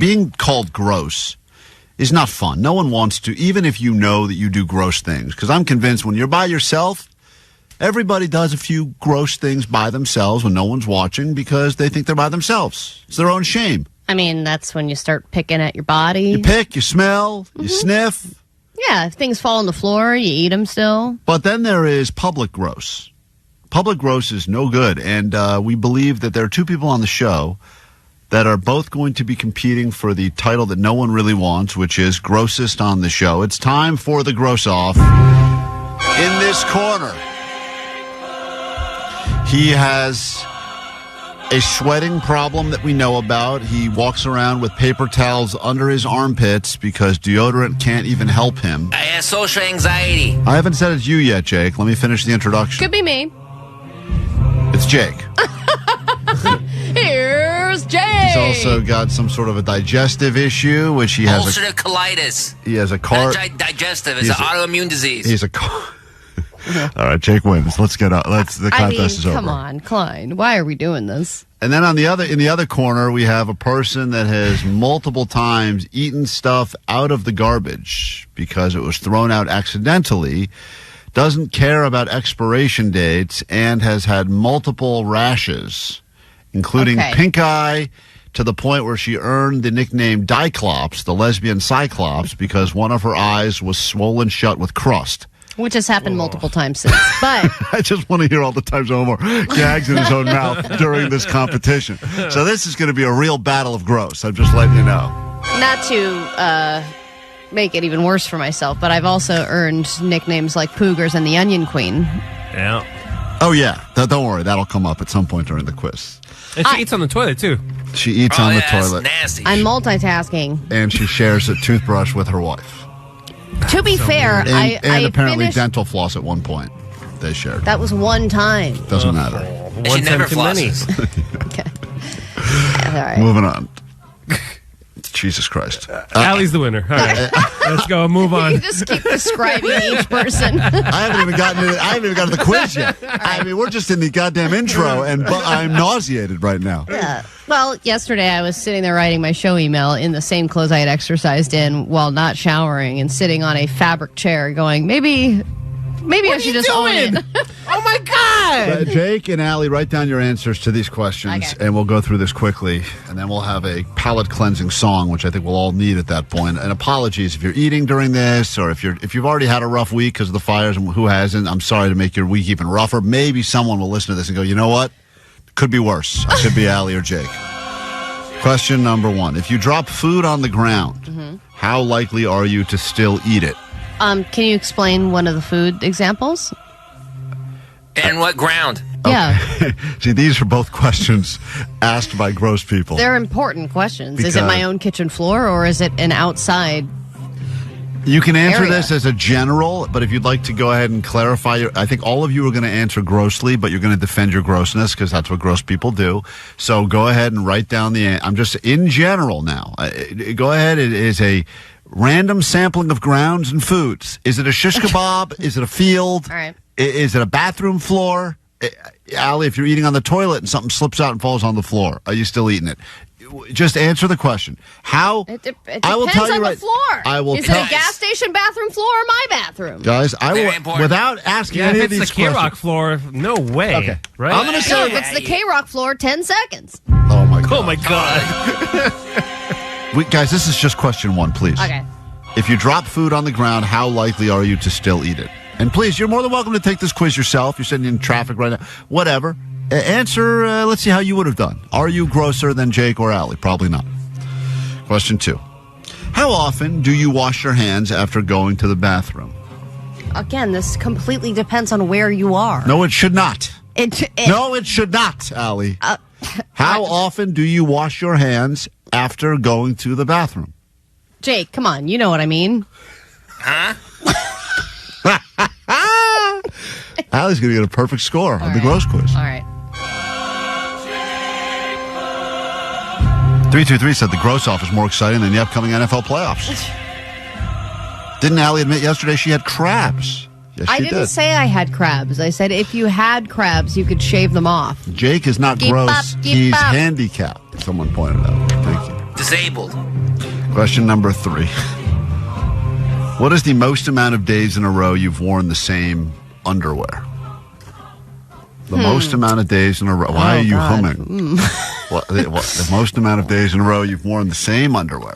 being called gross is not fun. No one wants to, even if you know that you do gross things. Because I'm convinced when you're by yourself, everybody does a few gross things by themselves when no one's watching because they think they're by themselves. It's their own shame. I mean, that's when you start picking at your body. You pick, you smell, you sniff. Yeah, if things fall on the floor, you eat them still. But then there is public gross. Public gross is no good. And we believe that there are two people on the show that are both going to be competing for the title that no one really wants, which is grossest on the show. It's time for the gross off. In this corner, he has a sweating problem that we know about. He walks around with paper towels under his armpits because deodorant can't even help him. I have social anxiety. I haven't said it's you yet, Jake. Let me finish the introduction. Could be me. It's Jake. Here's Jake. He's also got some sort of a digestive issue, which he has. Ulcerative colitis. He has a car. Not digestive. It's an autoimmune disease. He's a car. All right, Jake wins. Let's get out. The contest is over. Come on, Klein. Why are we doing this? And then in the other corner, we have a person that has multiple times eaten stuff out of the garbage because it was thrown out accidentally, doesn't care about expiration dates, and has had multiple rashes, including pink eye, to the point where she earned the nickname Diclops, the lesbian cyclops, because one of her eyes was swollen shut with crust. Which has happened multiple times since. But I just want to hear all the times Omar gags in his own mouth during this competition. So this is going to be a real battle of gross. I'm just letting you know. Not to make it even worse for myself, but I've also earned nicknames like Poogers and the Onion Queen. Yeah. Oh, yeah. Don't worry. That'll come up at some point during the quiz. And she eats on the toilet, too. She eats on the toilet. That's nasty. I'm multitasking. And she shares a toothbrush with her wife. To be fair, I apparently finished, dental floss at one point they shared. that was one time. Doesn't matter. And she never flosses. All right. Moving on. Jesus Christ. Allie's the winner. All right. Let's go. Move on. You just keep describing each person. I haven't even gotten to the quiz yet. I mean, we're just in the goddamn intro, and I'm nauseated right now. Yeah. Well, yesterday I was sitting there writing my show email in the same clothes I had exercised in while not showering and sitting on a fabric chair going, maybe I should just own it. Oh, my God. Jake and Allie, write down your answers to these questions, and we'll go through this quickly, and then we'll have a palate-cleansing song, which I think we'll all need at that point. And apologies if you're eating during this, or if you've already had a rough week because of the fires, and who hasn't, I'm sorry to make your week even rougher. Maybe someone will listen to this and go, you know what? Could be worse. I could be Allie or Jake. Question number 1. If you drop food on the ground, how likely are you to still eat it? Can you explain one of the food examples? And what ground? Yeah. See, these are both questions asked by gross people. They're important questions. Is it my own kitchen floor or is it an outside You can answer area? this as a general, but if you'd like to go ahead and clarify, I think all of you are going to answer grossly, but you're going to defend your grossness because that's what gross people do. So go ahead and write down I'm just in general now. Go ahead. It is a random sampling of grounds and foods. Is it a shish kebab? Is it a field? All right. Is it a bathroom floor? Allie, if you're eating on the toilet and something slips out and falls on the floor, are you still eating it? Just answer the question. How? It depends I will tell you on right, the floor. I will Is tell it a gas station bathroom floor or my bathroom? Guys, I will, without asking any if of these it's the KROQ questions. floor, no way. Okay. Right? I'm going to No, say. if it's the KROQ floor, 10 seconds. Oh, my God. Oh, my God. Guys, this is just question 1, please. Okay. If you drop food on the ground, how likely are you to still eat it? And please, you're more than welcome to take this quiz yourself. You're sitting in traffic right now. Whatever. Answer, let's see how you would have done. Are you grosser than Jake or Allie? Probably not. Question 2. How often do you wash your hands after going to the bathroom? Again, this completely depends on where you are. No, it should not. No, it should not, Allie. How often do you wash your hands after going to the bathroom? Jake, come on. You know what I mean. Huh? Allie's going to get a perfect score on the gross quiz. All right. 323 said the gross off is more exciting than the upcoming NFL playoffs. Didn't Allie admit yesterday she had crabs? Yes, I she didn't did. say I had crabs. I said if you had crabs, you could shave them off. Jake is not Keep gross. up, keep He's up. handicapped. Someone pointed out. Thank you. disabled. Question number 3. What is the most amount of days in a row you've worn the same underwear? The most amount of days in a row. Why are you humming? What, the most amount of days in a row you've worn the same underwear?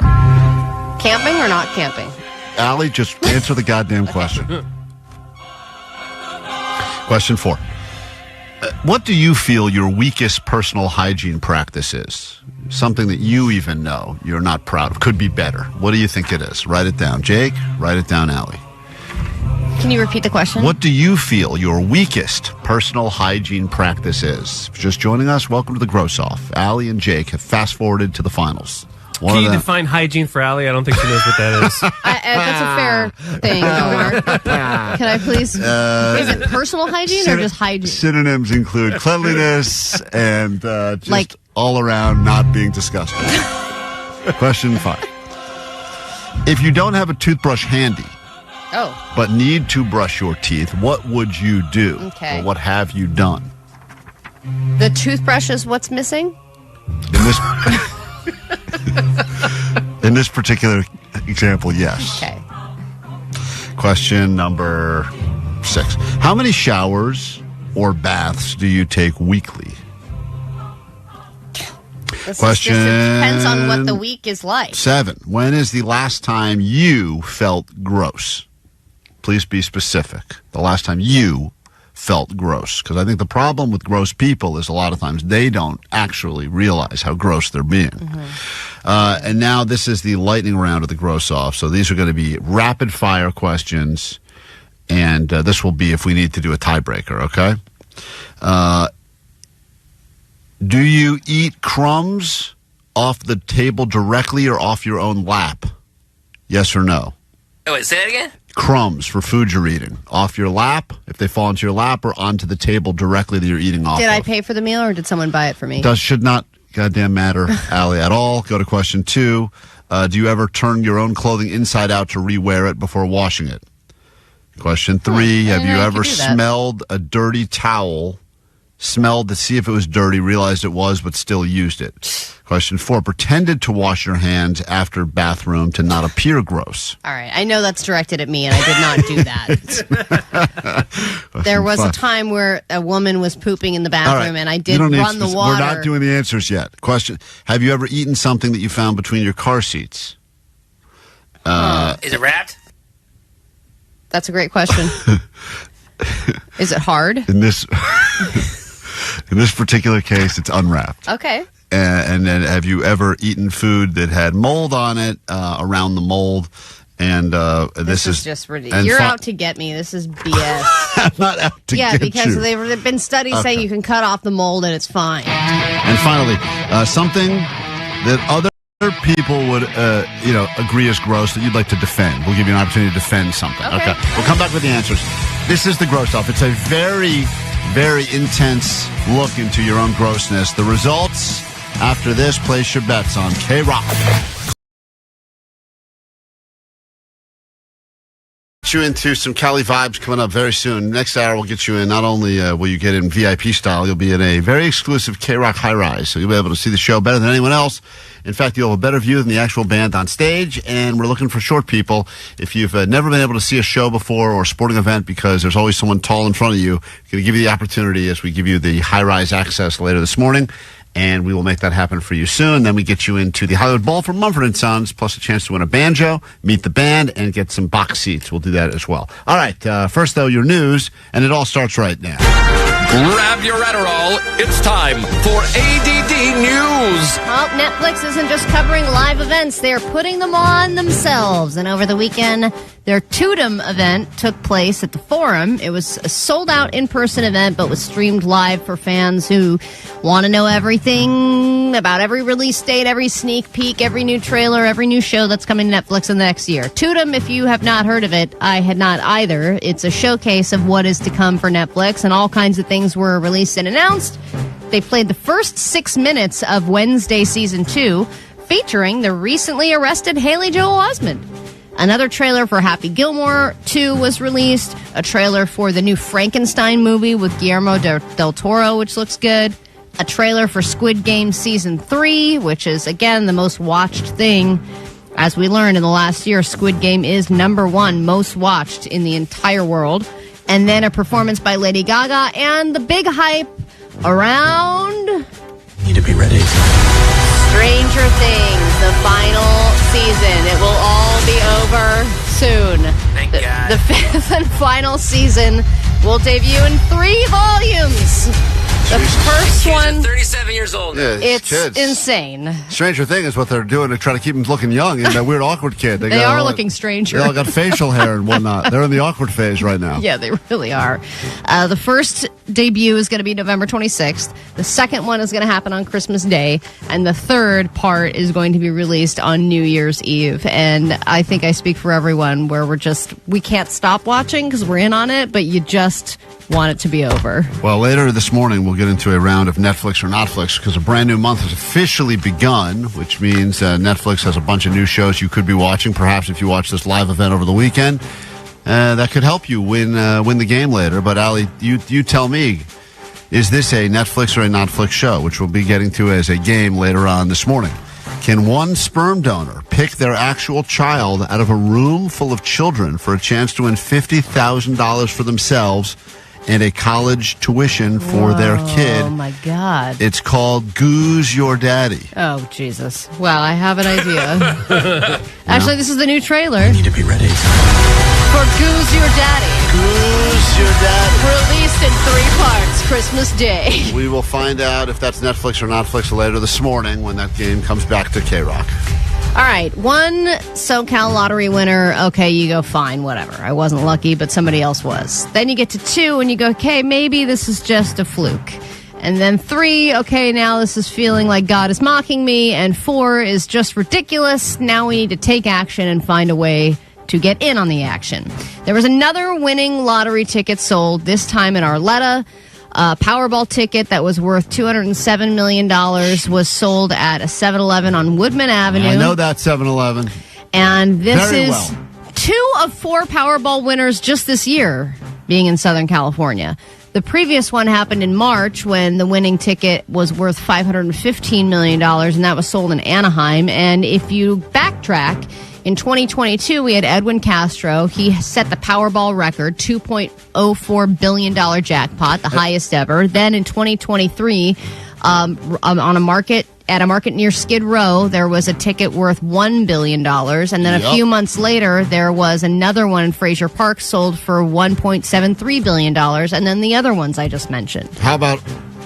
Camping or not camping? Allie, just answer the goddamn question. Question 4. What do you feel your weakest personal hygiene practice is? Something that you even know you're not proud of. Could be better. What do you think it is? Write it down. Jake, write it down, Allie. Can you repeat the question? What do you feel your weakest personal hygiene practice is? If you're just joining us, welcome to the Gross Off. Allie and Jake have fast-forwarded to the finals. Can you define hygiene for Allie? I don't think she knows what that is. That's a fair thing, Omar. Can I please? Is it personal hygiene or just hygiene? Synonyms include cleanliness and just Like- all around not being disgusting. Question 5. If you don't have a toothbrush handy, but need to brush your teeth, what would you do? Okay. Or what have you done? The toothbrush is what's missing? In this in this particular example, yes. Okay. Question number 6. How many showers or baths do you take weekly? Question It depends on what the week is like. 7. When is the last time you felt gross? Please be specific. The last time you felt gross. Because I think the problem with gross people is a lot of times they don't actually realize how gross they're being. And now this is the lightning round of the Gross Off. So these are going to be rapid fire questions. And this will be if we need to do a tiebreaker, okay? Do you eat crumbs off the table directly or off your own lap? Yes or no? Oh, wait, say that again? Crumbs for food you're eating. Off your lap, if they fall into your lap, or onto the table directly that you're eating off Did I of. pay for the meal or did someone buy it for me? Should not goddamn matter, Allie, at all. Go to question 2. Do you ever turn your own clothing inside out to re-wear it before washing it? Question 3. Have you ever smelled a dirty towel, smelled to see if it was dirty, realized it was, but still used it? Question 4. Pretended to wash your hands after bathroom to not appear gross. All right. I know that's directed at me, and I did not do that. There was a time where a woman was pooping in the bathroom, and I did run the water. We're not doing the answers yet. Question. Have you ever eaten something that you found between your car seats? Is it wrapped? That's a great question. Is it hard? In this particular case, it's unwrapped. Okay. And then have you ever eaten food that had mold on it, around the mold? And this is just ridiculous. You're out to get me. This is BS. I'm not out to get you. Yeah, because there've been studies saying you can cut off the mold and it's fine. And finally, something that other people would, agree is gross that you'd like to defend. We'll give you an opportunity to defend something. Okay. We'll come back with the answers. This is the Gross Off. It's a very, very intense look into your own grossness. The results after this. Place your bets on KROQ. You into some Cali Vibes coming up very soon. Next hour, we'll get you in. Not only will you get in VIP style, you'll be in a very exclusive KROQ high-rise, so you'll be able to see the show better than anyone else. In fact, you'll have a better view than the actual band on stage, and we're looking for short people. If you've never been able to see a show before or a sporting event because there's always someone tall in front of you, we're going to give you the opportunity as we give you the high-rise access later this morning. And we will make that happen for you soon. Then we get you into the Hollywood Bowl from Mumford & Sons, plus a chance to win a banjo, meet the band, and get some box seats. We'll do that as well. All right, first, though, your news, and it all starts right now. Grab your Adderall. It's time for A.D.D. News. Well, Netflix isn't just covering live events. They're putting them on themselves. And over the weekend, their Tudum event took place at the Forum. It was a sold-out in-person event, but was streamed live for fans who want to know everything about every release date, every sneak peek, every new trailer, every new show that's coming to Netflix in the next year. Tudum, if you have not heard of it, I had not either. It's a showcase of what is to come for Netflix, and all kinds of things were released and announced. They played the first 6 minutes of Wednesday Season 2, featuring the recently arrested Haley Joel Osment. Another trailer for Happy Gilmore 2 was released, a trailer for the new Frankenstein movie with Guillermo del Toro, which looks good. a trailer for Squid Game Season 3, which is, again, the most watched thing. As we learned in the last year, Squid Game is #1 most watched in the entire world. And then a performance by Lady Gaga and the big hype around... Need to be ready. Stranger Things, the final season. It will all be over soon. Thank God. The fifth and final season will debut in 3 volumes. The first one... 37 years old. Yeah, It's kids. insane. Stranger thing is what they're doing to try to keep them looking young. And that weird awkward kid. They got are all- looking stranger. They all got facial hair and whatnot. They're in the awkward phase right now. Yeah, they really are. The first debut is going to be November 26th. The second one is going to happen on Christmas Day. And the third part is going to be released on New Year's Eve. And I think I speak for everyone where we can't stop watching because we're in on it, but you just want it to be over. Well, later this morning, we'll get into a round of Netflix or Notflix because a brand new month has officially begun, which means Netflix has a bunch of new shows you could be watching. Perhaps if you watch this live event over the weekend, that could help you win the game later. But, Ali, you tell me, is this a Netflix or a Notflix show, which we'll be getting to as a game later on this morning? Can one sperm donor pick their actual child out of a room full of children for a chance to win $50,000 for themselves and a college tuition for their kid? Oh, my God. It's called Goose Your Daddy. Oh, Jesus. Well, I have an idea. Actually, this is the new trailer. Need to be ready. For Goose Your Daddy. Goose Your Daddy. Released in 3 parts, Christmas Day. We will find out if that's Netflix or Notflix later this morning when that game comes back to KROQ. All right, one SoCal lottery winner. Okay, you go, fine, whatever. I wasn't lucky, but somebody else was. Then you get to 2 and you go, okay, maybe this is just a fluke. And then 3, okay, now this is feeling like God is mocking me. And 4 is just ridiculous. Now we need to take action and find a way to get in on the action. There was another winning lottery ticket sold, this time in Arletta. A Powerball ticket that was worth $207 million was sold at a 7-Eleven on Woodman Avenue. I know that 7-Eleven. And this Very is well. 2 of 4 Powerball winners just this year being in Southern California. The previous one happened in March when the winning ticket was worth $515 million, and that was sold in Anaheim. And if you backtrack, in 2022, we had Edwin Castro. He set the Powerball record, $2.04 billion jackpot, the highest ever. Then in 2023, at a market near Skid Row, there was a ticket worth $1 billion. And then a few months later, there was another one in Fraser Park sold for $1.73 billion. And then the other ones I just mentioned. How about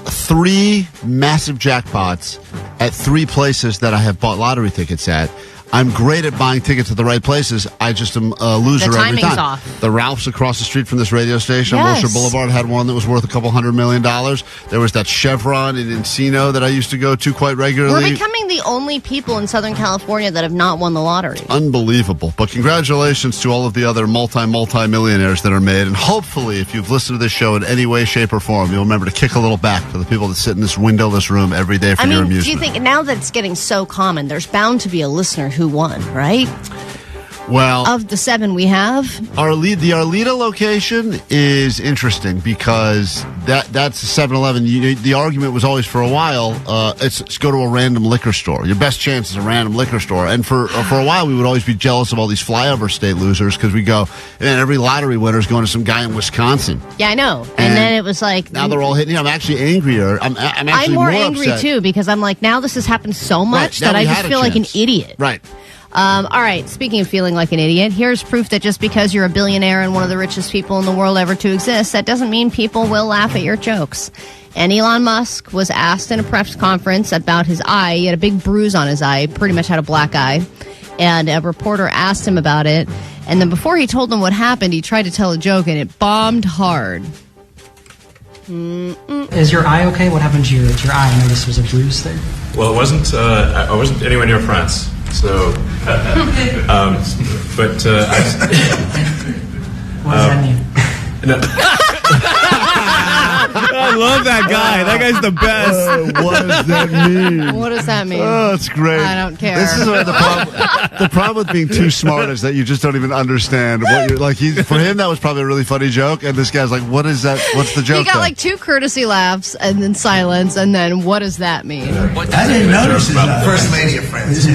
3 massive jackpots at 3 places that I have bought lottery tickets at? I'm great at buying tickets at the right places. I just am a loser The every timing's time. off. The Ralph's across the street from this radio station on Yes. Wilshire Boulevard had one that was worth $200 million. There was that Chevron in Encino that I used to go to quite regularly. We're becoming the only people in Southern California that have not won the lottery. Unbelievable. But congratulations to all of the other multi-millionaires that are made. And hopefully, if you've listened to this show in any way, shape, or form, you'll remember to kick a little back to the people that sit in this windowless room every day for I your mean, amusement. do you think now that it's getting so common, there's bound to be a listener who won, right? Well, Of the 7 we have, the Arleta location is interesting because that's a 7-Eleven. The argument was always for a while, it's go to a random liquor store. Your best chance is a random liquor store. And for a while, we would always be jealous of all these flyover state losers because we go, man, every lottery winner is going to some guy in Wisconsin. yeah, I know. And then it was like, Now they're all hitting. I'm actually angrier. I'm actually I'm more angry upset. too because I'm like, now this has happened so much Right, now that I we just had a feel like an chance. idiot. Right. All right, speaking of feeling like an idiot, here's proof that just because you're a billionaire and one of the richest people in the world ever to exist, that doesn't mean people will laugh at your jokes. And Elon Musk was asked in a press conference about his eye. He had a big bruise on his eye, pretty much had a black eye. And a reporter asked him about it. And then before he told them what happened, he tried to tell a joke, and it bombed hard. Is your eye okay? What happened to your eye? I noticed there was a bruise there. Well, it wasn't. I wasn't anywhere near France, so. But What does that mean? No. I love that guy. That guy's the best. What does that mean? What does that mean? Oh, it's great. I don't care. This is what the problem with being too smart is that you just don't even understand what you're like. For him, that was probably a really funny joke, and this guy's like, "What is that? What's the joke?" He got though? like 2 courtesy laughs and then silence, and then what does that mean? I didn't notice it. First lady of France.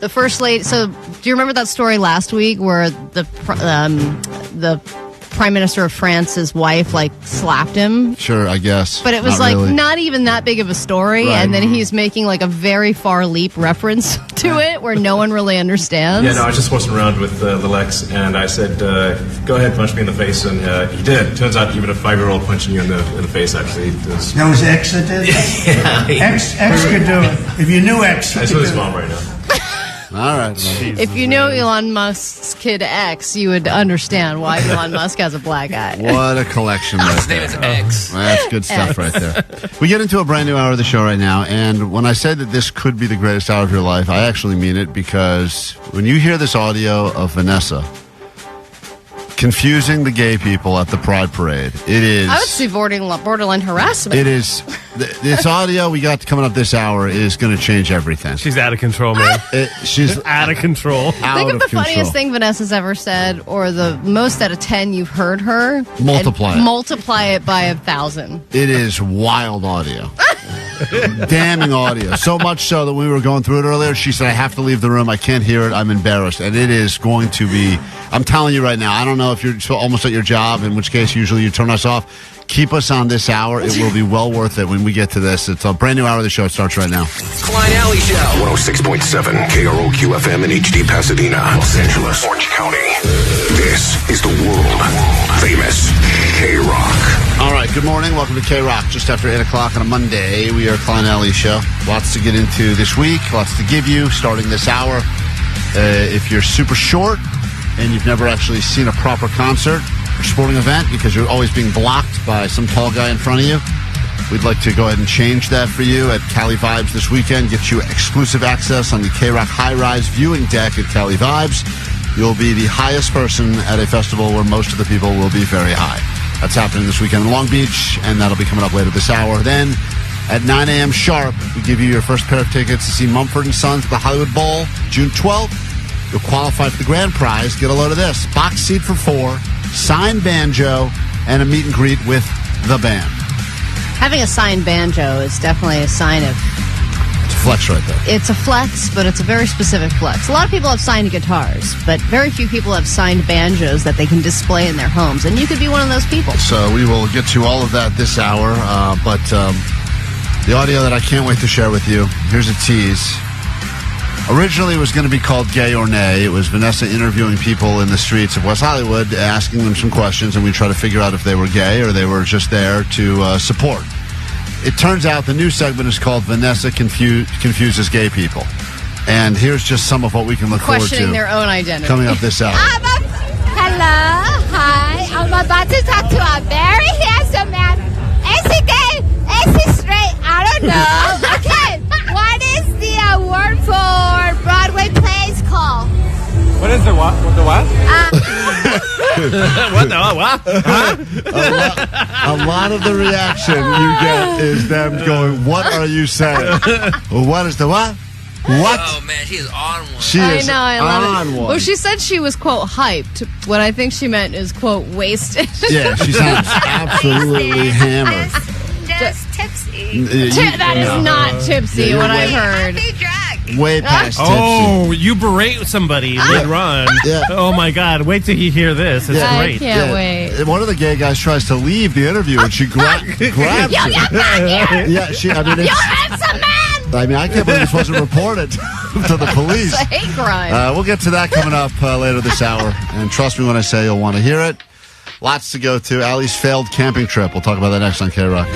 The first lady. So, do you remember that story last week where the Prime Minister of France's wife like slapped him? Sure, I guess. But it was not even that big of a story, Right. and then he's making like a very far leap reference to it where no one really understands. Yeah, no, I was just messing around with the Lex, and I said, "Go ahead, punch me in the face," and he did. Turns out, even a 5-year-old punching you in the face actually does. That was X that did it? X could do it. If you knew X, I saw his mom right now. All right. If you know Elon Musk's kid X, you would understand why Elon Musk has a black eye. What a collection right His name there. is X. That's good stuff X. right there. We get into a brand new hour of the show right now, and when I say that this could be the greatest hour of your life, I actually mean it, because when you hear this audio of Vanessa confusing the gay people at the Pride Parade, it is... I would say borderline harassment. It is... This audio we got coming up this hour is going to change everything. She's out of control, man. She's out of control. Think of the funniest thing Vanessa's ever said, or the most out of 10 you've heard her. Multiply and it. Multiply it by 1,000. It is wild audio. Damning audio. So much so that when we were going through it earlier, she said, "I have to leave the room. I can't hear it. I'm embarrassed." And it is going to be, I'm telling you right now, I don't know if you're almost at your job, in which case usually you turn us off. Keep us on this hour. It will be well worth it when we get to this. It's a brand new hour of the show. It starts right now. Klein Alley Show. 106.7 KROQ FM in HD Pasadena, Los Angeles, Orange County. This is the world famous KROQ. All right, good morning. Welcome to KROQ. Just after 8 o'clock on a Monday, we are Klein Alley Show. Lots to get into this week, lots to give you starting this hour. If you're super short and you've never actually seen a proper concert or sporting event because you're always being blocked by some tall guy in front of you, we'd like to go ahead and change that for you at Cali Vibes this weekend. Get you exclusive access on the KROQ high-rise viewing deck at Cali Vibes. You'll be the highest person at a festival where most of the people will be very high. That's happening this weekend in Long Beach, and that'll be coming up later this hour. Then, at 9 a.m. sharp, we give you your first pair of tickets to see Mumford & Sons at the Hollywood Bowl, June 12th. You'll qualify for the grand prize. Get a load of this. Box seat for 4, signed banjo, and a meet and greet with the band. Having a signed banjo is definitely a sign of... It's a flex right there. It's a flex, but it's a very specific flex. A lot of people have signed guitars, but very few people have signed banjos that they can display in their homes, and you could be one of those people. So we will get to all of that this hour, but the audio that I can't wait to share with you, here's a tease. Originally, it was going to be called Gay or Nay. It was Vanessa interviewing people in the streets of West Hollywood, asking them some questions, and we try to figure out if they were gay or they were just there to support. It turns out the new segment is called Vanessa Confuses Gay People. And here's just some of what we can look forward to. Questioning their own identity. Coming up this hour. Hello, hi. I'm about to talk to a very handsome man. Is he gay? Is he straight? I don't know. Okay, what is the word for Broadway plays called? What is the what? What the what? What the what? Huh? A lot of the reaction you get is them going, "What are you saying?" What is the what? What? Oh man, she is on one. She is I love on it. one. Well, she said she was, quote, hyped. What I think she meant is, quote, wasted. Yeah, she sounds absolutely hammered. Just tipsy. That is not tipsy, Yeah, what you're I've heard. Way past tipsy. Oh, you berate somebody mid-run. Yeah. Oh, my God. Wait till you hear this. It's Yeah. great. wait. One of the gay guys tries to leave the interview, and she grabs You it. got here. Yeah, You handsome man. I can't believe this wasn't reported to the police. It's a hate crime. We'll get to that coming up later this hour. And trust me when I say you'll want to hear it. Lots to go to. Allie's failed camping trip. We'll talk about that next on KROQ.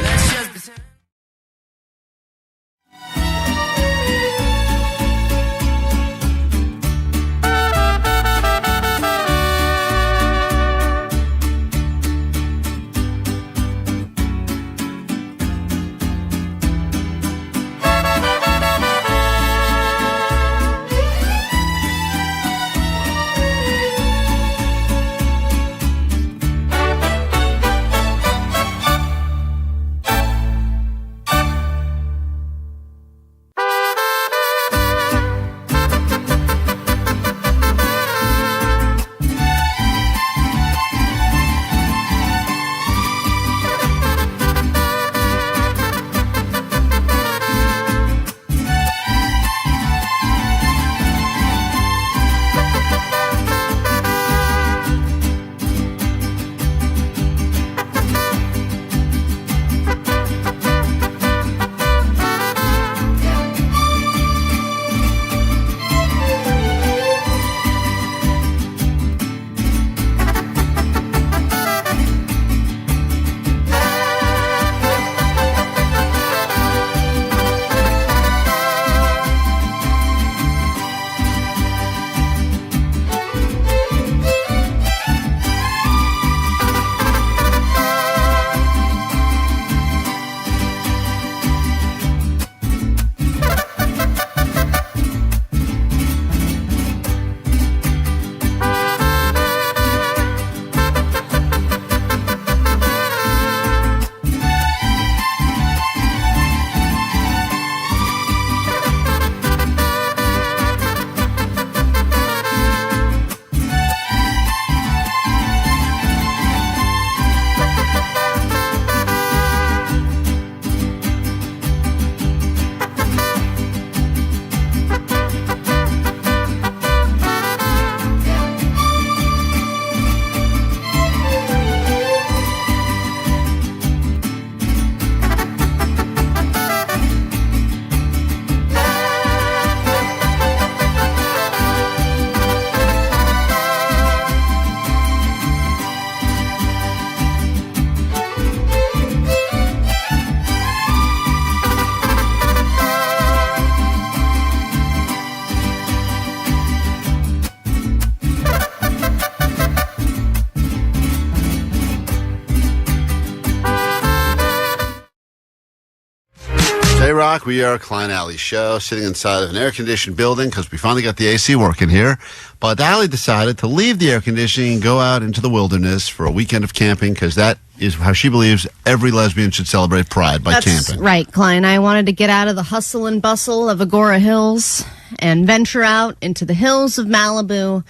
K-Rock. We are a Klein Alley show, sitting inside of an air-conditioned building because we finally got the AC working here. But Allie decided to leave the air conditioning and go out into the wilderness for a weekend of camping because that is how she believes every lesbian should celebrate Pride, by camping. Right, Klein. I wanted to get out of the hustle and bustle of Agora Hills and venture out into the hills of Malibu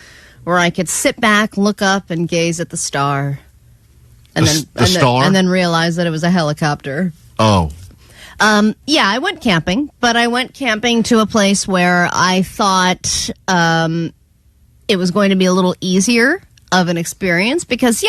where I could sit back, look up, and gaze at the star. And then realize that it was a helicopter. Oh. Yeah, I went camping, but I went camping to a place where I thought it was going to be a little easier of an experience because,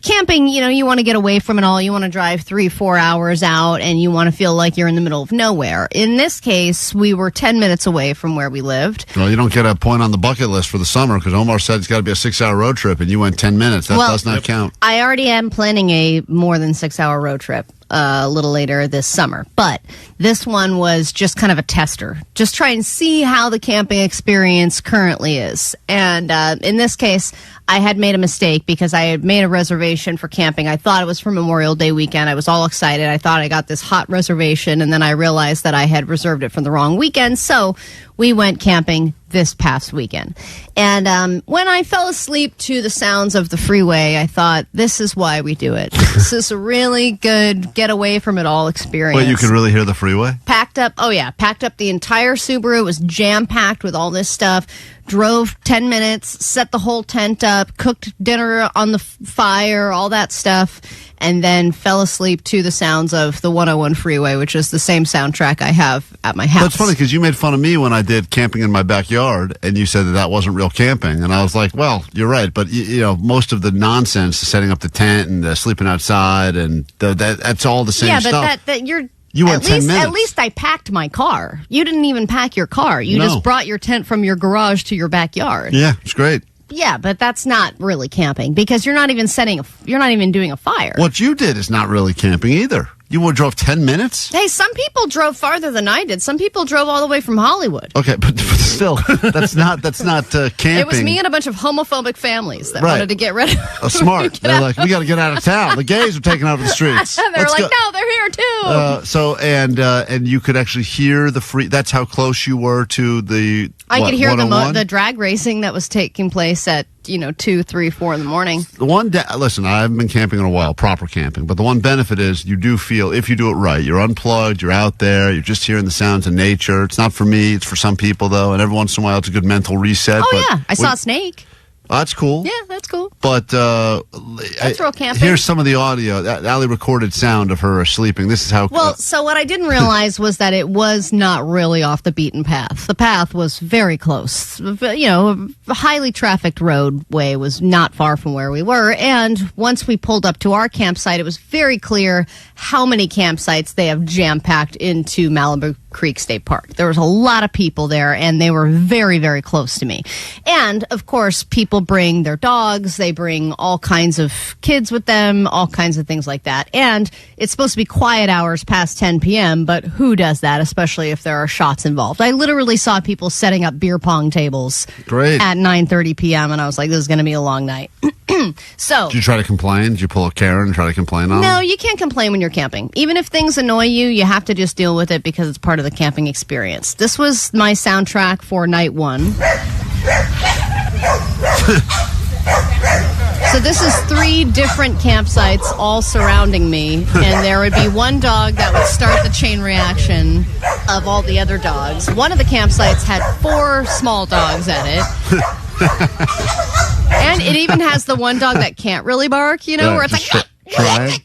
camping, you want to get away from it all. You want to drive 3-4 hours out and you want to feel like you're in the middle of nowhere. In this case, we were 10 minutes away from where we lived. Well, you don't get a point on the bucket list for the summer because Omar said it's got to be a 6-hour road trip and you went 10 minutes. That does not count. I already am planning a more than 6-hour road trip a little later this summer. But this one was just kind of a tester. Just try and see how the camping experience currently is. And in this case, I had made a mistake because I had made a reservation for camping. I thought it was for Memorial Day weekend. I was all excited. I thought I got this hot reservation, and then I realized that I had reserved it for the wrong weekend. So we went camping this past weekend. And when I fell asleep to the sounds of the freeway, I thought, this is why we do it. This is a really good get away from it all experience. Wait, you can really hear the freeway? Packed up the entire Subaru. It was jam-packed with all this stuff. Drove 10 minutes, set the whole tent up, cooked dinner on the fire, all that stuff, and then fell asleep to the sounds of the 101 freeway, which is the same soundtrack I have at my house. That's funny because you made fun of me when I did camping in my backyard, and you said that wasn't real camping. And I was like, well, you're right. But, most of the nonsense, setting up the tent and sleeping outside, and that's all the same stuff. Yeah, but you went 10 minutes. At least I packed my car. You didn't even pack your car. You just brought your tent from your garage to your backyard. Yeah, it's great. Yeah, but that's not really camping because you're not even doing a fire. What you did is not really camping either. You drove 10 minutes? Hey, some people drove farther than I did. Some people drove all the way from Hollywood. Okay, but still, that's not camping. It was me and a bunch of homophobic families that wanted to get rid of smart. They're like, we got to get out of town. The gays are taking over the streets. They're no, they're here too. And you could actually hear that's how close you were to the I could hear 101? the drag racing that was taking place at 2, 3, 4 in the morning. Listen, I haven't been camping in a while, proper camping, but the one benefit is you do feel, if you do it right, you're unplugged, you're out there, you're just hearing the sounds of nature. It's not for me, it's for some people though, and every once in a while it's a good mental reset. I saw a snake. Oh, that's cool. Yeah, that's cool. But that's real camping. Here's some of the audio. Allie recorded sound of her sleeping. This is how. So what I didn't realize was that it was not really off the beaten path. The path was very close. A highly trafficked roadway was not far from where we were. And once we pulled up to our campsite, it was very clear how many campsites they have jam-packed into Malibu Creek State Park. There was a lot of people there, and they were very, very close to me. And, of course, people bring their dogs. They bring all kinds of kids with them, all kinds of things like that. And it's supposed to be quiet hours past 10 p.m., but who does that, especially if there are shots involved? I literally saw people setting up beer pong tables at 9:30 p.m., and I was like, this is going to be a long night. So, did you try to complain? Did you pull a Karen and try to complain on No, them? you can't complain when you're camping. Even if things annoy you, you have to just deal with it because it's part of the camping experience. This was my soundtrack for night 1. So this is 3 different campsites all surrounding me, and there would be one dog that would start the chain reaction of all the other dogs. One of the campsites had 4 small dogs at it. And it even has the one dog that can't really bark, where it's like... Try.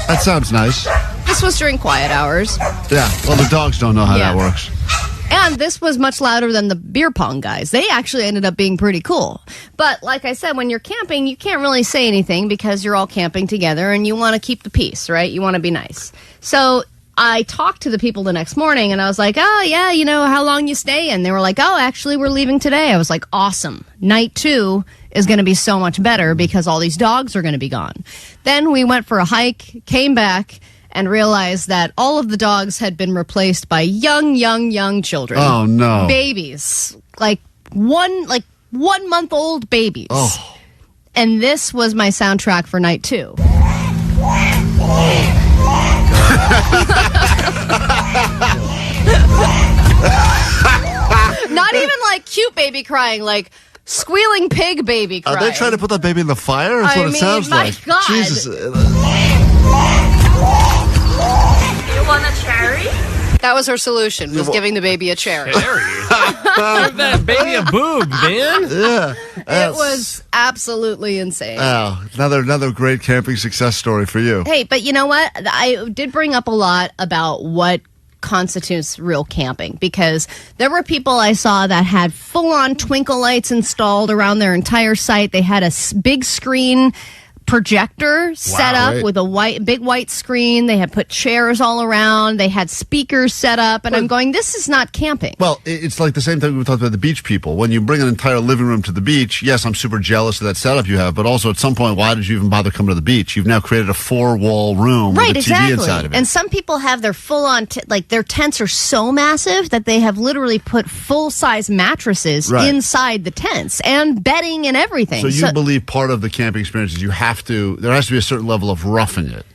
That sounds nice. This was during quiet hours. Yeah, well, the dogs don't know how that works. And this was much louder than the beer pong guys. They actually ended up being pretty cool. But like I said, when you're camping, you can't really say anything because you're all camping together and you want to keep the peace, right? You want to be nice. So I talked to the people the next morning and I was like, oh, yeah, how long you stay? And they were like, oh, actually, we're leaving today. I was like, awesome. Night 2 is going to be so much better because all these dogs are going to be gone. Then we went for a hike, came back, and realized that all of the dogs had been replaced by young children. Oh, no. Babies. Like 1 month old babies. Oh. And this was my soundtrack for night 2. Not even like cute baby crying, like squealing pig baby crying. Are they trying to put that baby in the fire? That's what it sounds my like. God. Jesus. You want a cherry? That was her solution, was giving the baby a cherry. Give that baby a boog, man. Yeah. It was absolutely insane. Oh, another great camping success story for you. Hey, but you know what? I did bring up a lot about what constitutes real camping, because there were people I saw that had full-on twinkle lights installed around their entire site. They had a big screen projector set up with a big white screen. They had put chairs all around. They had speakers set up, and I'm going, this is not camping. Well, it's like the same thing we talked about the beach people. When you bring an entire living room to the beach, yes, I'm super jealous of that setup you have, but also at some point, why did you even bother coming to the beach? You've now created a 4-wall room with a TV inside of it. And some people have their full-on, like their tents are so massive that they have literally put full-size mattresses inside the tents and bedding and everything. So you believe part of the camping experience is there has to be a certain level of roughing it.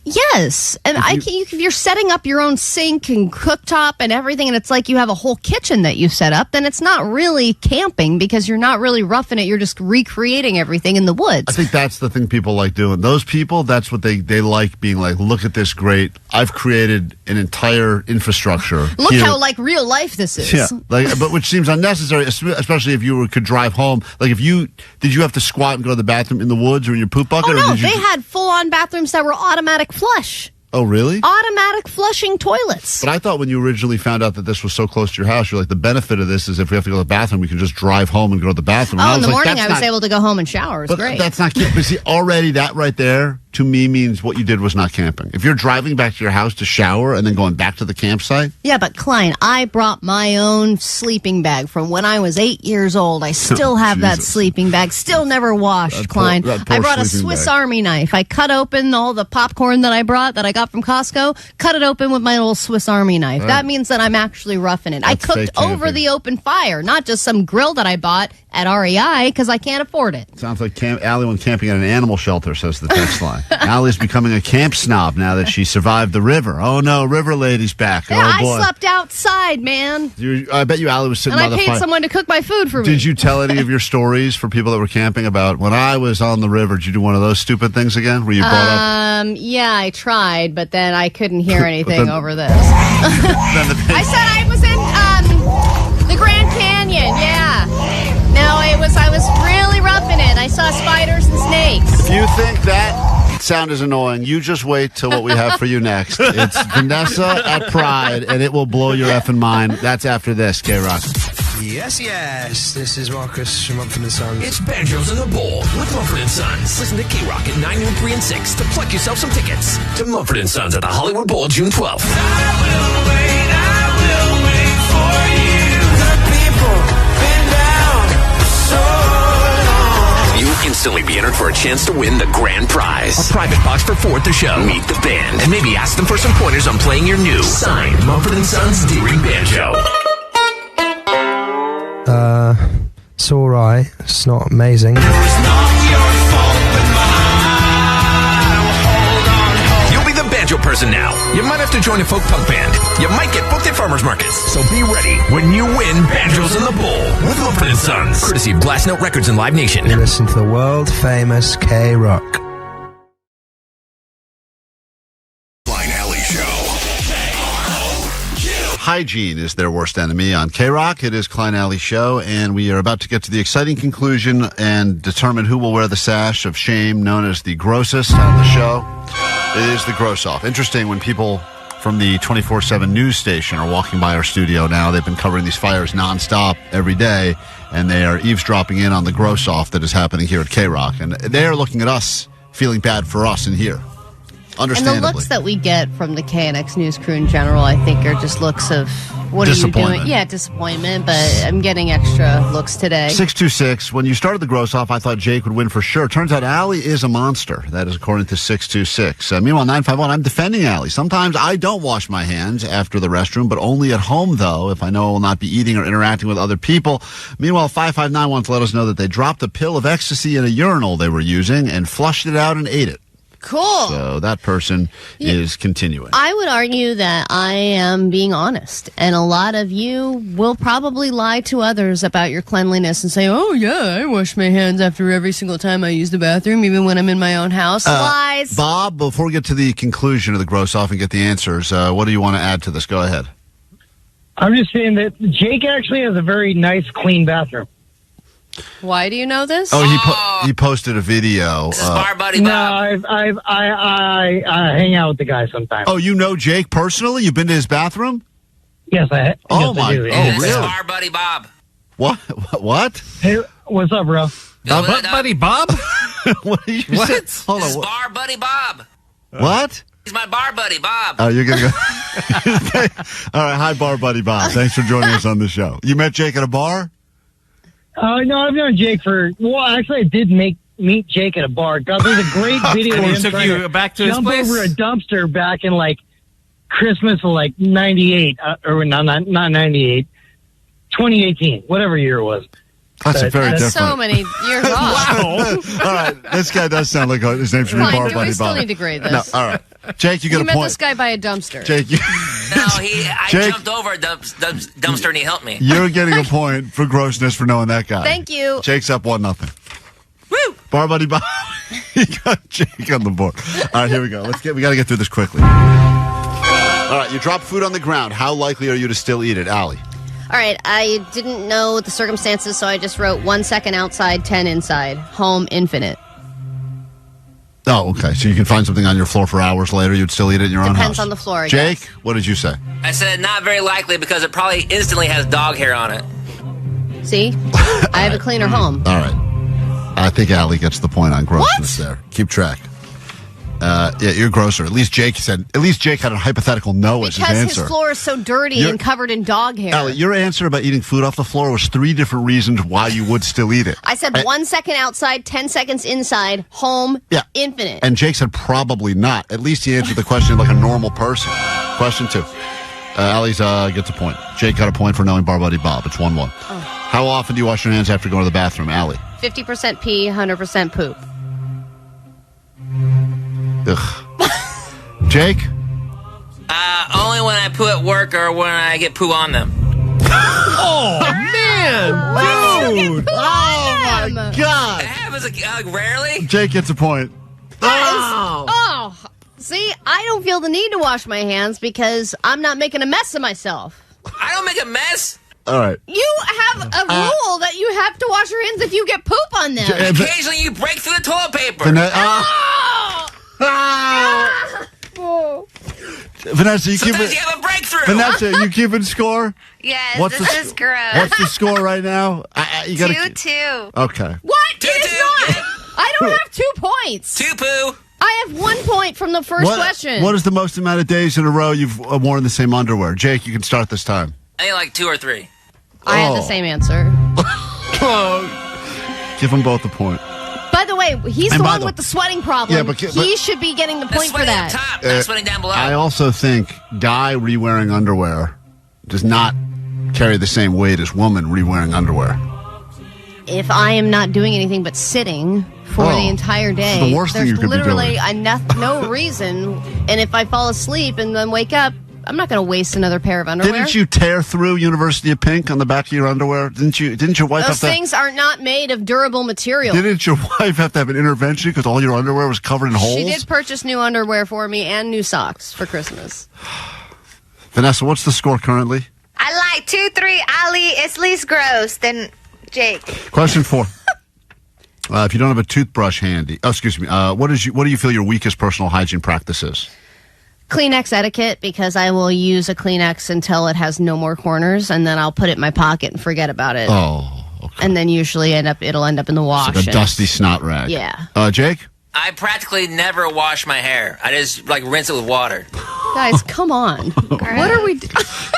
Yes, and if you're setting up your own sink and cooktop and everything, and it's like you have a whole kitchen that you've set up, then it's not really camping because you're not really roughing it. You're just recreating everything in the woods. I think that's the thing people like doing. Those people, that's what they like, being like, look at this great, I've created an entire infrastructure. Look how like real life this is. Yeah, but which seems unnecessary, especially if you could drive home. Like did you have to squat and go to the bathroom in the woods or in your poop bucket? Oh no, or they had full-on bathrooms that were automatic flush. Oh, really? Automatic flushing toilets. But I thought when you originally found out that this was so close to your house, you're like, the benefit of this is if we have to go to the bathroom, we can just drive home and go to the bathroom. Oh, in the morning I was able to go home and shower. It was great. That's not cute. But see, already that right there, to me, means what you did was not camping. If you're driving back to your house to shower and then going back to the campsite. Yeah, but Klein, I brought my own sleeping bag from when I was 8 years old. I still have that sleeping bag. Still never washed, Klein. I brought a Swiss Army knife. I cut open all the popcorn that I brought that I got from Costco, cut it open with my old Swiss Army knife. Right. That means that I'm actually roughing it. I cooked over the open fire, not just some grill that I bought at REI because I can't afford it. Sounds like Allie went camping at an animal shelter, says the text line. Allie's becoming a camp snob now that she survived the river. Oh no, river lady's back. Yeah, oh boy. I slept outside, man. I bet you Allie was sitting by the fire. And I paid someone to cook my food for me. Did you tell any of your stories for people that were camping about when I was on the river? Did you do one of those stupid things again where you brought up? Yeah, I tried, but then I couldn't hear anything over this. I said I was in the Grand Canyon. Yeah. No, I was really roughing it. I saw spiders and snakes. If you think that sound is annoying, you just wait till what we have for you next. It's Vanessa at Pride, and it will blow your effing mind. That's after this, KROQ. Yes. This is Marcus from Mumford & Sons. It's Banjos in the Bowl with Mumford & Sons. Listen to KROQ at 9 noon, 3 and 6 to pluck yourself some tickets to Mumford & Sons at the Hollywood Bowl June 12th. I will wait for you. The people been down so long. You'll instantly be entered for a chance to win the grand prize. A private box for 4 at the show. Meet the band and maybe ask them for some pointers on playing your new signed Mumford & Sons D-Ring Banjo. It's alright. It's not amazing. You'll be the banjo person now. You might have to join a folk punk band. You might get booked at farmers markets. So be ready when you win Banjos in the Bowl with Mumford & Sons. Courtesy of Glass Note Records and Live Nation. Listen to the world famous KROQ. Hygiene is their worst enemy on KROQ. It is Klein Alley Show, and we are about to get to the exciting conclusion and determine who will wear the sash of shame known as the grossest on the show. It is the gross off. Interesting when people from the 24/7 news station are walking by our studio now. They've been covering these fires nonstop every day, and they are eavesdropping in on the gross off that is happening here at KROQ. And they are looking at us, feeling bad for us in here. Understandably. And the looks that we get from the KNX news crew in general, I think, are just looks of, what are you doing? Yeah, disappointment, but I'm getting extra looks today. 626, when you started the gross off, I thought Jake would win for sure. Turns out Allie is a monster. That is according to 626. Meanwhile, 951, I'm defending Allie. Sometimes I don't wash my hands after the restroom, but only at home, though, if I know I will not be eating or interacting with other people. Meanwhile, 559 wants to let us know that they dropped a pill of ecstasy in a urinal they were using and flushed it out and ate it. Cool. So that person is continuing. I would argue that I am being honest, and a lot of you will probably lie to others about your cleanliness and say, "Oh yeah, I wash my hands after every single time I use the bathroom, even when I'm in my own house." Lies. Bob, before we get to the conclusion of the gross off and get the answers, what do you want to add to this? Go ahead. I'm just saying that Jake actually has a very nice, clean bathroom. Why do you know this? He posted a video. Bar buddy No, Bob. I hang out with the guy sometimes. Oh, you know Jake personally? You've been to his bathroom? Yes, I. Oh yes, I do. This is really? Bar buddy Bob. What? What? Hey, what's up, bro? Buddy Bob? What did you say? Hold This is on. Bar buddy Bob. What? He's my bar buddy Bob. Oh, you're going to go. All right. Hi, bar buddy Bob. Thanks for joining us on the show. You met Jake at a bar? No, I've known Jake actually I did meet Jake at a bar. God, there's a great video And of he him took trying you to back to his jump place? over a dumpster back in like Christmas of like 98, or not 98, 2018, whatever year it was. That's very different. So many years off. All right. This guy does sound like his name should be Fine, bar do buddy we still Bob. need to grade this? No, all right. Jake, you got You a met point. this guy by a dumpster. Jake, I Jake- jumped over a dumpster and he helped me. you're getting a point for grossness for knowing that guy. Thank you. Jake's up 1-0. Woo! Bar buddy Bob. You got Jake on the board. All right, here we go. We got to get through this quickly. All right, you drop food on the ground. How likely are you to still eat it, Allie? All right, I didn't know the circumstances, so I just wrote 1 second outside, 10 inside. Home, infinite. Oh, okay. So you can find something on your floor for hours later. You'd still eat it in your own house. Depends on the floor, I Jake, guess. what did you say? I said not very likely because it probably instantly has dog hair on it. See? I have a cleaner home. All right. I think Allie gets the point on grossness there. Keep track. Yeah, you're grosser. At least Jake had a hypothetical no as his Because answer. his floor is so dirty and covered in dog hair. Allie, your answer about eating food off the floor was 3 different reasons why you would still eat it. I said 1 second outside, 10 seconds inside, home, infinite. And Jake said probably not. At least he answered the question like a normal person. Question 2. Allie's gets a point. Jake got a point for knowing bar buddy Bob. It's 1-1. How often do you wash your hands after going to the bathroom, Allie? 50% pee, 100% poop. Ugh. Jake? Only when I poo at work or when I get poo on them. Oh, man! Dude! Oh, my God! It happens rarely. Jake gets a point. Oh, see, I don't feel the need to wash my hands because I'm not making a mess of myself. I don't make a mess. All right. You have a rule that you have to wash your hands if you get poop on them. Occasionally you break through the toilet paper. Vanessa, you Sometimes you have a breakthrough. Vanessa, you keeping score? Yes, this is gross. What's the score right now? You gotta 2-2. Okay. What? It is not. I don't have 2 points. 2 poo. I have 1 point from the first question. What is the most amount of days in a row you've worn the same underwear? Jake, you can start this time. I think like 2 or 3. I had the same answer. Give them both a point. By the way, he's the one with the sweating problem. Yeah, but he should be getting the point for that. Top, not sweating down below. I also think guy re-wearing underwear does not carry the same weight as woman re-wearing underwear. If I am not doing anything but sitting for the entire day, the worst thing there's you could be literally doing. no reason. And if I fall asleep and then wake up, I'm not going to waste another pair of underwear. Didn't you tear through University of Pink on the back of your underwear? Didn't your wife Those have things are not made of durable material. Didn't your wife have to have an intervention because all your underwear was covered in holes? She did purchase new underwear for me and new socks for Christmas. Vanessa, what's the score currently? I like 2-3. Ali is least gross than Jake. Question 4. If you don't have a toothbrush handy, excuse me. What do you feel your weakest personal hygiene practice is? Kleenex etiquette, because I will use a Kleenex until it has no more corners, and then I'll put it in my pocket and forget about it. Oh, okay. And then usually it'll end up in the wash. It's like a dusty snot rag. Yeah. Jake? I practically never wash my hair. I just rinse it with water. Guys, come on. What are we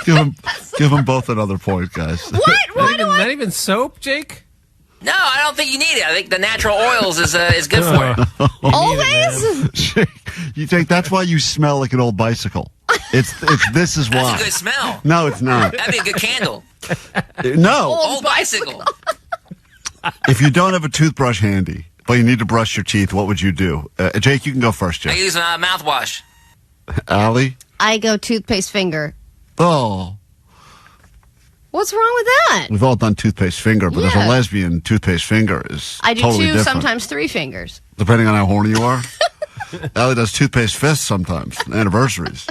doing? Give them both another point, guys. What? Why do I? Not even soap, Jake? No, I don't think you need it. I think the natural oils is good for it. Always? Jake, you think that's why you smell like an old bicycle? This is why. That's a good smell. No, it's not. That'd be a good candle. No. Old bicycle. If you don't have a toothbrush handy, but you need to brush your teeth, what would you do? Jake, you can go first, I Jake. use mouthwash. Allie? I go toothpaste finger. Oh. What's wrong with that? We've all done toothpaste finger, but as a lesbian, toothpaste finger is I do totally 2, different. sometimes 3 fingers. Depending on how horny you are. Allie does toothpaste fists sometimes, anniversaries.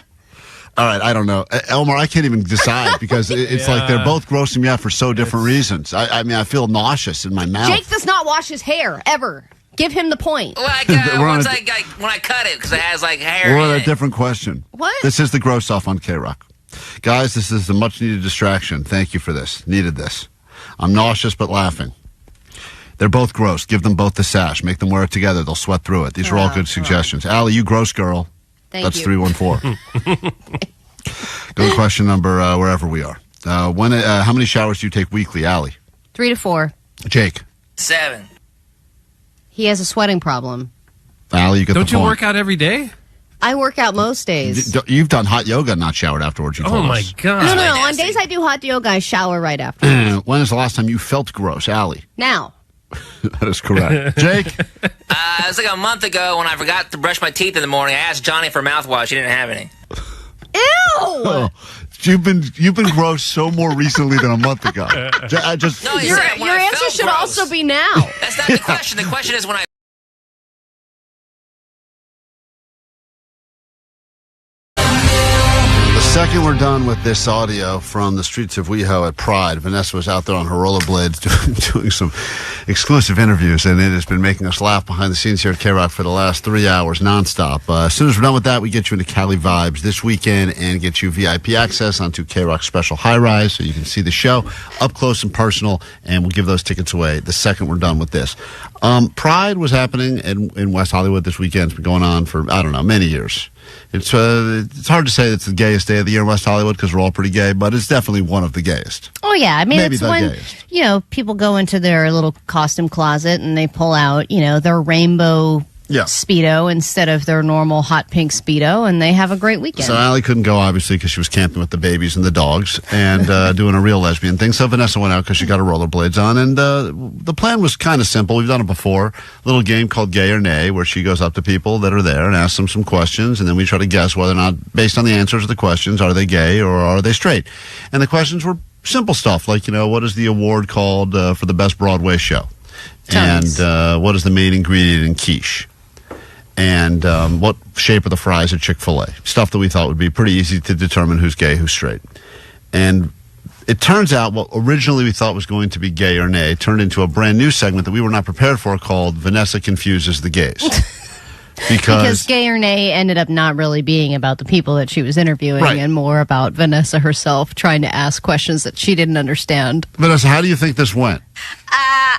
All right, I don't know. Elmer, I can't even decide because it's like they're both grossing me out for so different reasons. I mean, I feel nauseous in my mouth. Jake does not wash his hair, ever. Give him the point. Well, when I cut it, because it has like hair We're in on it. a different question. What? This is the gross off on KROQ. Guys, this is a much-needed distraction. Thank you for this. Needed this. I'm nauseous but laughing. They're both gross. Give them both the sash. Make them wear it together. They'll sweat through it. These are all good suggestions. Allie, you gross girl. Thank you. That's 314. Go to question number wherever we are. How many showers do you take weekly, Allie? 3 to 4. Jake. 7. He has a sweating problem. Allie, you get Don't the you point. work out every day? I work out most days. You've done hot yoga and not showered afterwards. You Oh, told my us. God. No. On days I do hot yoga, I shower right after. When is the last time you felt gross, Allie? Now. That is correct. Jake? It was like a month ago when I forgot to brush my teeth in the morning. I asked Johnny for mouthwash. He didn't have any. Ew! Oh, you've been gross so more recently than a month ago. I just No, you Your said when I answer felt should gross. also be now. That's not the question. The question is when I. The second we're done with this audio from the streets of WeHo at Pride, Vanessa was out there on her rollerblades doing some exclusive interviews, and it has been making us laugh behind the scenes here at KROQ for the last 3 hours nonstop. As soon as we're done with that, we get you into Cali Vibes this weekend and get you VIP access onto KROQ Special High Rise so you can see the show up close and personal, and we'll give those tickets away the second we're done with this. Pride was happening in West Hollywood this weekend. It's been going on for, I don't know, many years. It's hard to say it's the gayest day of the year in West Hollywood because we're all pretty gay, but it's definitely one of the gayest. Oh, yeah. I mean, Maybe it's the when, gayest. People go into their little costume closet and they pull out, their rainbow Speedo instead of their normal hot pink Speedo, and they have a great weekend. So Allie couldn't go, obviously, because she was camping with the babies and the dogs and doing a real lesbian thing. So Vanessa went out because she got her rollerblades on, and the plan was kind of simple. We've done it before. A little game called Gay or Nay, where she goes up to people that are there and asks them some questions, and then we try to guess whether or not, based on the answers to the questions, are they gay or are they straight? And the questions were simple stuff, like, what is the award called for the best Broadway show? Tons. And what is the main ingredient in quiche? And what shape are the fries at Chick-fil-A? Stuff that we thought would be pretty easy to determine who's gay, who's straight. And it turns out what originally we thought was going to be Gay or Nay turned into a brand new segment that we were not prepared for called Vanessa Confuses the Gays. Because Gay or Nay ended up not really being about the people that she was interviewing and more about Vanessa herself trying to ask questions that she didn't understand. Vanessa, how do you think this went?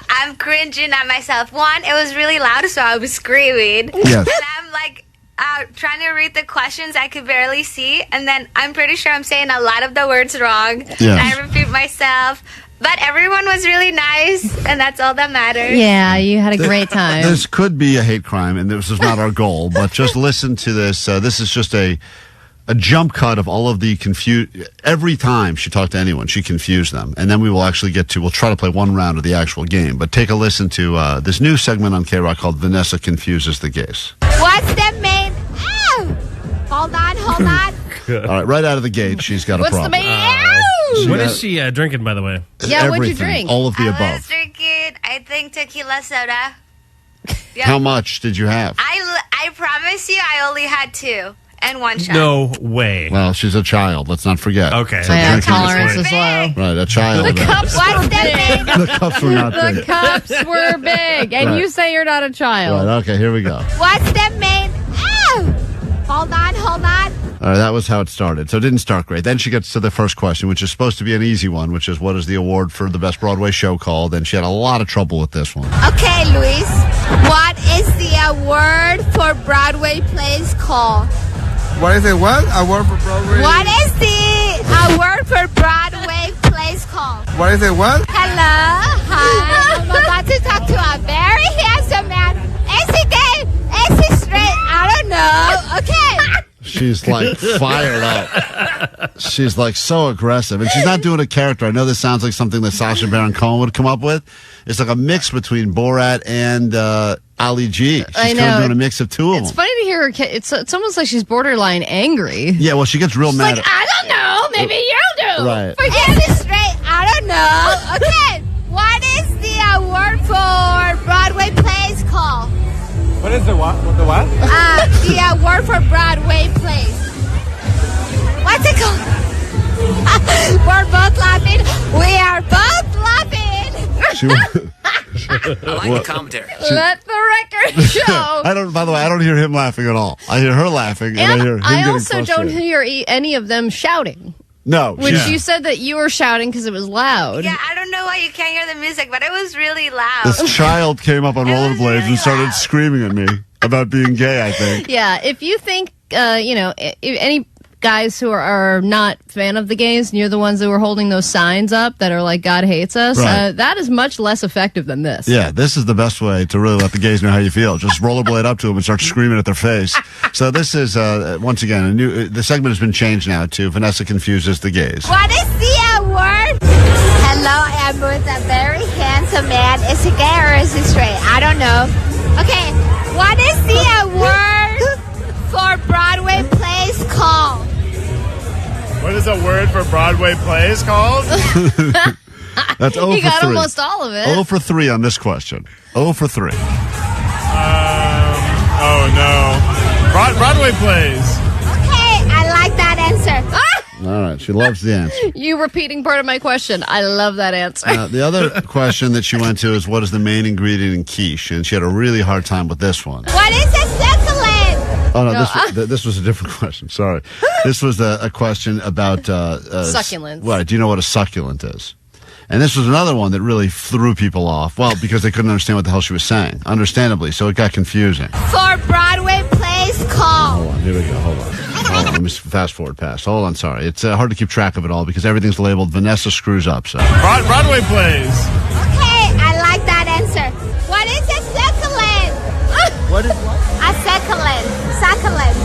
I'm cringing at myself. One, it was really loud, so I was screaming. Yes. And I'm like trying to read the questions I could barely see, and then I'm pretty sure I'm saying a lot of the words wrong. Yes. And I repeat myself. But everyone was really nice, and that's all that matters. Yeah, you had a great time. This could be a hate crime, and this is not our goal, but just listen to this. This is just a jump cut of all of the every time she talked to anyone, she confused them. And then we'll try to play one round of the actual game. But take a listen to this new segment on KROQ called Vanessa Confuses the Gays. What's the main... Ow! Hold on. All right, right out of the gate, she's got a What's problem. the main... Ow! What is she drinking, by the way? Yeah, what'd you Everything, drink? all of the I above. was drinking, I think, tequila soda. Yep. How much did you have? I promise you I only had 2 and 1 shot. No way. Well, she's a child. Let's not forget. Okay. So Yeah, drinking tolerance is is low. right. A child. The cups were big. The cups were not The big. cups were big. And Right. you say you're not a child. Right. Okay. Here we go. What's the main... Ow! Hold on. All right, that was how it started. So it didn't start great. Then she gets to the first question, which is supposed to be an easy one, which is what is the award for the best Broadway show called? And she had a lot of trouble with this one. Okay, Luis. What is the award for Broadway plays called? What is it? What? Award for Broadway? What is the award for Broadway plays called? What is it? What? Hello. Hi. I'm about to talk to a very handsome man. Is he gay? Is he straight? I don't know. Okay. She's like fired up. She's like so aggressive. And she's not doing a character. I know this sounds like something that Sacha Baron Cohen would come up with. It's like a mix between Borat and Ali G. She's I know. kind of doing a mix of two of It's them. funny to hear her. It's almost like she's borderline angry. Yeah, well, she gets real She's mad. like, I don't know. Maybe you do. Right. Forget it straight. I don't know. Okay. What is the word for Broadway plays called? What is the what? The what? The word for Broadway plays. What's it called? We're both laughing. We are both laughing. I like the commentary. Let the record show. By the way, I don't hear him laughing at all. I hear her laughing, and I hear him I getting also don't frustrated. hear any of them shouting. No. Which yeah. you said that you were shouting because it was loud. Yeah, I don't know why you can't hear the music, but it was really loud. This child came up on rollerblades and started screaming at me about being gay, I think. Yeah, if you think, any guys who are not fan of the gays, and you're the ones that were holding those signs up that are like, God hates us, Right. that is much less effective than this. Yeah, this is the best way to really let the gays know how you feel. Just rollerblade up to them and start screaming at their face. So this is, once again, the segment has been changed now to Vanessa Confuses the Gays. What is the word? Hello, I'm with a very handsome man. Is he gay or is he straight? I don't know. Okay, what is the word for Broadway plays called? What is a word for Broadway plays called? That's 0 You for got 3. almost all of it. 0 for 3 on this question. 0 for 3. Oh no. Broadway plays. Okay, I like that answer. All right, she loves the answer. You repeating part of my question. I love that answer. The other question that she went to is, what is the main ingredient in quiche? And she had a really hard time with this one. What is a succulent? Oh, no, this was a different question. Sorry. This was a question about... Succulents. Right, do you know what a succulent is? And this was another one that really threw people off. Well, because they couldn't understand what the hell she was saying, understandably, so it got confusing. For Broadway plays called. Hold on, here we go, hold on. Let me fast forward past. Hold on, sorry. It's hard to keep track of it all because everything's labeled Vanessa screws up, so... Broadway plays. Okay, I like that answer. What is a succulent? What is what? A succulent. Succulent.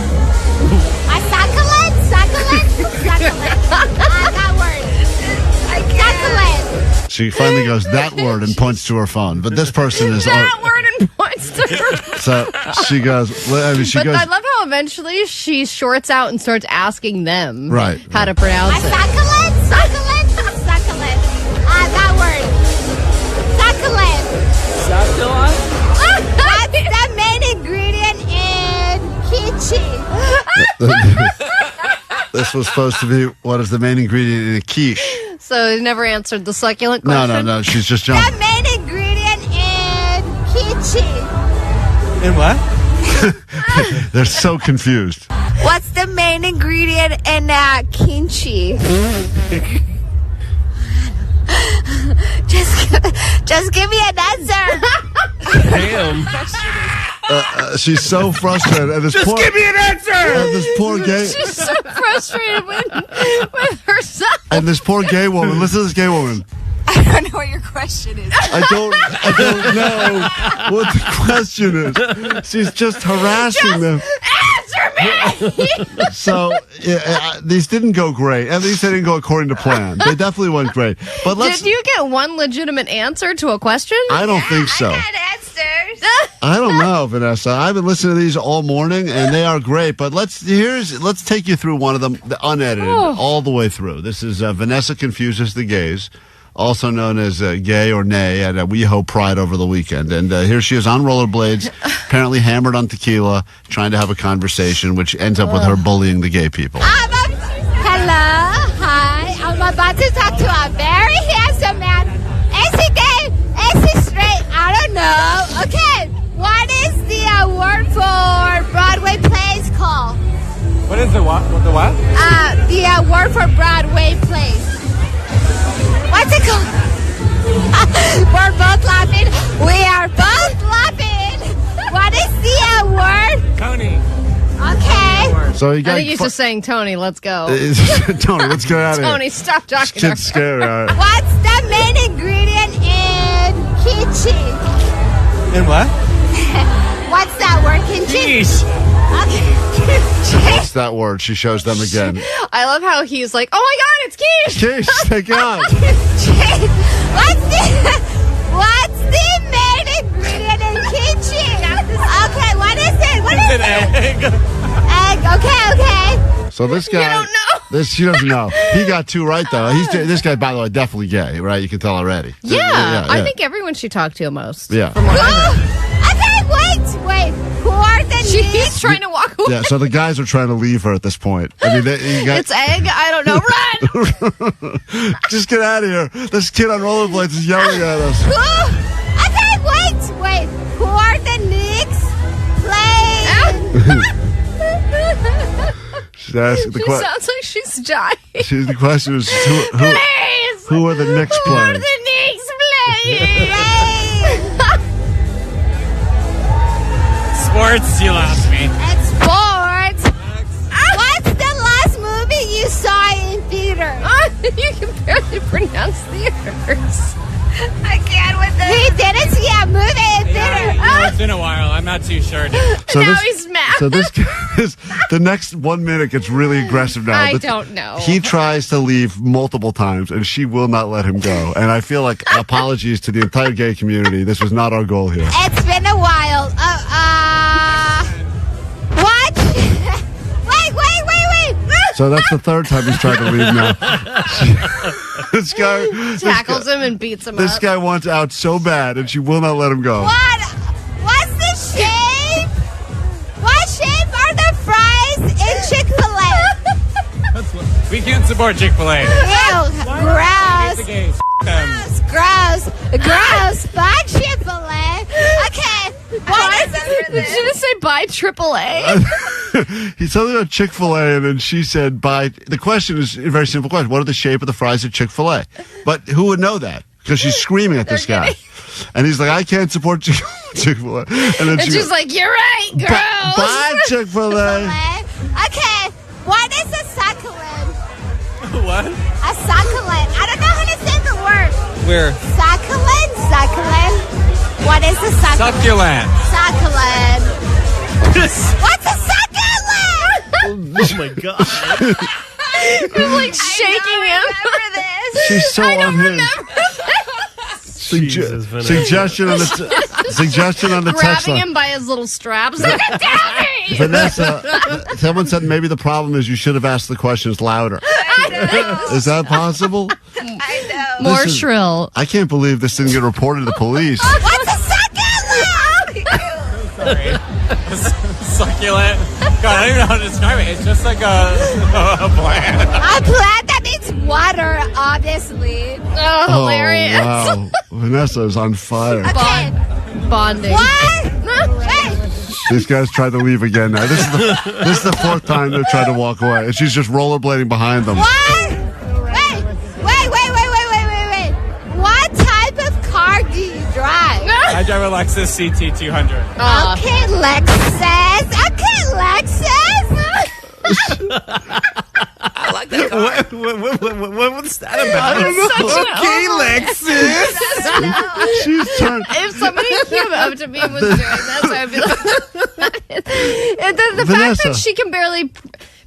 A succulent? Succulent? Succulent. That word. Succulent. She finally goes, that word, and points to her phone. But this person is... that word and points to her. So she goes... But I love how eventually she shorts out and starts asking them how to pronounce it. Succulent? Succulent? Succulent. That word. Succulent. Succulent? That's the main ingredient in kimchi. This was supposed to be, what is the main ingredient in a quiche? So he never answered the succulent No, question? no, she's just The jumping. main ingredient in kimchi. In what? They're so confused. What's the main ingredient in kimchi? Just give me an answer. Damn. She's so frustrated. And this Just poor, give me an answer! This poor gay... She's so frustrated with herself. And this poor gay woman, listen to this gay woman. I don't know what your question is. I don't know what the question is. She's just harassing them. Answer me! So these didn't go great. At least they didn't go according to plan. They definitely went great. But Did you get one legitimate answer to a question? I don't think so. Answers. I don't know, Vanessa. I've been listening to these all morning, and they are great. But let's take you through one of them, the unedited, all the way through. This is Vanessa Confuses the Gays, also known as Gay or Nay at WeHo Pride over the weekend. And here she is on rollerblades, apparently hammered on tequila, trying to have a conversation, which ends up with her bullying the gay people. Hello, hi. I'm about to talk to a very handsome man. Is he gay? Is he straight? I don't know. Okay, what is the word for Broadway plays called? What is the what? The what? The word for Broadway plays. What's it called? We're both laughing. We are both laughing. What is the word? Tony. Okay. So you got I think he's just saying, Tony, let's go. Tony, let's get out of here. Tony, stop talking. This kid's scary. All right. What's the main ingredient in kimchi? In what? What's that word, kimchi? Jeez. Okay. What's that word? She shows them again. I love how he's like, oh my God, it's quiche. Quiche, take it out. What's the main ingredient in kimchi? Okay, what is it? What is it? Egg. Egg. Okay. So this guy, don't know. She doesn't know. He got 2 right though. This guy, by the way, definitely gay, right? You can tell already. Yeah, I think everyone she talked to most. Yeah. From what I heard. Okay, wait. Who are the She's trying to walk away. Yeah, so the guys are trying to leave her at this point. I mean, It's egg. I don't know. Run! Just get out of here. This kid on rollerblades is yelling at us. Okay, wait. Who are the Knicks playing? She's asking She sounds like she's dying. the question is who are the Knicks Who are playing? the Knicks playing? Sports, you lost me. It's sports. What's the last movie you saw in theater? You can barely pronounce theaters. I can't with this. He didn't see a movie in theater. It's been a while. I'm not too sure. Now he's mad. So this guy the next 1 minute gets really aggressive now. I don't know. He tries to leave multiple times, and she will not let him go. And I feel like apologies to the entire gay community. This was not our goal here. It's been a while. What? Wait. So that's the 3rd time he's tried to leave now. This guy tackles him and beats him This up. guy wants out so bad, and she will not let him go. What's the shape? What shape are the fries in Chick-fil-A? We can't support Chick-fil-A. Ew, gross. Gross. Buy Chick-fil-A. Okay. Did she just say buy AAA? He told me about Chick-fil-A, and then she said, the question is a very simple question. What are the shape of the fries at Chick-fil-A? But who would know that? Because she's screaming at this guy. And he's like, I can't support Chick-fil-A. And she's like, you're right, girls. Buy Chick-fil-A. Okay. What is a succulent? What? A succulent. I don't know how to say the word. Where? Succulent. What is a succulent? Succulent. What's a succulent? Oh my God. I'm like shaking him. She's so unhinged. Suggestion on the text Grabbing line. him by his little straps. Look at Daddy! Vanessa, someone said maybe the problem is you should have asked the questions louder. Is that possible? I know. More shrill. I can't believe this didn't get reported to the police. What's a succulent? Succulent. God, I don't even know how to describe it. It's just like a plant. A plant that needs water, obviously. Oh, hilarious. Wow. Vanessa is on fire. Bonding. What? Hey. These guys tried to leave again now. This is the 4th time they've tried to walk away. And she's just rollerblading behind them. What? Wait. What type of car do you drive? I drive a Lexus CT200. Okay, Lexus. I like that car. What's that about? I don't know. Okay, Lexus. She's turned. If somebody came up to me and was doing this, I'd be like... And then the fact Vanessa. that she can barely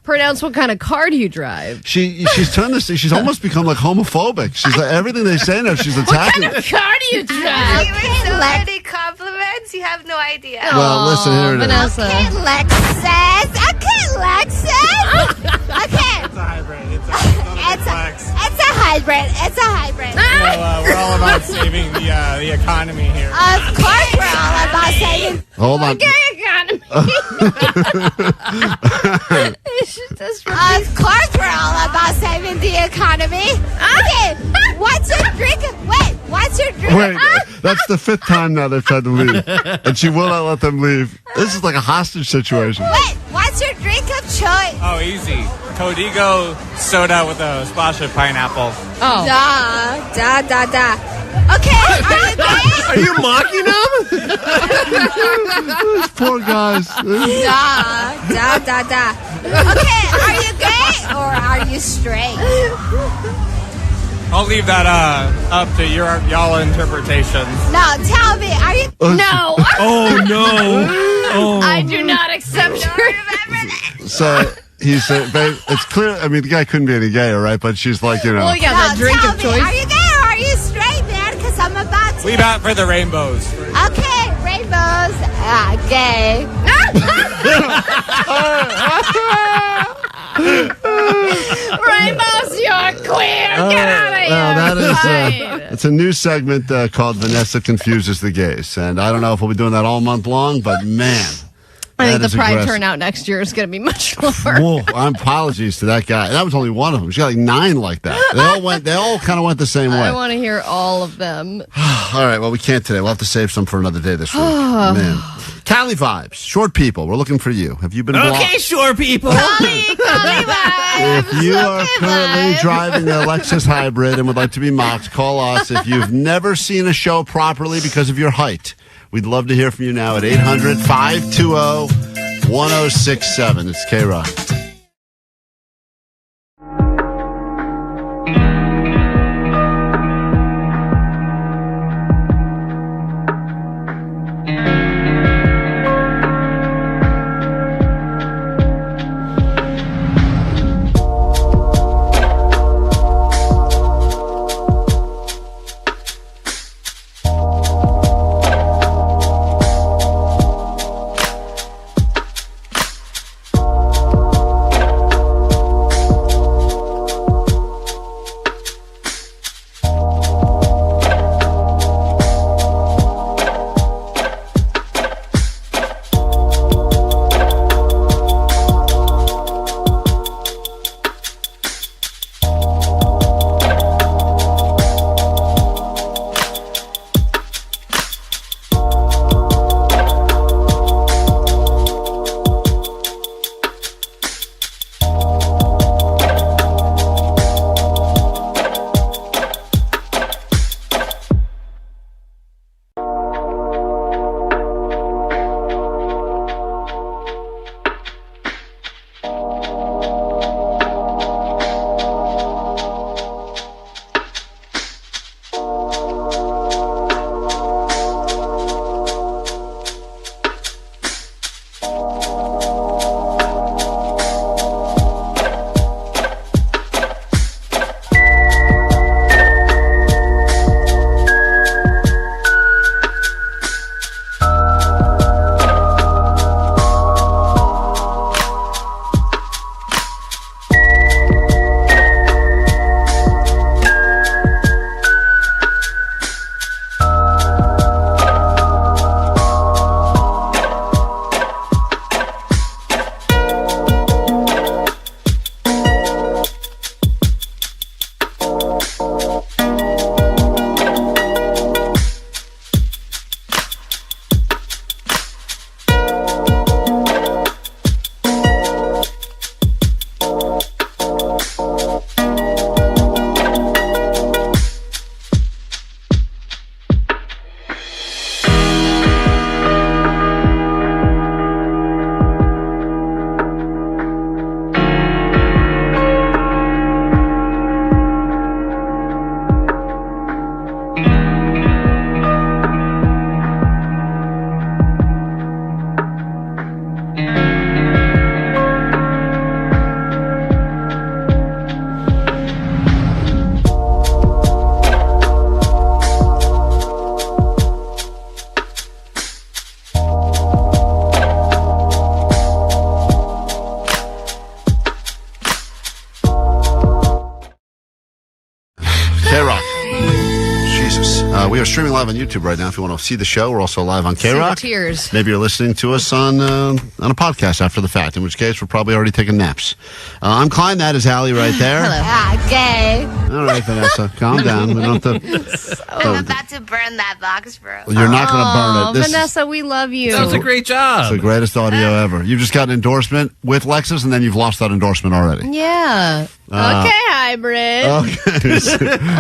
pronounce what kind of car do you drive. She's turned this. She's almost become like homophobic. She's like everything they say now. She's attacking. What kind of car do you drive? You were so many compliments. You have no idea. Well, listen, here it is. Vanessa. Okay, Lexus. Okay. It's a hybrid. It's It's a hybrid. we're all about saving the economy here. Of course, we're all about saving. Hold on. Of course, we're all about saving the economy. Okay, what's your drink? Wait, that's the 5th time now they've tried to leave. And she will not let them leave. This is like a hostage situation. Wait, what's your drink of choice? Oh, easy. Codigo soda with a splash of pineapple. Oh. Da. Okay, are you gay? Are you mocking him? These poor guys. Da. Okay, are you gay or are you straight? I'll leave that up to y'all interpretations. No, tell me, are you? No. Oh no. Oh. I do not accept your... So he said, babe, it's clear. I mean, the guy couldn't be any gayer, right? But she's like, you know. Well, yeah, that drink tell of me, choice. are you gay or are you straight, man? Because I'm about to. We bat for the rainbows. Okay, rainbows. Gay. Rainbows, you're queer. Get out of here. That is, it's a new segment called Vanessa Confuses the Gays. And I don't know if we'll be doing that all month long, but man. I think that the is Pride aggressive. turnout next year is going to be much lower. Whoa, apologies to that guy. That was only one of them. She got like 9 like that. They all kind of went the same way. I want to hear all of them. All right, well, we can't today. We'll have to save some for another day this week. Man. Cali Vibes, short people. We're looking for you. Have you been blocked? Okay, sure, people. If you are currently driving a Lexus hybrid and would like to be mocked, call us. If you've never seen a show properly because of your height, we'd love to hear from you now at 800-520-1067. It's KROQ. We are streaming live on YouTube right now. If you want to see the show, we're also live on See the KROQ. tears. Maybe you're listening to us on a podcast after the fact, in which case we're probably already taking naps. I'm Klein. That is Allie right there. Hello. Gay. All right, Vanessa, calm down. We don't have to. I'm about to burn that box, bro. You're not going to burn it. This Vanessa, we love you. That was a great job. is the greatest audio ever. You've just got an endorsement with Lexus, and then you've lost that endorsement already. Yeah. Okay, hybrid. Okay.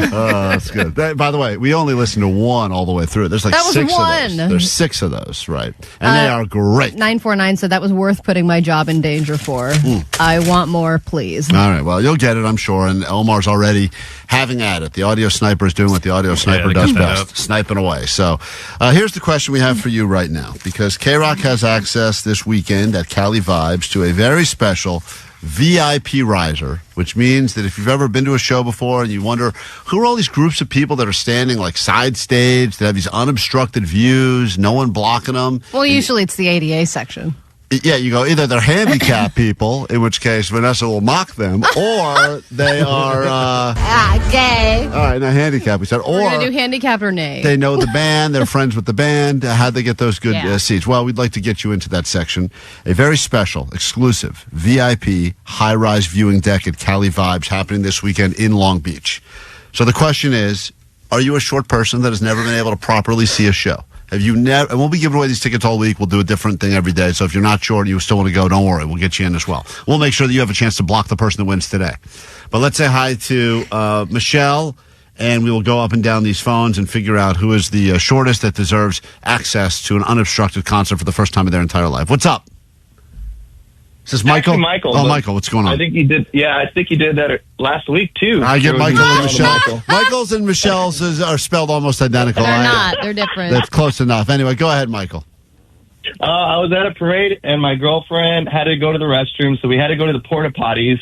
That's good. By the way, we only listened to one all the way through. There's like That was 6 one. of those. There's 6 of those, right? And they are great. 949 said that was worth putting my job in danger for. I want more, please. All right. Well, you'll get it, I'm sure. And Omar's already having at it. The audio sniper is doing what the audio sniper does best, sniping away. So here's the question we have for you right now. Because KROQ has access this weekend at Cali Vibes to a very special VIP riser, which means that if you've ever been to a show before and you wonder who are all these groups of people that are standing like side stage that have these unobstructed views, no one blocking them. Well, usually it's the ADA section. Yeah, you go, either they're handicapped people, in which case Vanessa will mock them, or they are... gay. All right, now handicap, we said. We're going Or to do handicap or nay. they know the band, they're friends with the band. How'd they get those good Yeah. seats? Well, we'd like to get you into that section. A very special, exclusive, VIP, high-rise viewing deck at Cali Vibes happening this weekend in Long Beach. So the question is, are you a short person that has never been able to properly see a show? Have you never? And we'll be giving away these tickets all week. We'll do a different thing every day. So if you're not sure and you still want to go, don't worry. We'll get you in as well. We'll make sure that you have a chance to block the person that wins today. But let's say hi to Michelle, and we will go up and down these phones and figure out who is the shortest that deserves access to an unobstructed concert for the first time in their entire life. What's up? Is this Michael? Actually, Michael. Oh, but Michael, what's going on? I think you did. Yeah, I think you did that last week too. I get There was Michael and Michelle Michelle. Michael's and Michelle's are spelled almost identical. They're not. They're different. That's close enough. Anyway, go ahead, Michael. I was at a parade and my girlfriend had to go to the restroom, so we had to go to the porta potties,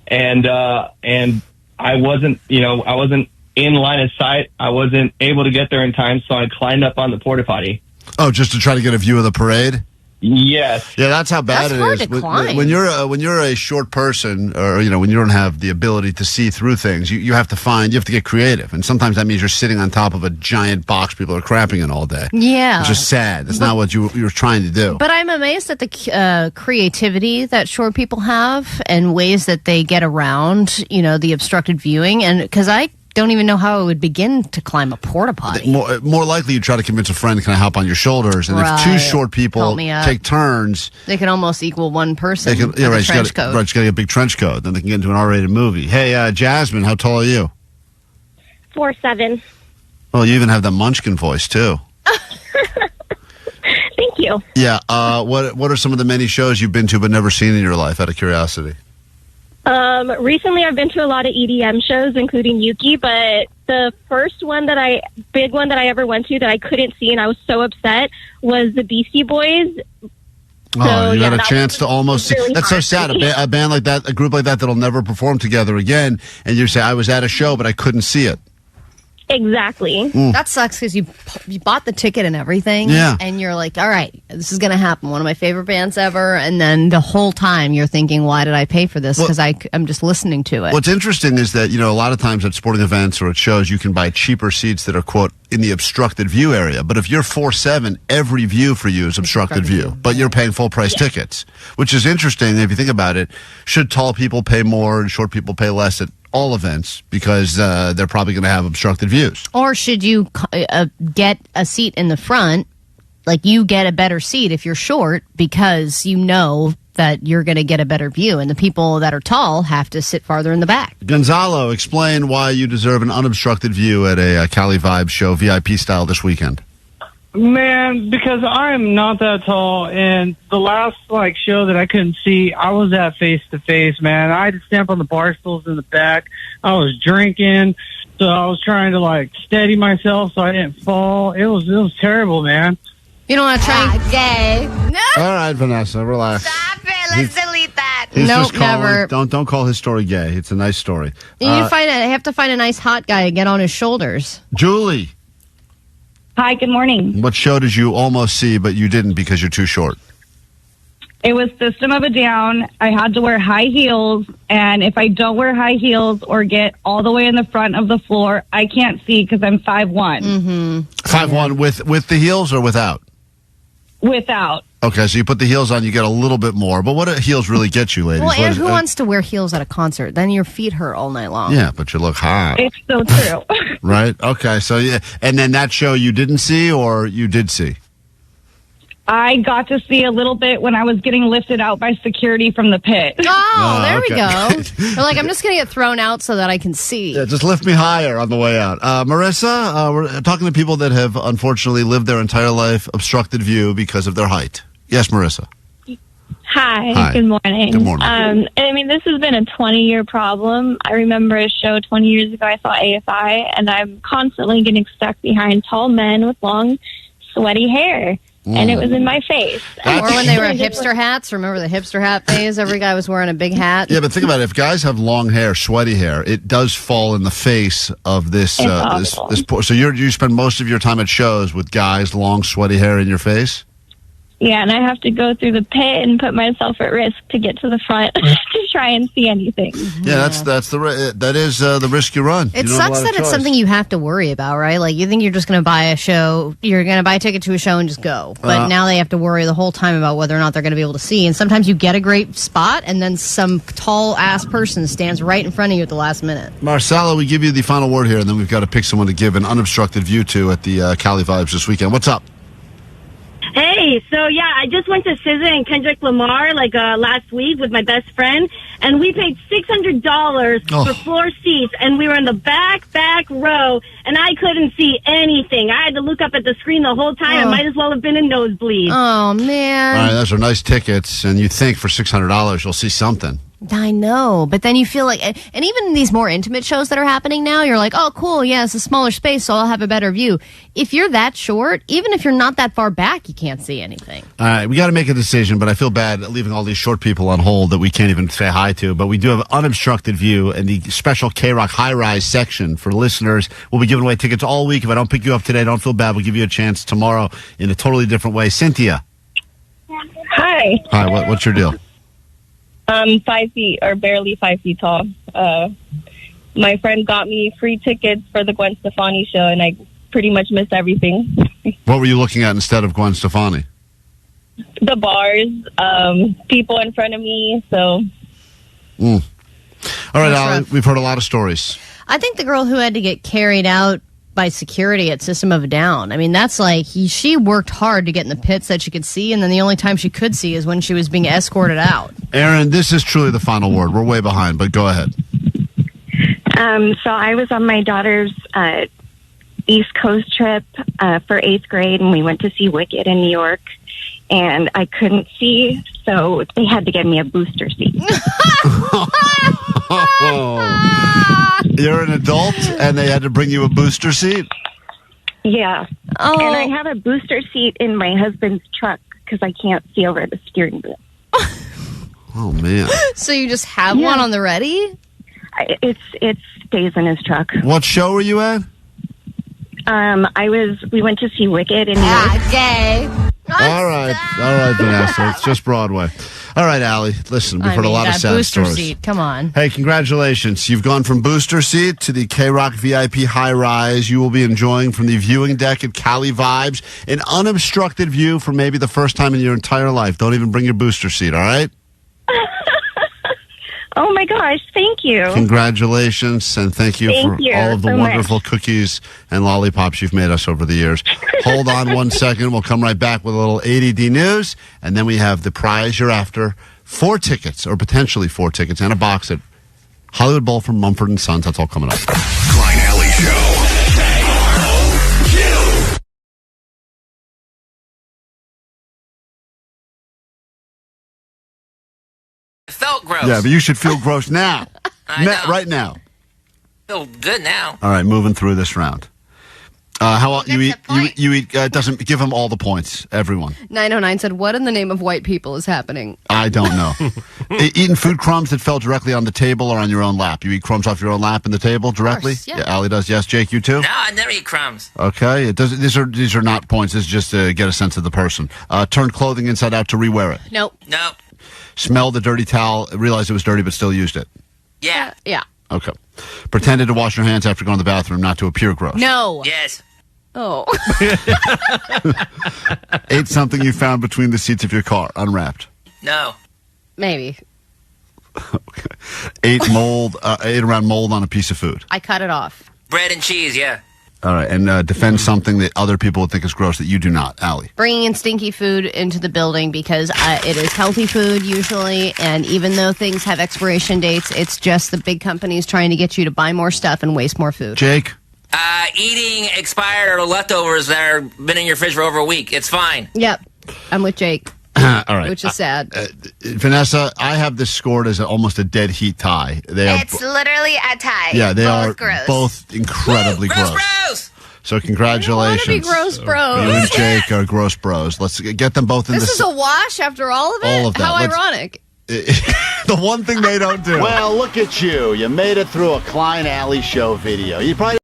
and I wasn't in line of sight. I wasn't able to get there in time, so I climbed up on the porta potty. Oh, just to try to get a view of the parade? Yes. Yeah, that's how bad That's it hard is. to climb. When you're a short person, or when you don't have the ability to see through things, you have to get creative, and sometimes that means you're sitting on top of a giant box people are crapping in all day. Yeah. It's just sad. That's not what you were trying to do. But I'm amazed at the creativity that short people have and ways that they get around, the obstructed viewing. And because I don't even know how I would begin to climb a porta potty. More likely, you try to convince a friend, can I hop on your shoulders? And if two Right. short people Help me up. take turns, They can almost equal one person. they can. with Yeah, a right. trench coat. Right, you got to get a big trench coat. Then they can get into an R-rated movie. Hey, Jasmine, how tall are you? 4'7". Oh, you even have that Munchkin voice too. Thank you. Yeah. What are some of the many shows you've been to but never seen in your life? Out of curiosity. Recently, I've been to a lot of EDM shows, including Yuki, but the first big one that I ever went to that I couldn't see, and I was so upset, was the Beastie Boys. Oh, you yeah, had a that chance to almost see. really That's so hard sad. for me. A band like that, a group like that, that'll never perform together again. And you say, I was at a show, but I couldn't see it. Exactly. That sucks because you bought the ticket and everything. Yeah. And you're like, all right, this is going to happen. One of my favorite bands ever. And then the whole time you're thinking, why did I pay for this? Because I'm just listening to it. What's interesting is that, a lot of times at sporting events or at shows, you can buy cheaper seats that are, quote, in the obstructed view area. But if you're 4'7", every view for you is obstructed view. But you're paying full price tickets, which is interesting if you think about it. Should tall people pay more and short people pay less at all events because they're probably going to have obstructed views? Or should you get a seat in the front? Like you get a better seat if you're short because you know that you're going to get a better view. And the people that are tall have to sit farther in the back. Gonzalo, explain why you deserve an unobstructed view at a Cali Vibes show, VIP style, this weekend. Man, because I'm not that tall, and the last show that I couldn't see, I was at face to face, man. I had to stand on the bar stools in the back. I was drinking, so I was trying to steady myself so I didn't fall. It was terrible, man. You don't want to try gay. No. All right, Vanessa, relax. Stop it. Let's delete that. He's Nope, just calling, never. Don't call his story gay. It's a nice story. You have to find a nice hot guy to get on his shoulders. Julie, Hi, good morning. what show did you almost see but you didn't because you're too short? It was System of a Down. I had to wear high heels, and if I don't wear high heels or get all the way in the front of the floor, I can't see because I'm 5'1". Mm-hmm. 5'1" with the heels or without? Without. Okay, so you put the heels on, you get a little bit more. But what do heels really get you, ladies? Well, What and is- who wants to wear heels at a concert? Then your feet hurt all night long. Yeah, but you look hot. It's so true. Right? Okay, so yeah. And then that show you didn't see or you did see? I got to see a little bit when I was getting lifted out by security from the pit. Oh, there we okay. go. They're like, I'm just going to get thrown out so that I can see. Yeah, just lift me higher on the way out. Marissa, we're talking to people that have unfortunately lived their entire life obstructed view because of their height. Yes, Marissa. Hi. Good morning. Good morning. I mean, this has been a 20-year problem. I remember a show 20 years ago. I saw AFI, and I'm constantly getting stuck behind tall men with long, sweaty hair. And it was in my face. Or when they were hipster hats. Remember the hipster hat phase? Every guy was wearing a big hat. Yeah, but think about it. If guys have long hair, sweaty hair, it does fall in the face of this. So you spend most of your time at shows with guys' long, sweaty hair in your face? Yeah, and I have to go through the pit and put myself at risk to get to the front to try and see anything. Yeah, that is the risk you run. It sucks that it's something you have to worry about, right? Like, you think you're just going to buy a show, you're going to buy a ticket to a show and just go. But now they have to worry the whole time about whether or not they're going to be able to see. And sometimes you get a great spot, and then some tall-ass person stands right in front of you at the last minute. Marcella, we give you the final word here, and then we've got to pick someone to give an unobstructed view to at the Cali Vibes this weekend. What's up? Hey, so yeah, I just went to SZA and Kendrick Lamar last week with my best friend, and we paid $600 for floor seats, and we were in the back row, and I couldn't see anything. I had to look up at the screen the whole time. I might as well have been a nosebleed. Oh, man. All right, those are nice tickets, and you think for $600 you'll see something. I know, but then you feel like, and even these more intimate shows that are happening now, you're like, oh, cool, yeah, it's a smaller space, so I'll have a better view. If you're that short, even if you're not that far back, you can't see anything. All right, we got to make a decision, but I feel bad leaving all these short people on hold that we can't even say hi to, but we do have unobstructed view in the special KROQ high-rise section for listeners. We'll be giving away tickets all week. If I don't pick you up today, don't feel bad. We'll give you a chance tomorrow in a totally different way. Cynthia. Hi. Hi, what's your deal? 5 feet or barely 5 feet tall. My friend got me free tickets for the Gwen Stefani show, and I pretty much missed everything. What were you looking at instead of Gwen Stefani? The bars, people in front of me, so. All right, Allie, we've heard a lot of stories. I think the girl who had to get carried out by security at System of a Down. I mean, that's like, she worked hard to get in the pits that she could see, and then the only time she could see is when she was being escorted out. Aaron, this is truly the final word. We're way behind, but go ahead. So I was on my daughter's East Coast trip for 8th grade, and we went to see Wicked in New York, and I couldn't see, so they had to get me a booster seat. You're an adult, and they had to bring you a booster seat? Yeah. Oh. And I have a booster seat in my husband's truck because I can't see over the steering wheel. Oh, man. So you just have one on the ready? It stays in his truck. What show were you at? We went to see Wicked in New York. Gay. All right, Vanessa. It's just Broadway. All right, Allie. Listen, we've heard a lot of sad booster stories. Seat. Come on. Hey, congratulations. You've gone from booster seat to the KROQ VIP high rise. You will be enjoying from the viewing deck at Cali Vibes an unobstructed view for maybe the first time in your entire life. Don't even bring your booster seat, all right? Oh, my gosh. Thank you. Congratulations, and thank you for all of the wonderful cookies and lollipops you've made us over the years. Hold on 1 second. We'll come right back with a little A.D.D news, and then we have the prize you're after. 4 tickets, or potentially 4 tickets, and a box at Hollywood Bowl from Mumford & Sons. That's all coming up. Klein Alley Show. It felt gross. Yeah, but you should feel gross now. I know. Right now. Feel good now. All right, moving through this round. How you eat? You eat. Doesn't give them all the points. Everyone. 909 said, "What in the name of white people is happening?" I don't know. Eating food crumbs that fell directly on the table or on your own lap. You eat crumbs off your own lap in the table directly. Of course, yeah. Allie does. Yes, Jake, you too. No, I never eat crumbs. Okay. It does. These are not points. This is just to get a sense of the person. Turned clothing inside out to rewear it. Nope. Nope. Smelled the dirty towel. Realized it was dirty, but still used it. Yeah. Yeah. Okay. Pretended to wash your hands after going to the bathroom, not to appear gross. No. Yes. Oh. Ate something you found between the seats of your car, unwrapped. No. Maybe. Ate around mold on a piece of food. I cut it off. Bread and cheese, yeah. All right, and defend something that other people would think is gross that you do not, Allie. Bringing in stinky food into the building because it is healthy food usually, and even though things have expiration dates, it's just the big companies trying to get you to buy more stuff and waste more food. Jake? Eating expired or leftovers that are been in your fridge for over a week. It's fine. Yep, I'm with Jake. All right. Which is sad. Vanessa, I have this scored as almost a dead heat tie. It's literally a tie. Yeah, they both are gross. both incredibly gross. So congratulations. I don't wanna be gross bros. You and Jake are gross bros. Let's get them both in This is a wash after all of it? All of that. How ironic. The one thing they don't do. Well, look at you. You made it through a Klein Alley Show video. You probably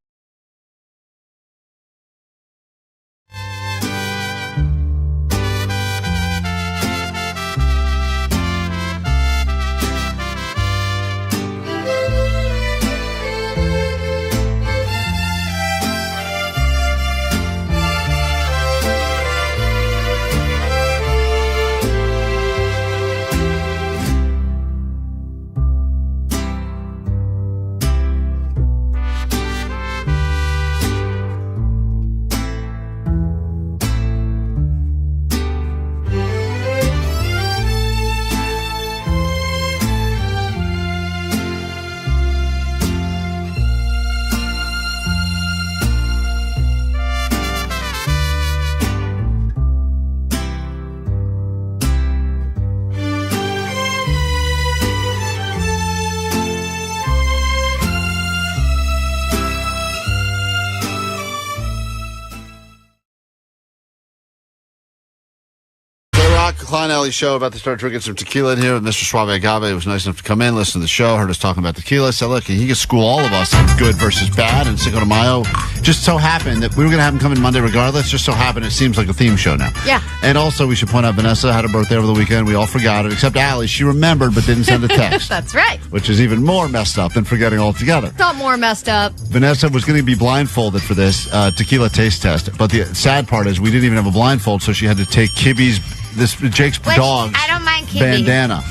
Klein Alley Show, about to start drinking some tequila in here with Mr. Suave Agave. It was nice enough to come in, listen to the show, heard us talking about tequila. So look, he can school all of us on good versus bad. And Cinco de Mayo just so happened that we were going to have him come in Monday regardless. Just so happened it seems like a theme show now. Yeah. And also we should point out Vanessa had a birthday over the weekend. We all forgot it, except Allie. She remembered but didn't send a text. That's right. Which is even more messed up than forgetting altogether. Not more messed up. Vanessa was going to be blindfolded for this tequila taste test. But the sad part is we didn't even have a blindfold, so she had to take Jake's dog's I don't mind Kibby. bandana.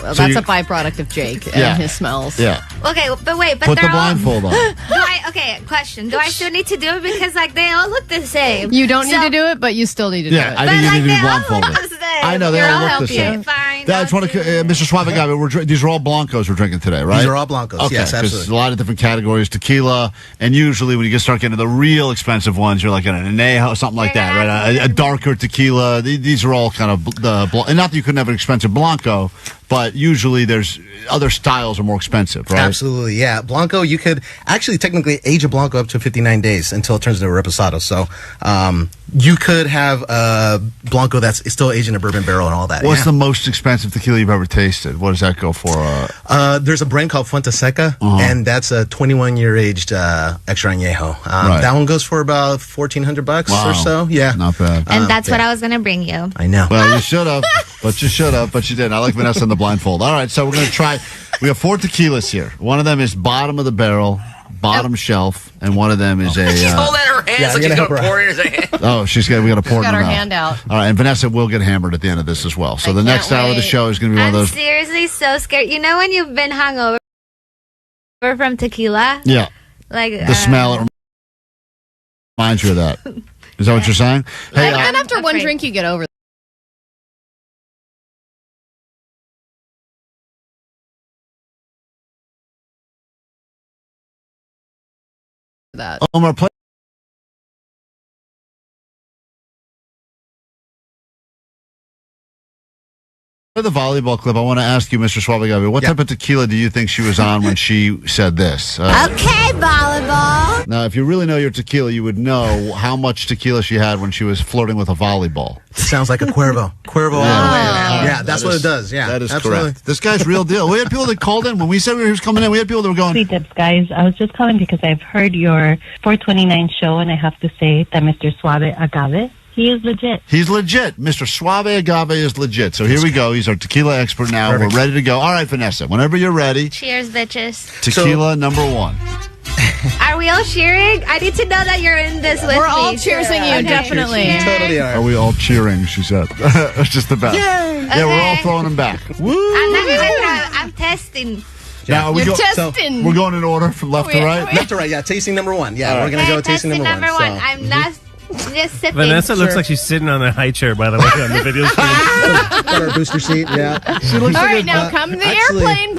Well, So that's you- a byproduct of Jake and Yeah. his smells. Yeah. Okay, but wait, but Put they're the blindfold on. Okay, question. Do I still need to do it because like they all look the same? You don't need to do it, but you still need to do it. I think you need to be blindfolded. I know they Here, all I'll look help the you. same. Fine. I just want to, Mr. Suave Guy, these are all Blancos we're drinking today, right? These are all Blancos, Okay, yes, 'cause absolutely. a lot of different categories, tequila, and usually when you start getting to the real expensive ones, you're like an Anejo, something like that, right? A darker tequila. These are all kind of and not that you couldn't have an expensive Blanco, but usually there's other styles are more expensive, right? Absolutely, yeah. Blanco, you could actually technically age a Blanco up to 59 days until it turns into a Reposado. So you could have a Blanco that's still aged in a bourbon barrel and all that. What's yeah. the most expensive tequila you've ever tasted? What does that go for? There's a brand called Fuente Seca, and that's a 21-year aged extra añejo. Right. That one goes for about $1,400 Wow. or so. Yeah, Not bad. And that's what yeah. I was gonna bring you. I know. Well, you should have, but you didn't. I like Vanessa in the blindfold. All right, so we're going to try. We have 4 tequilas here. One of them is bottom of the barrel, bottom shelf, and one of them is a. She's holding her hand yeah, so I'm she's gonna going to help her pour it in her hand. Oh, we got to pour it in Got her mouth. hand out. All right, and Vanessa will get hammered at the end of this as well. So the can't next hour of the wait. show is going to be one I'm of those. seriously so scared. You know when you've been hungover from tequila? Yeah, Like the smell it reminds you of that. Is that what you're saying? Hey, And after one afraid. drink, you get over that. Omar, play the volleyball clip. I want to ask you, Mr. Suave, what type of tequila do you think she was on when she said this? Okay, volleyball. Now, if you really know your tequila, you would know how much tequila she had when she was flirting with a volleyball. Sounds like a Cuervo. Cuervo all the way around. Yeah, that's what it does. Yeah, That is absolutely. correct. This guy's real deal. We had people that called in. When we said he was coming in, we had people that were going, Sweet Dips, guys. I was just calling because I've heard your 429 show, and I have to say that Mr. Suave Agave, he is legit. he's legit. Mr. Suave Agave is legit. So here we go. He's our tequila expert now. Perfect. We're ready to go. All right, Vanessa, whenever you're ready, Cheers, bitches. tequila number 1. Are we all cheering? I need to know that you're in this with me. We're all cheersing you, Okay. definitely. Cheers. Totally are. Are we all cheering, she said. It's just the best. Yay. Yeah, we're all Okay. throwing them back. Woo! I'm testing. Now, You're we're going in order from left to right? Left to right, yeah. Tasting number one. Yeah, we're going to go tasting number one. Number one. I'm not just sipping. Vanessa looks like she's sitting on a high chair, by the way, on the video screen. Got our booster seat, yeah. She looks All like right, now come to the airplane.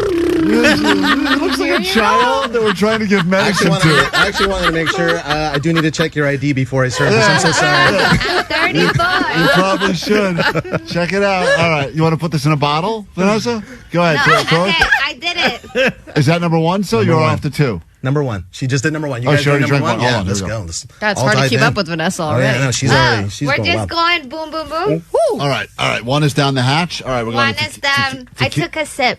It looks like a child that we're trying to give medicine to. I actually wanted to make sure I do need to check your ID before I serve this. I'm so sorry. I'm 34. You probably should. Check it out. All right. You want to put this in a bottle, Vanessa? Go ahead. No, throw it. okay, I did it. Is that number one? So Number you're one. off to 2. Number one. She just did number one. You Oh, guys she already did number drank one. Yeah, Hold on, let's here we go. go. Let's That's all hard to dive keep in. up with Vanessa Oh, already. yeah, no, she's We're going just wild. going boom, boom, boom. All right. One is down the hatch. All right. We're One going is down. I took a sip.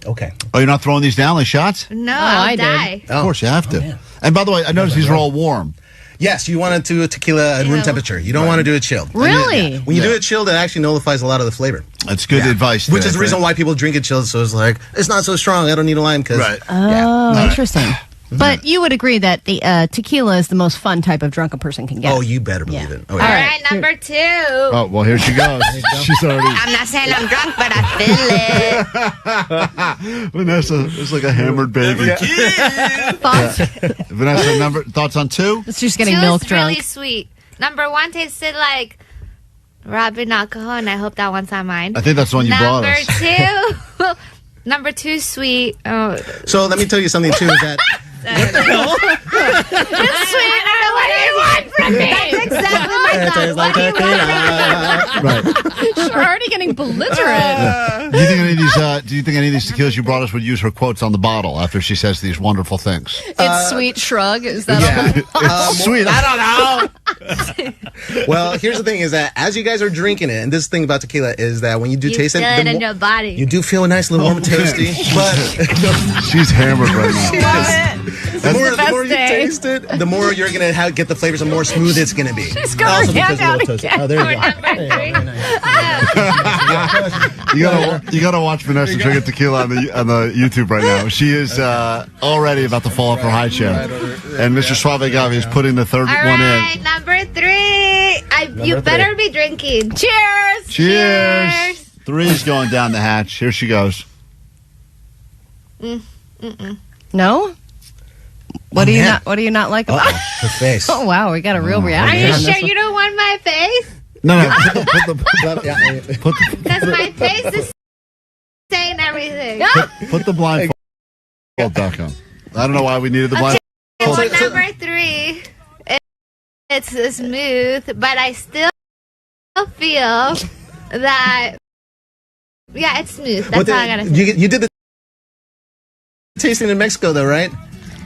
Okay. Oh, you're not throwing these down like shots? No, I I'll did. die. Of course, you have to. man. And by the way, I noticed these are all warm. Yes, you want to do a tequila at room temperature. You don't want to do it chilled. Really? When you do it chilled, it actually nullifies a lot of the flavor. That's good advice. Which there, is the reason why people drink it chilled. So it's like, it's not so strong. I don't need a lime because. Right. Oh, interesting. But you would agree that the tequila is the most fun type of drunk a person can get. Oh, you better believe it. Oh, All yeah. right, number 2. Oh, well, here she goes. She's already. I'm not saying I'm drunk, but I feel it. Vanessa is like a hammered baby. Vanessa, thoughts on 2? It's just getting 2 milk is drunk. really sweet. Number 1 tasted like rubbing alcohol, and I hope that one's on mine. I think that's the one you brought us. Number 2. Number 2 is sweet. Oh, So let me tell you something, too, is that. it's sweet. What do you want from me? That's exactly my thought. What do you want from me? Right. She's already getting belligerent. Do you think any of these tequilas you brought us would use her quotes on the bottle after she says these wonderful things? It's sweet shrug. Is that It's sweet. I don't know. Well, here's the thing: is that as you guys are drinking it, and this thing about tequila is that when you do You taste feel it, it in your body. you do feel a nice little warm and toasty. But She's hammered right now. the more you day. taste it, the more you're gonna get the flavors, and more smooth it's gonna be. She's got her Also because hand of the little out toasty. Oh, there you go. You gotta watch Vanessa drinking tequila on the YouTube right now. She is already about to fall off her high chair, and Mr. Suave Gavi is putting the third All one right, number 3. You better be drinking. Cheers. in. Cheers. 3 is going down the hatch. Here she goes. No? What do you not? What do you not like about? Her face. Oh wow, we got a real Are reaction. you on sure this you don't want my face? No. Because my face is saying everything. Put the blindfold back on. I don't know why we needed the Okay, blindfold. so number 3, it's smooth, but I still feel that, yeah, it's smooth. That's all I gotta say. You did the tasting in Mexico, though, right?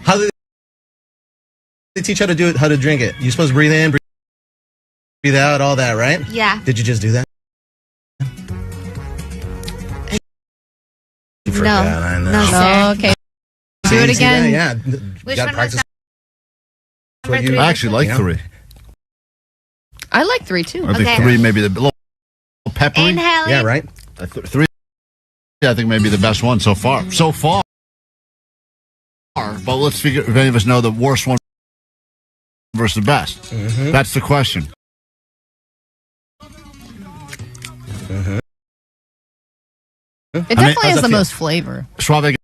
How did they teach how to do it? How to drink it? You're supposed to breathe in, breathe out, all that, right? Yeah. Did you just do that? You No. forgot, I know. No, sir. Okay. Do See, it see that? again. Yeah. Which Gotta one was practice. number what you- 3? I actually like 3. I like 3 too. I think Okay. 3 maybe the little peppery. Inhaling. Yeah, right? 3, I think maybe the best one so far. So far. But let's figure if any of us know the worst one versus the best. Mm-hmm. That's the question. It definitely has the most flavor. Suave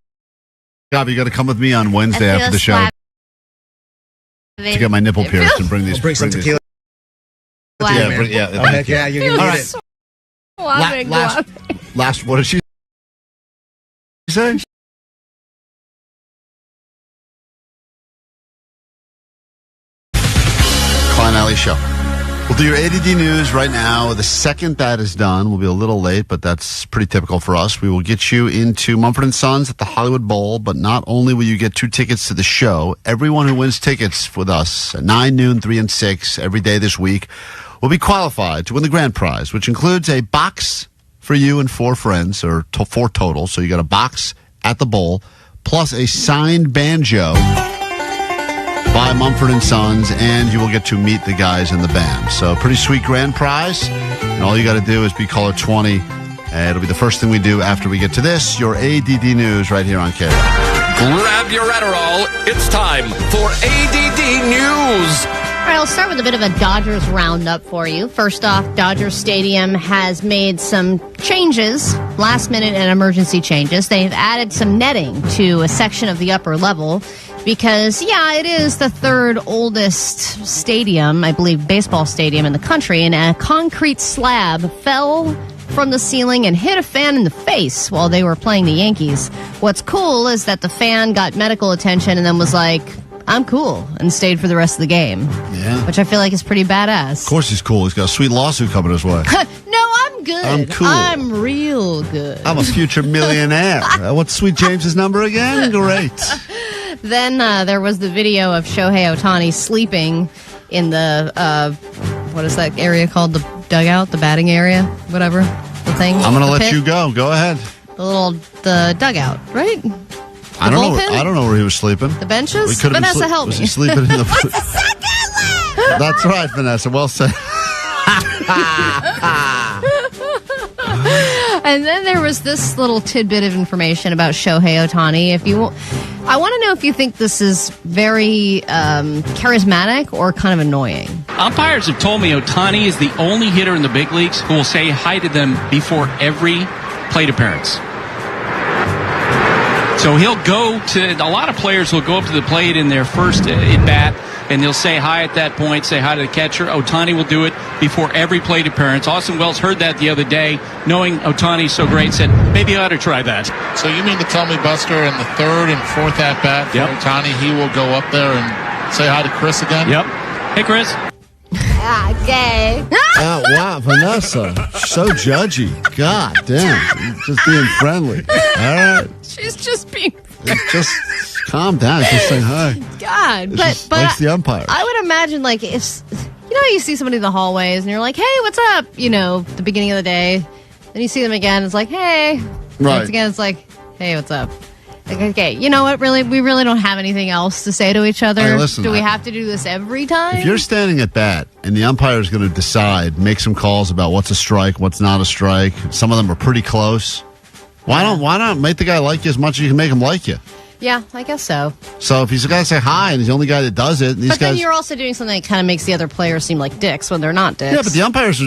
Gabi, you got to come with me on Wednesday after the show to get my nipple pierced and bring these. We'll bring some these- tequila. Yeah, man. bring, yeah. Oh, thank heck you. yeah, you're gonna All need right. it. Last, what did she say? Klein Alley Show. We'll do your A.D.D news right now. The second that is done, we'll be a little late, but that's pretty typical for us. We will get you into Mumford & Sons at the Hollywood Bowl, but not only will you get 2 tickets to the show, everyone who wins tickets with us at 9, noon, 3, and 6 every day this week will be qualified to win the grand prize, which includes a box for you and 4 friends, or 4 total. So you got a box at the bowl, plus a signed banjo by Mumford & Sons, and you will get to meet the guys in the band. So pretty sweet grand prize, and all you got to do is be caller 20. It'll be the first thing we do after we get to this, your ADD news right here on KROQ. Grab your Adderall. It's time for ADD News. All right, I'll start with a bit of a Dodgers roundup for you. First off, Dodger Stadium has made some changes, last-minute and emergency changes. They've added some netting to a section of the upper level because, it is the third oldest stadium, I believe, baseball stadium in the country, and a concrete slab fell from the ceiling and hit a fan in the face while they were playing the Yankees. What's cool is that the fan got medical attention and then was like, I'm cool, and stayed for the rest of the game. Yeah. Which I feel like is pretty badass. Of course he's cool. He's got a sweet lawsuit coming his way. No, I'm good. I'm cool. I'm real good. I'm a future millionaire. What's Sweet James's number again? Great. Then there was the video of Shohei Ohtani sleeping in the, what is that area called? The dugout? The batting area? Whatever. The thing? I'm going to let pit? you go. Go ahead. The dugout, right? I don't know where he was sleeping. The benches? He Vanessa, help me. Was he sleeping in the... That's right, Vanessa. Well said. And then there was this little tidbit of information about Shohei Ohtani. I want to know if you think this is very charismatic or kind of annoying. Umpires have told me Ohtani is the only hitter in the big leagues who will say hi to them before every plate appearance. So he'll go to, a lot of players will go up to the plate in their first at-bat, and they'll say hi at that point, say hi to the catcher. Ohtani will do it before every plate appearance. Austin Wells heard that the other day, knowing Ohtani's so great, said, maybe I ought to try that. So you mean to tell me, Buster, in the third and fourth at-bat for Ohtani, he will go up there and say hi to Chris again? Yep. Hey, Chris. Okay. Oh, wow, Vanessa. So judgy. God damn. Just being friendly. All right. She's just being Just calm down. Just say hi. God, but likes the umpire. I would imagine, like, if you see somebody in the hallways and you're like, hey, what's up? The beginning of the day. Then you see them again. It's like, hey. Right. Once again, it's like, hey, what's up? Like, okay, you know what? Really, we really don't have anything else to say to each other. Hey, listen, do we have to do this every time? If you're standing at bat and the umpire is going to decide, make some calls about what's a strike, what's not a strike. Some of them are pretty close. Why not make the guy like you as much as you can make him like you? Yeah, I guess so. So if he's the guy to say hi and he's the only guy that does it, and these but then guys, you're also doing something that kind of makes the other players seem like dicks when they're not dicks. yeah, but the umpires,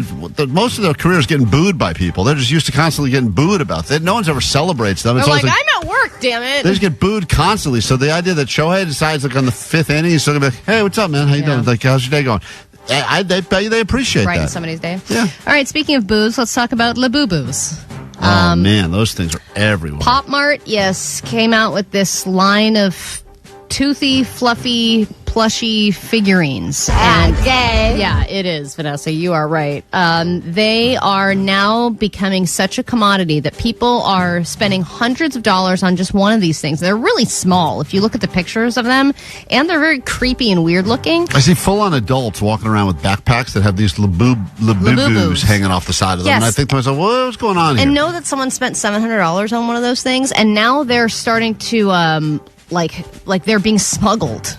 most of their careers getting booed by people. They're just used to constantly getting booed about it. No one's ever celebrates them. They're It's like, always I'm at work, damn it. they just get booed constantly. So the idea that Shohei decides, like on the fifth inning, he's still gonna be like, hey, what's up, man? How you doing? Like, how's your day going? They bet you they appreciate Brighten that. somebody's day. Yeah. All right, speaking of booze, let's talk about Labubus. Oh man, those things are everywhere. Pop Mart, yes, came out with this line of toothy, fluffy, plushy figurines. And yeah, it is, Vanessa. You are right. They are now becoming such a commodity that people are spending hundreds of dollars on just one of these things. They're really small if you look at the pictures of them, and they're very creepy and weird looking. I see full-on adults walking around with backpacks that have these Labubus hanging off the side of them. Yes. And I think to myself, what's going on here? And know that someone spent $700 on one of those things, and now they're starting to, like they're being smuggled.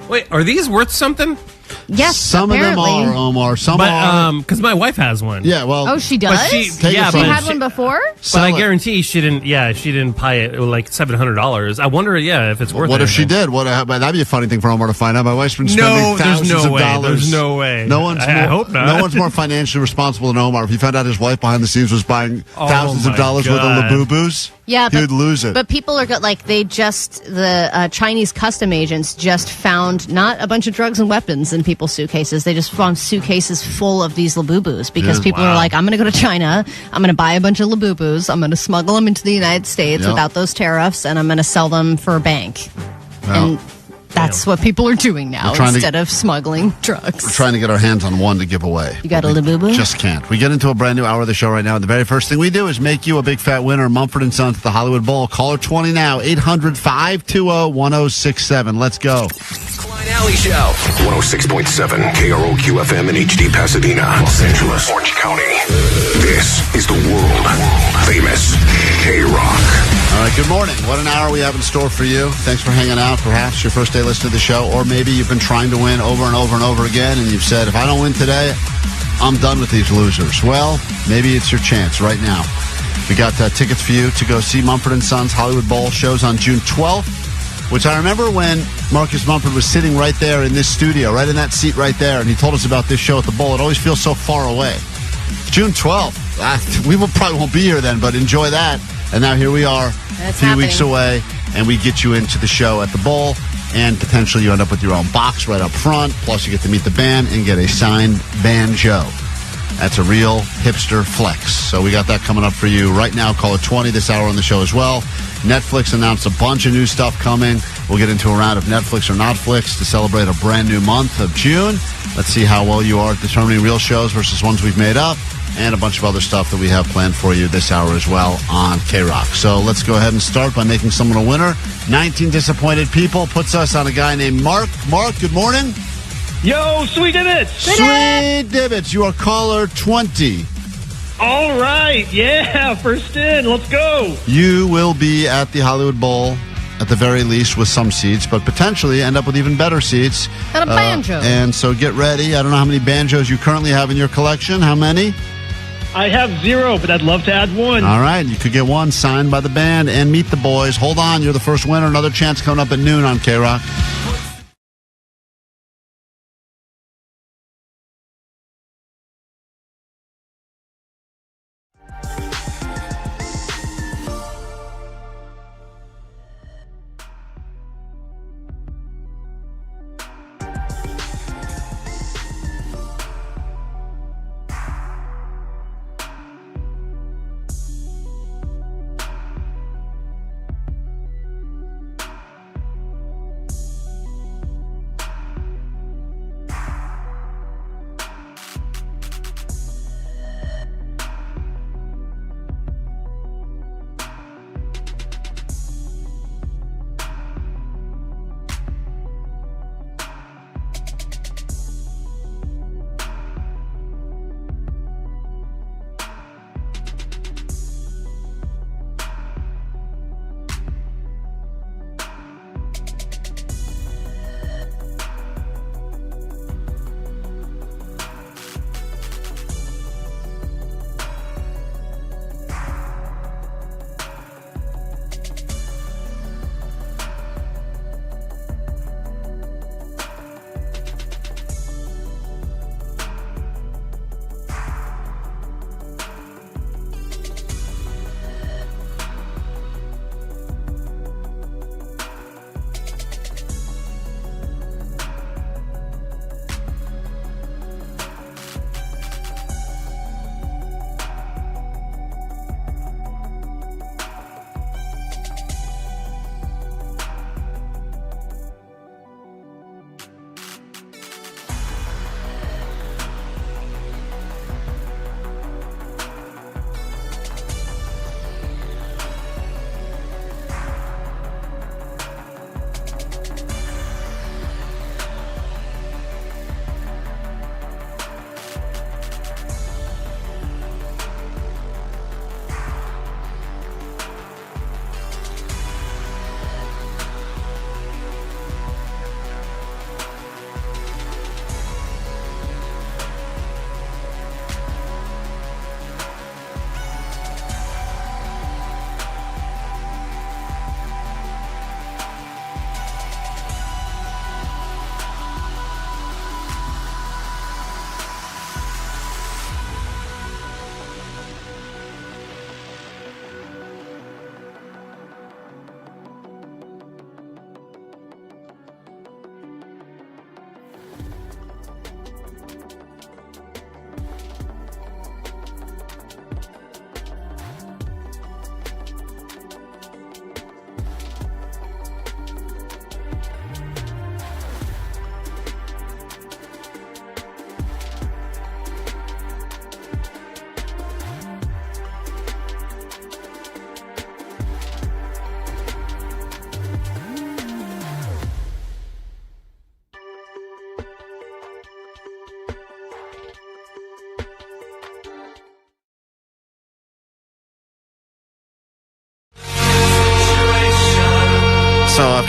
Wait, are these worth something? Yes, some apparently. of them are, Omar. Some are. Because my wife has one. Yeah, well. Oh, she does? But she had one before? But I guarantee she didn't. Yeah, she didn't buy it like $700. I wonder. Yeah, if it's worth. What if anything. she did? That'd be a funny thing for Omar to find out. My wife's been spending thousands of dollars. There's no way. No one's. I hope not. No one's more financially responsible than Omar. If he found out his wife behind the scenes was buying thousands of dollars worth of Labubus, yeah, he would lose it. But people are like the Chinese custom agents just found not a bunch of drugs and weapons in people's suitcases. They just found suitcases full of these Labubus because people are like, I'm going to go to China, I'm going to buy a bunch of Labubus, I'm going to smuggle them into the United States without those tariffs, and I'm going to sell them for a bank. And that's what people are doing now instead of smuggling drugs. We're trying to get our hands on one to give away. You got a Labubu? Just can't. We get into a brand new hour of the show right now. And the very first thing we do is make you a big fat winner. Mumford & Sons at the Hollywood Bowl. Caller 20 now. 800-520-1067. Let's go. Klein Alley Show. 106.7 KROQ FM in HD Pasadena, Los Angeles, Orange County. This is the world famous KROQ. All right, good morning. What an hour we have in store for you. Thanks for hanging out. Perhaps your first day listening to the show, or maybe you've been trying to win over and over and over again, and you've said, if I don't win today, I'm done with these losers. Well, maybe it's your chance right now. We got tickets for you to go see Mumford & Sons Hollywood Bowl shows on June 12th. which I remember when Marcus Mumford was sitting right there in this studio, right in that seat right there, and he told us about this show at the Bowl. It always feels so far away. June 12th. We probably won't be here then, but enjoy that. And now here we are, a few weeks away, and we get you into the show at the Bowl, and potentially you end up with your own box right up front, plus you get to meet the band and get a signed banjo. That's a real hipster flex. So we got that coming up for you right now. Call it 20 this hour on the show as well. Netflix announced a bunch of new stuff coming. We'll get into a round of Netflix or Notflix to celebrate a brand new month of June. Let's see how well you are at determining real shows versus ones we've made up, and a bunch of other stuff that we have planned for you this hour as well on KROQ. So let's go ahead and start by making someone a winner. 19 disappointed people puts us on a guy named Mark. Mark, good morning. Yo, Sweet Divots! Sweet Divots, you are caller 20. All right, yeah, first in, let's go. You will be at the Hollywood Bowl, at the very least, with some seats, but potentially end up with even better seats. And a banjo. And so get ready. I don't know how many banjos you currently have in your collection. How many? I have 0, but I'd love to add 1. All right, you could get one signed by the band and meet the boys. Hold on, you're the first winner. Another chance coming up at noon on KROQ.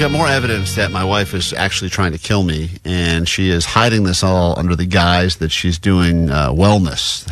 got more evidence that my wife is actually trying to kill me, and she is hiding this all under the guise that she's doing wellness.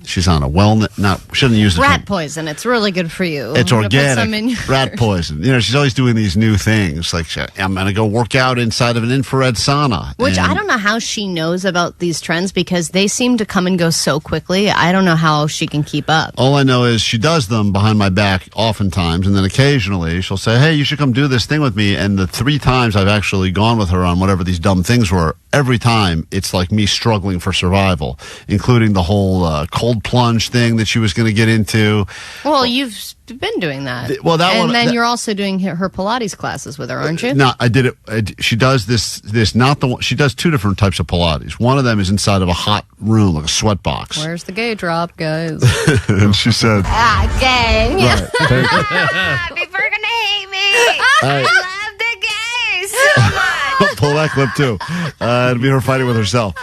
She's on a wellness. Shouldn't use the rat term. poison. It's really good for you. It's I'm gonna put some organic in rat poison. She's always doing these new things. Like, I'm going to go work out inside of an infrared sauna. Which I don't know how she knows about these trends because they seem to come and go so quickly. I don't know how she can keep up. All I know is she does them behind my back oftentimes, and then occasionally she'll say, hey, you should come do this thing with me. And the 3 times I've actually gone with her on whatever these dumb things were, every time it's like me struggling for survival, including the whole cold plunge thing that she was going to get into. Well, you've been doing that. Then you're also doing her Pilates classes with her, aren't you? No, I did it. She does this not the one. She does 2 different types of Pilates. One of them is inside of a hot room, like a sweat box. Where's the gay drop, guys? And she said, gay. Right. People are going to hate me. Right. I love the gays so much. Pull that clip too. It'll be her fighting with herself.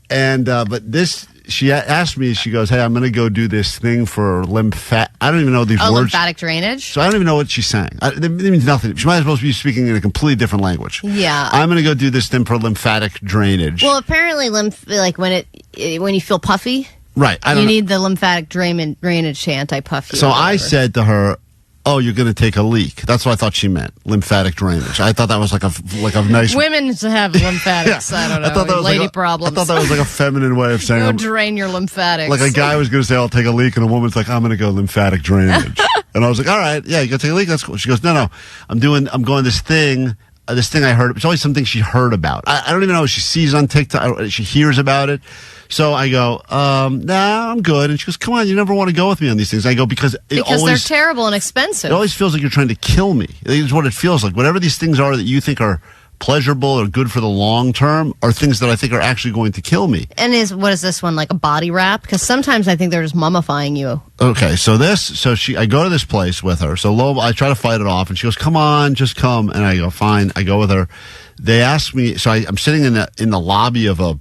But this, she asked me. She goes, "Hey, I'm going to go do this thing for lymphatic." I don't even know these words. Lymphatic drainage. So I don't even know what she's saying. It means nothing. She might as well be speaking in a completely different language. Yeah. I'm going to go do this thing for lymphatic drainage. Well, apparently, like when you feel puffy, right? You need the lymphatic drainage to anti-puff you. So I said to her, "Oh, you're going to take a leak." That's what I thought she meant. Lymphatic drainage. I thought that was like a nice. Women have lymphatics. I don't know. I thought that was lady problems. I thought that was like a feminine way of saying. Go drain your lymphatics. Like a guy was going to say, "I'll take a leak," and a woman's like, "I'm going to go lymphatic drainage." And I was like, "All right, yeah, you got to take a leak. That's cool." She goes, "No, I'm going this thing." This thing I heard. It's always something she heard about. I don't even know if she sees on TikTok. She hears about it. So I go, nah, I'm good. And she goes, come on, you never want to go with me on these things. I go, because they're terrible and expensive. It always feels like you're trying to kill me. It's what it feels like. Whatever these things are that you think are pleasurable or good for the long term are things that I think are actually going to kill me. And what is this one, like a body wrap? Because sometimes I think they're just mummifying you. Okay, I go to this place with her. So I try to fight it off, and she goes, come on, just come. And I go, fine. I go with her. They ask me, so I'm sitting in the lobby of a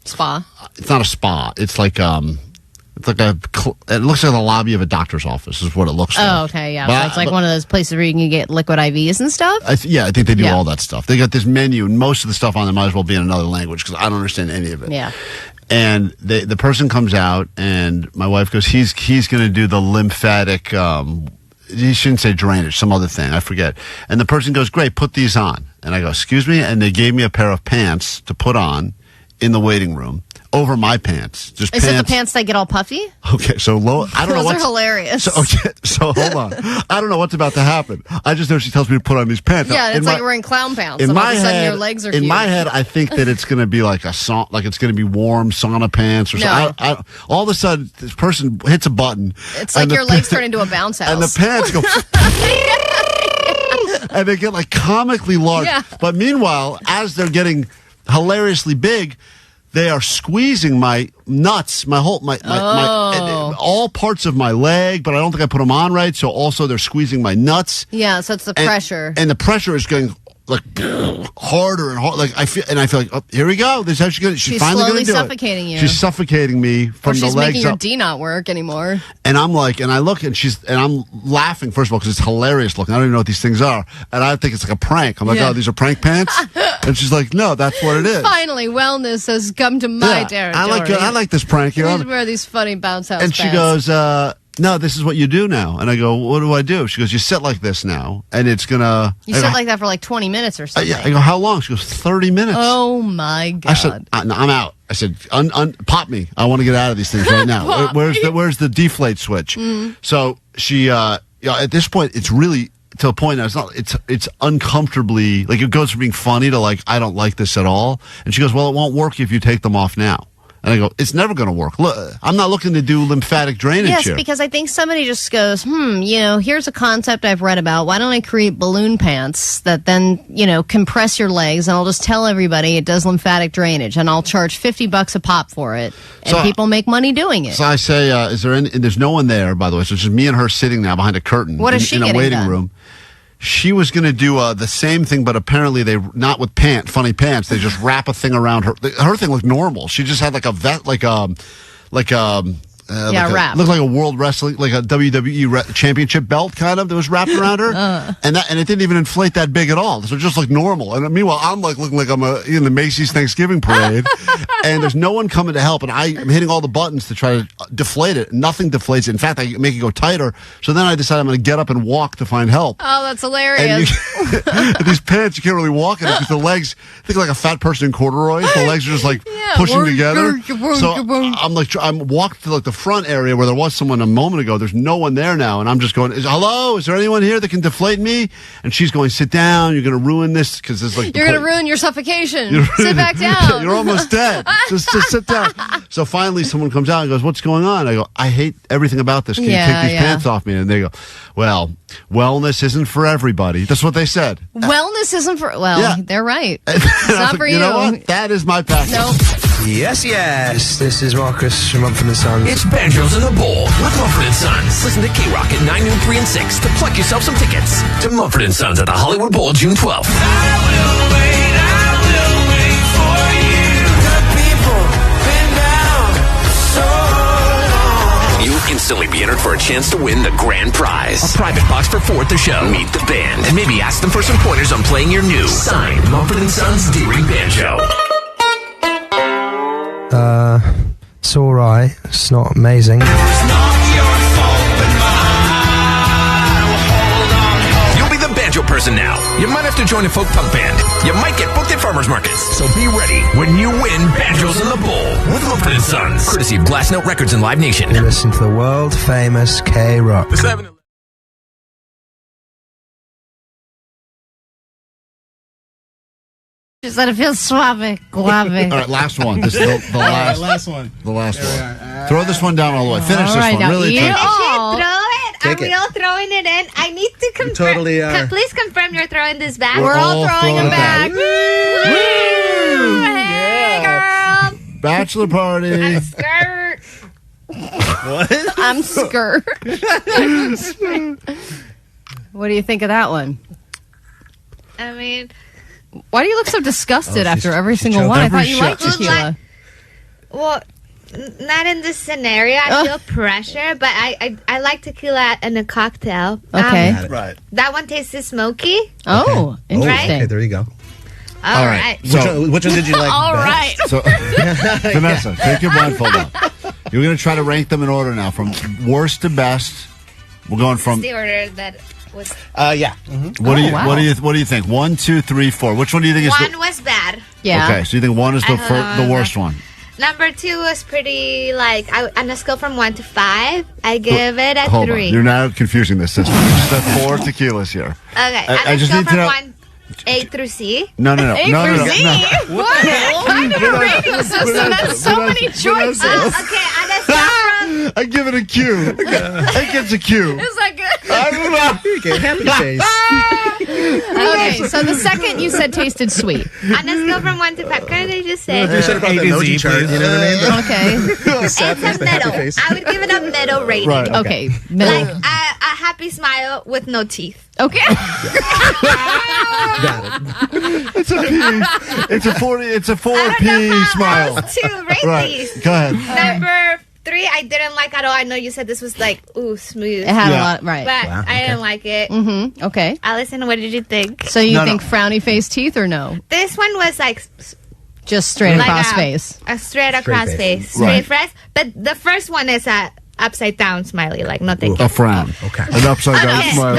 spa. It's not a spa. It's like it looks like the lobby of a doctor's office is what it looks like. Oh, okay, yeah. So it's like one of those places where you can get liquid IVs and stuff? I think they do all that stuff. They got this menu, and most of the stuff on there might as well be in another language because I don't understand any of it. Yeah. And the person comes out, and my wife goes, he's going to do the lymphatic, you shouldn't say drainage, some other thing, I forget. And the person goes, great, put these on. And I go, excuse me? And they gave me a pair of pants to put on in the waiting room over my pants. Just Is it the pants that get all puffy? Okay, so I don't know Those are hilarious. So hold on. I don't know what's about to happen. I just know she tells me to put on these pants. Yeah, it's like wearing clown pants. In and all my of a sudden head, your legs are in huge. my head, I think that it's going to be like it's going to be warm sauna pants or something. All of a sudden, this person hits a button. It's like your legs turn into a bounce house. And the pants go... and they get like comically large. Yeah. But meanwhile, as they're getting hilariously big, they are squeezing my nuts, my all parts of my leg, but I don't think I put them on right. So also they're squeezing my nuts. Yeah, so it's the pressure. And the pressure is going like harder and harder. Like I feel like, oh, here we go. This is how she's going. She's finally going to do it. She's suffocating you. She's suffocating me from the legs up. She's making your D not work anymore. And I'm like, and I look, and I'm laughing first of all because it's hilarious looking. I don't even know what these things are, and I think it's like a prank. I'm like, oh, these are prank pants, and she's like, no, that's what it is. Finally, wellness has come to my territory. I like this prank. You know, wear these funny bounce house and pants. she goes, no, this is what you do now. And I go, what do I do? She goes, you sit like this now, and it's gonna. You sit like that for like 20 minutes or something. I go, how long? She goes, 30 minutes. Oh my God! I said, I'm out. I said, pop me. I want to get out of these things right now. Where's the deflate switch? Mm. So she, at this point, it's really to a point now. It's uncomfortably like it goes from being funny to like I don't like this at all. And she goes, well, it won't work if you take them off now. And I go, it's never going to work. Look, I'm not looking to do lymphatic drainage here. Yes, because I think somebody just goes, here's a concept I've read about. Why don't I create balloon pants that then, compress your legs, and I'll just tell everybody it does lymphatic drainage, and I'll charge $50 a pop for it, and people make money doing it. So I say, is there any? And there's no one there, by the way. So it's just me and her sitting now behind a curtain. What is she in a getting waiting done? room. She was going to do the same thing, but apparently not with funny pants. They just wrap a thing around her. Her thing looked normal. She just had like a vest, like wrap. Looked like a world wrestling, like a WWE championship belt, kind of, that was wrapped around her, and it didn't even inflate that big at all. So it just looked normal. And meanwhile, I'm like looking like I'm in the Macy's Thanksgiving parade, and there's no one coming to help. And I'm hitting all the buttons to try to deflate it. Nothing deflates it. In fact, I make it go tighter. So then I decide I'm going to get up and walk to find help. Oh, that's hilarious. And these pants, you can't really walk in it because the legs, think like a fat person in corduroys. The legs are just like pushing together. So I'm walking to like the front area where there was someone a moment ago. There's no one there now, and I'm just going, hello, is there anyone here that can deflate me? And she's going, sit down, you're going to ruin this, because there's like, you're going to ruin your suffocation. Sit back down. You're almost dead. Just sit down. So finally someone comes out and goes, what's going on? I go, I hate everything about this. Can you take these pants off me? And they go, well, wellness isn't for everybody. That's what they said. Wellness isn't for, they're right. It's not for you. You know what? That is my package. Nope. Yes, this is Marcus from Mumford & Sons. It's Banjos in the Bowl with Mumford & Sons. Listen to KROQ at 9, noon, 3, and 6 to pluck yourself some tickets to Mumford & Sons at the Hollywood Bowl June 12th. I will wait for you. The people been down so long. You'll instantly be entered for a chance to win the grand prize. A private box for 4 at the show. Meet the band and maybe ask them for some pointers on playing your new signed Mumford & Sons D-Ring banjo. It's alright. It's not amazing. You'll be the banjo person now. You might have to join a folk punk band. You might get booked at farmers markets. So be ready when you win Banjos in the Bowl with Mumford & Sons. Courtesy of Glass Note Records and Live Nation. Listen to the world famous KROQ. She said it feels suave. All right, last one. This is the last one. The last one. Throw this one down all the way. Finish All this right, one. now Really you take it. all- Throw it. Take Are it. we all throwing it in? I need to confirm. totally are. Please confirm you're throwing this back. We're all throwing them back. Woo! Hey, girl. Bachelor party. Skirt. What? I'm skirt. What do you think of that one? I mean, Why do you look so disgusted Oh, after every she single choked one? I every thought you liked shot. tequila. well, not in this scenario. I feel pressure, but I like tequila in a cocktail. Okay. Right. That one tastes smoky. Oh, interesting. Okay, there you go. All right. So, Which one did you like? All right. so Vanessa, take your blindfold off. You're going to try to rank them in order now, from worst to best. We're going from. The order that was. Yeah. What do you think? 1, 2, 3, 4. Which one do you think is One was bad. Yeah. Okay, so you think 1 is the worst one? Number 2 was pretty, like, on a scale from 1 to 5, I give it a Hold 3. on. You're now confusing this system. You just have 4 tequilas here. Okay, I on a just scale need to from know- 1, A through C. No. A through Z? What kind of a rating system? That's so many choices. Okay, on a scale from... I give it a Q. It gets a Q. Is that good? I don't know. Okay, happy face. Okay, so the second you said tasted sweet. On a scale from 1 to 5, kind of just say... You should have brought the emoji chart. You know what I mean? Okay. It's a middle. I would give it a middle rating. Right. Okay. Middle. Like a happy smile with no teeth. Okay. Got it. It's a P. It's a 40. It's a 4P smile. To rate Right. these. Go ahead. Number 3, I didn't like at all. I know you said this was like, ooh, smooth. It had a lot, right. But Wow, I didn't like it. Mm-hmm. Okay. Allison, what did you think? So you think frowny face teeth or no? This one was like Just straight like across face. A straight across face. Right. Straight face. But the first one is a upside down smiley, like nothing. A frown. Okay. An upside down smile.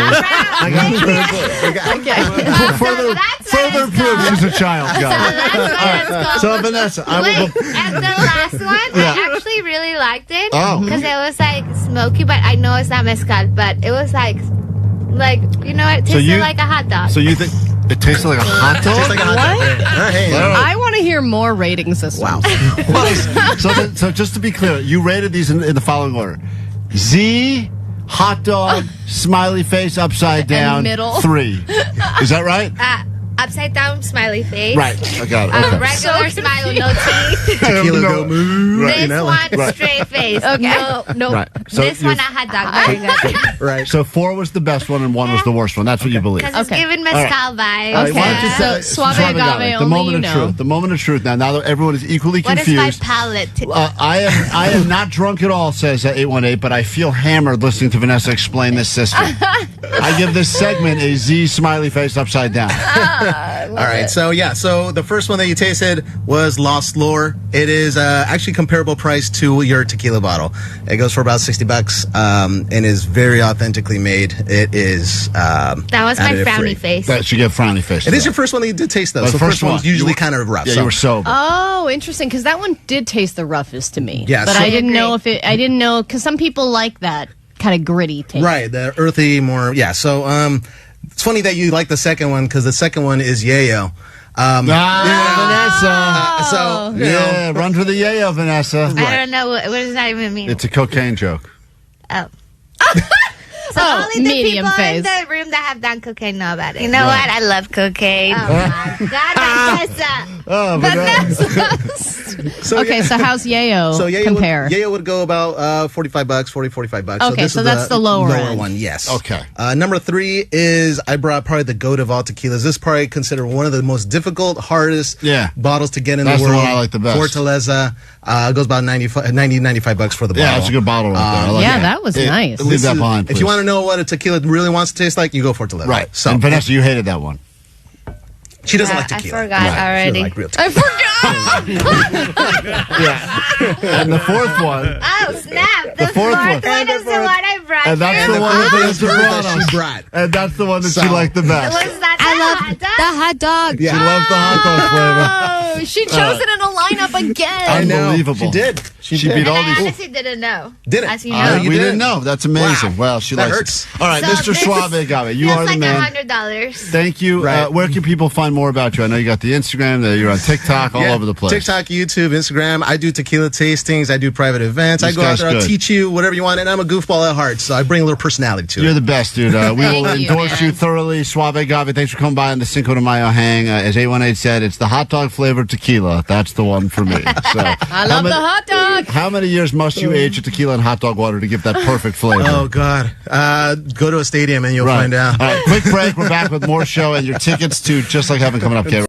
Further proof she's a child, guys. All right. So Vanessa, I will. And the last one, I actually really liked it Oh. because it was like smoky, but I know it's not mezcal, but it was like you know, it tasted like a hot dog. So you think it tasted like a hot dog? Tastes like a hot dog. Hey. I want to hear more rating systems. Wow. So just to be clear, you rated these in the following order: Z, hot dog, smiley face, upside down, middle. 3. Is that right? upside down smiley face. Right. I got it. Okay. Regular smile with no teeth. Tequila go moo. This one straight face. Okay. No. Right. So this one a hot dog. Very good. Right. So 4 was the best one and 1 was the worst one. That's what you believe. Because it's giving mezcal vibes. All right, why don't you say- Suave Suave agave, agave, the only moment you of know. truth. The moment of truth. Now that everyone is equally What is confused. my palate? I am not drunk at all, says 818, but I feel hammered listening to Vanessa explain this system. I give this segment a Z smiley face upside down. All right, so the first one that you tasted was Lost Lore. It is actually comparable price to your tequila bottle. It goes for about $60 and is very authentically made. It is That was my frowny face. That should get frowny face. It is your first one that you did taste though. The So first one's usually kind of rough. Yeah, so. you were sober. Oh, interesting. Because that one did taste the roughest to me. Yeah, but so- I didn't know if it. I didn't know because some people like that kind of gritty taste. Right, the earthy, more, yeah. So, it's funny that you like the second one because the second one is yayo. Vanessa. So, run for the yayo, Vanessa. I don't know. What does that even mean? It's a cocaine joke. Oh. So only the medium people phase. in the room that have done cocaine know about it. You know what? I love cocaine. Oh my God, Vanessa. Oh, Okay, so how's yayo compare? Yayo would go about $45, 45 bucks. Okay, this so is that's the lower end. one, yes. Okay. Number 3 is, I brought probably the goat of all tequilas. This is probably considered one of the most difficult, hardest bottles to get in That's the the world. one I like the best. Fortaleza. It goes about $95 for the bottle. Yeah, it's a good bottle right there. I like Yeah, it. that was nice. Leave that behind, If please. you want to know what a tequila really wants to taste like, you go Fortaleza. Right. So, And Vanessa, you hated that one. she doesn't like tequila. I forgot already. She doesn't like real tequila. And the fourth one. Oh, snap. The fourth one. one is the one I brought. And that's you. the one that Vanessa brought us. she brought. And that's the one that So- she liked the best. Was that I love hot dog? the hot dog. She loves the hot dog flavor. Oh, she chose it in a lineup again. I know. Unbelievable. She did. She did. beat And all I these. honestly didn't know. Didn't? As you know. You we did? didn't know. That's amazing. Wow. Well, she That likes hurts. it. All right, So Mr. this Suave Agave, you feels are the like man. $100. Thank you. Right. Where can people find more about you? I know you got the Instagram, you're on TikTok, all Yeah. over the place. TikTok, YouTube, Instagram. I do tequila tastings. I do private events. This I go out guy's there. I'll good. teach you whatever you want. And I'm a goofball at heart, so I bring a little personality to You're it. the best, dude. We will Thank you, endorse man. you thoroughly. Suave Agave, thanks for coming by on the Cinco de Mayo hang. As 818 said, it's the hot dog flavored tequila. That's the one for me. So, I love the hot dog. How many years must you age your tequila and hot dog water to give that perfect flavor? Oh, God. Go to a stadium and you'll find out. All right, quick break. We're back with more show and your tickets to Just Like Heaven coming up, K.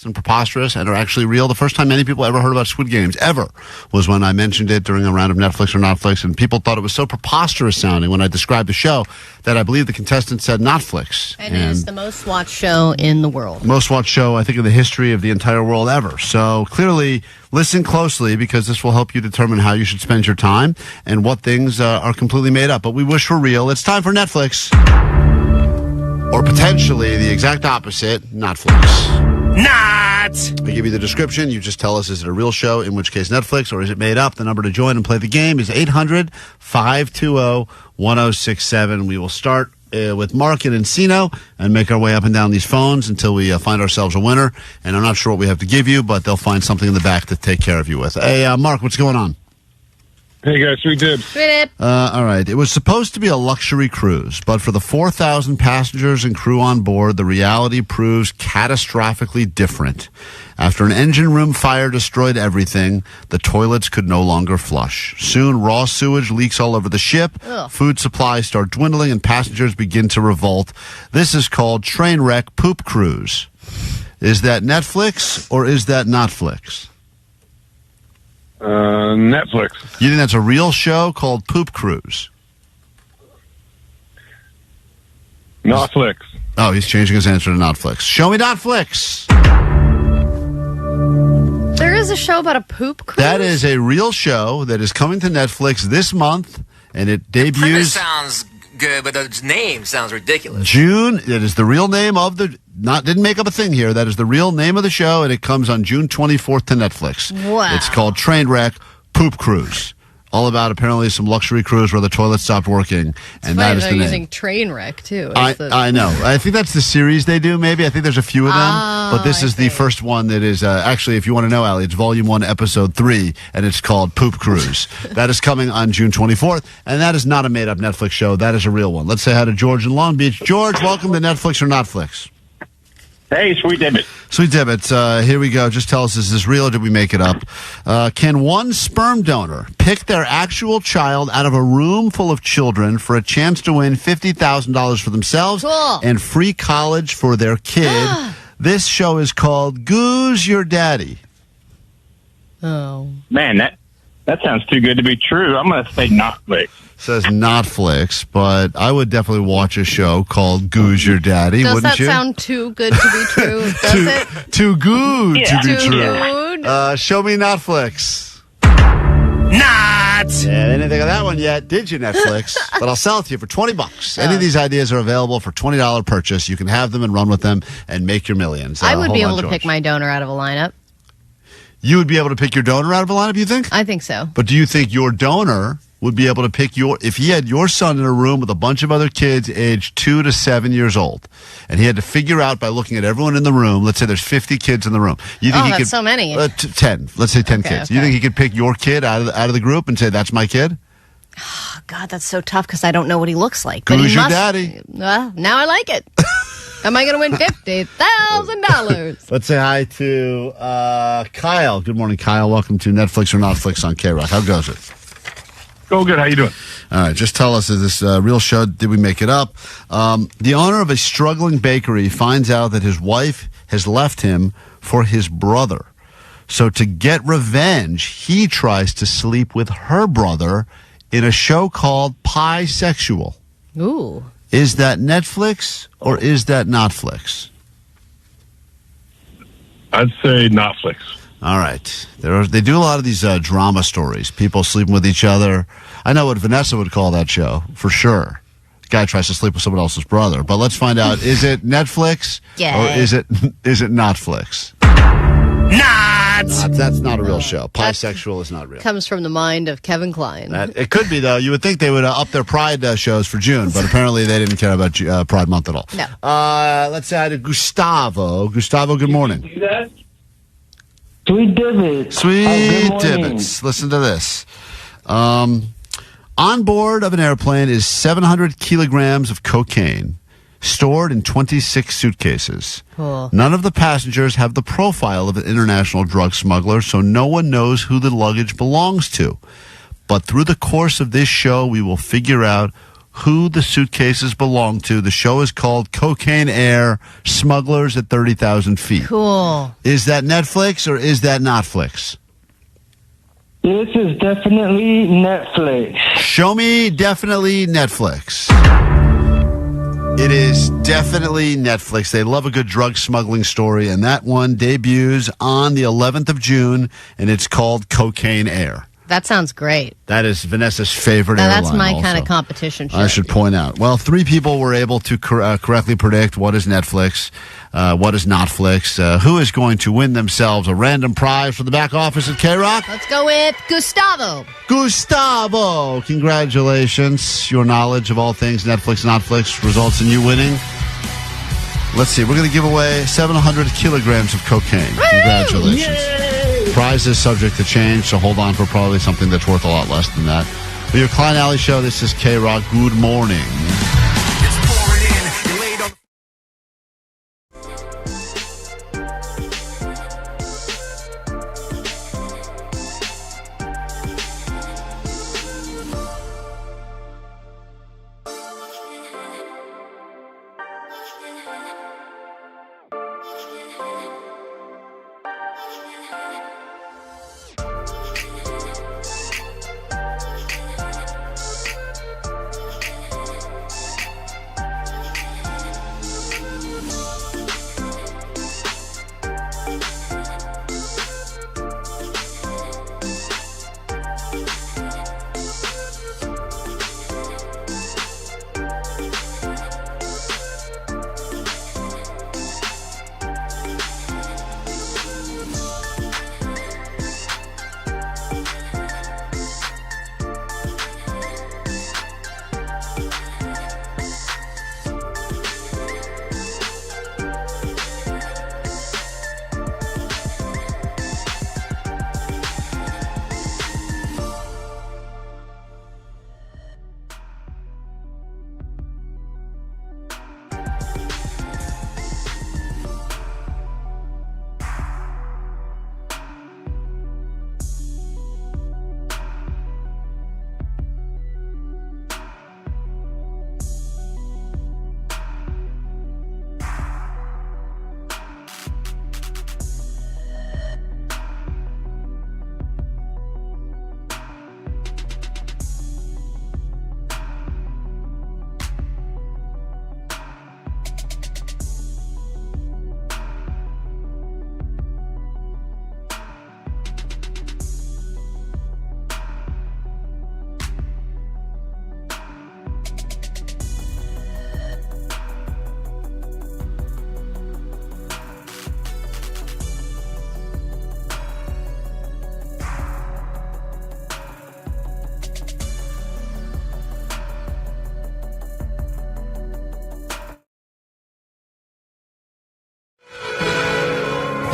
and preposterous and are actually real. The first time many people ever heard about Squid Games ever was when I mentioned it during a round of Netflix or Notflix, and people thought it was so preposterous sounding when I described the show that I believe the contestant said Notflix. And it is the most watched show in the world. Most watched show, I think, in the history of the entire world ever. So clearly, listen closely, because this will help you determine how you should spend your time and what things are completely made up. But we wish were real. It's time for Netflix. Or potentially the exact opposite, Notflix. Not! I give you the description. You just tell us, is it a real show, in which case Netflix, or is it made up? The number to join and play the game is 800-520-1067. We will start with Mark and Encino and make our way up and down these phones until we find ourselves a winner. And I'm not sure what we have to give you, but they'll find something in the back to take care of you with. Hey, Mark, what's going on? Hey guys, sweet dibs. All right. It was supposed to be a luxury cruise, but for the 4,000 passengers and crew on board, the reality proves catastrophically different. After an engine room fire destroyed everything, the toilets could no longer flush. Soon, raw sewage leaks all over the ship, food supplies start dwindling, and passengers begin to revolt. This is called Trainwreck Poop Cruise. Is that Netflix or is that Notflix? Netflix. You think that's a real show called Poop Cruise? Notflix. Oh, he's changing his answer to Notflix. Show me Notflix. There is a show about a poop cruise? That is a real show that is coming to Netflix this month, and it Premise debuts sounds good, but the name sounds ridiculous. June. It is the real name of the... didn't make up a thing here. That is the real name of the show, and it comes on June 24th to Netflix. Wow. It's called Trainwreck Poop Cruise. All about apparently some luxury cruise where the toilet stopped working, and that is the they're name. using Trainwreck too. I know. I think that's the series they do, maybe. I think there's a few of them, but this is the first one that is actually, if you want to know, Allie, it's Volume 1, Episode 3, and it's called Poop Cruise. That is coming on June 24th, and that is not a made-up Netflix show. That is a real one. Let's say hi to George in Long Beach. George, welcome to Netflix or Notflix. Hey, Sweet Dibbit. Sweet Dibbit, here we go. Just tell us, is this real or did we make it up? Can one sperm donor pick their actual child out of a room full of children for a chance to win $50,000 for themselves and free college for their kid? This show is called Who's Your Daddy? Oh. Man, that sounds too good to be true. I'm going to say Notflix. Says Notflix, but I would definitely watch a show called Who's Your Daddy, Does wouldn't that you? sound too good to be true? Does it? Too good to be Too true. good. Show me Notflix. Not! Yeah, they didn't think of that one yet, did you, Netflix? But I'll sell it to you for $20. Any of these ideas are available for $20 purchase. You can have them and run with them and make your millions. I would be able to George. pick my donor out of a lineup. You would be able to pick your donor out of a lineup, you think? I think so. But do you think your donor would be able to pick if he had your son in a room with a bunch of other kids aged 2 to 7 years old, and he had to figure out by looking at everyone in the room, let's say there's 50 kids in the room. You think he that's could, so many. 10. Let's say 10 kids. Okay. You think he could pick your kid out of the group and say, that's my kid? Oh, God, that's so tough because I don't know what he looks like. Who's your daddy? Well, now I like it. Am I going to win $50,000? Let's say hi to Kyle. Good morning, Kyle. Welcome to Netflix or Notflix on KROQ. How goes it? Go good. How you doing? All right, just tell us, is this a real show? Did we make it up? The owner of a struggling bakery finds out that his wife has left him for his brother. So to get revenge, he tries to sleep with her brother in a show called Pie Sexual. Ooh. Is that Netflix or is that Notflix? I'd say Notflix. All right. They do a lot of these drama stories. People sleeping with each other. I know what Vanessa would call that show, for sure. Guy tries to sleep with someone else's brother. But let's find out, is it Netflix or is it Notflix? That's not a real show. Pie Sexual is not real. Comes from the mind of Kevin Klein. It could be, though. You would think they would up their Pride shows for June, but apparently they didn't care about Pride Month at all. No. Let's say hi to Gustavo. Gustavo, good morning. Do that? Sweet Dibbits. Sweet Dibbits. Listen to this. On board of an airplane is 700 kilograms of cocaine stored in 26 suitcases. Cool. None of the passengers have the profile of an international drug smuggler, so no one knows who the luggage belongs to. But through the course of this show, we will figure out who the suitcases belong to. The show is called Cocaine Air, Smugglers at 30,000 Feet. Cool. Is that Netflix or is that Notflix? This is definitely Netflix. Show me definitely Netflix. It is definitely Netflix. They love a good drug smuggling story, and that one debuts on the 11th of June, and it's called Cocaine Air. That sounds great. That is Vanessa's favorite Now, airline that's my also. kind of competition show. I should point out. Well, 3 people were able to correctly predict what is Netflix, what is Notflix, who is going to win themselves a random prize for the back office at KROQ. Let's go with Gustavo. Gustavo, congratulations. Your knowledge of all things Netflix, Notflix results in you winning. Let's see. We're going to give away 700 kilograms of cocaine. Woo! Congratulations. Yay! Prize is subject to change, so hold on for probably something that's worth a lot less than that. For your Klein Alley Show, this is KROQ. Good morning.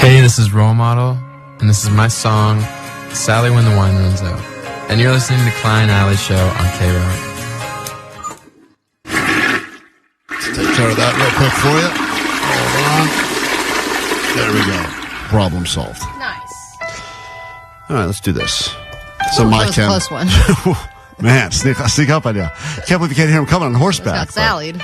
Hey, this is Role Model, and this is my song, Sally When the Wine Runs Out. And you're listening to Klein Alley Show on KROQ. Let's take care of that real quick for you. Hold on. There we go. Problem solved. Nice. All right, let's do this. Ooh, that was a close one. Man, sneak up on you. Can't believe you can't hear him coming on horseback. Got sallied.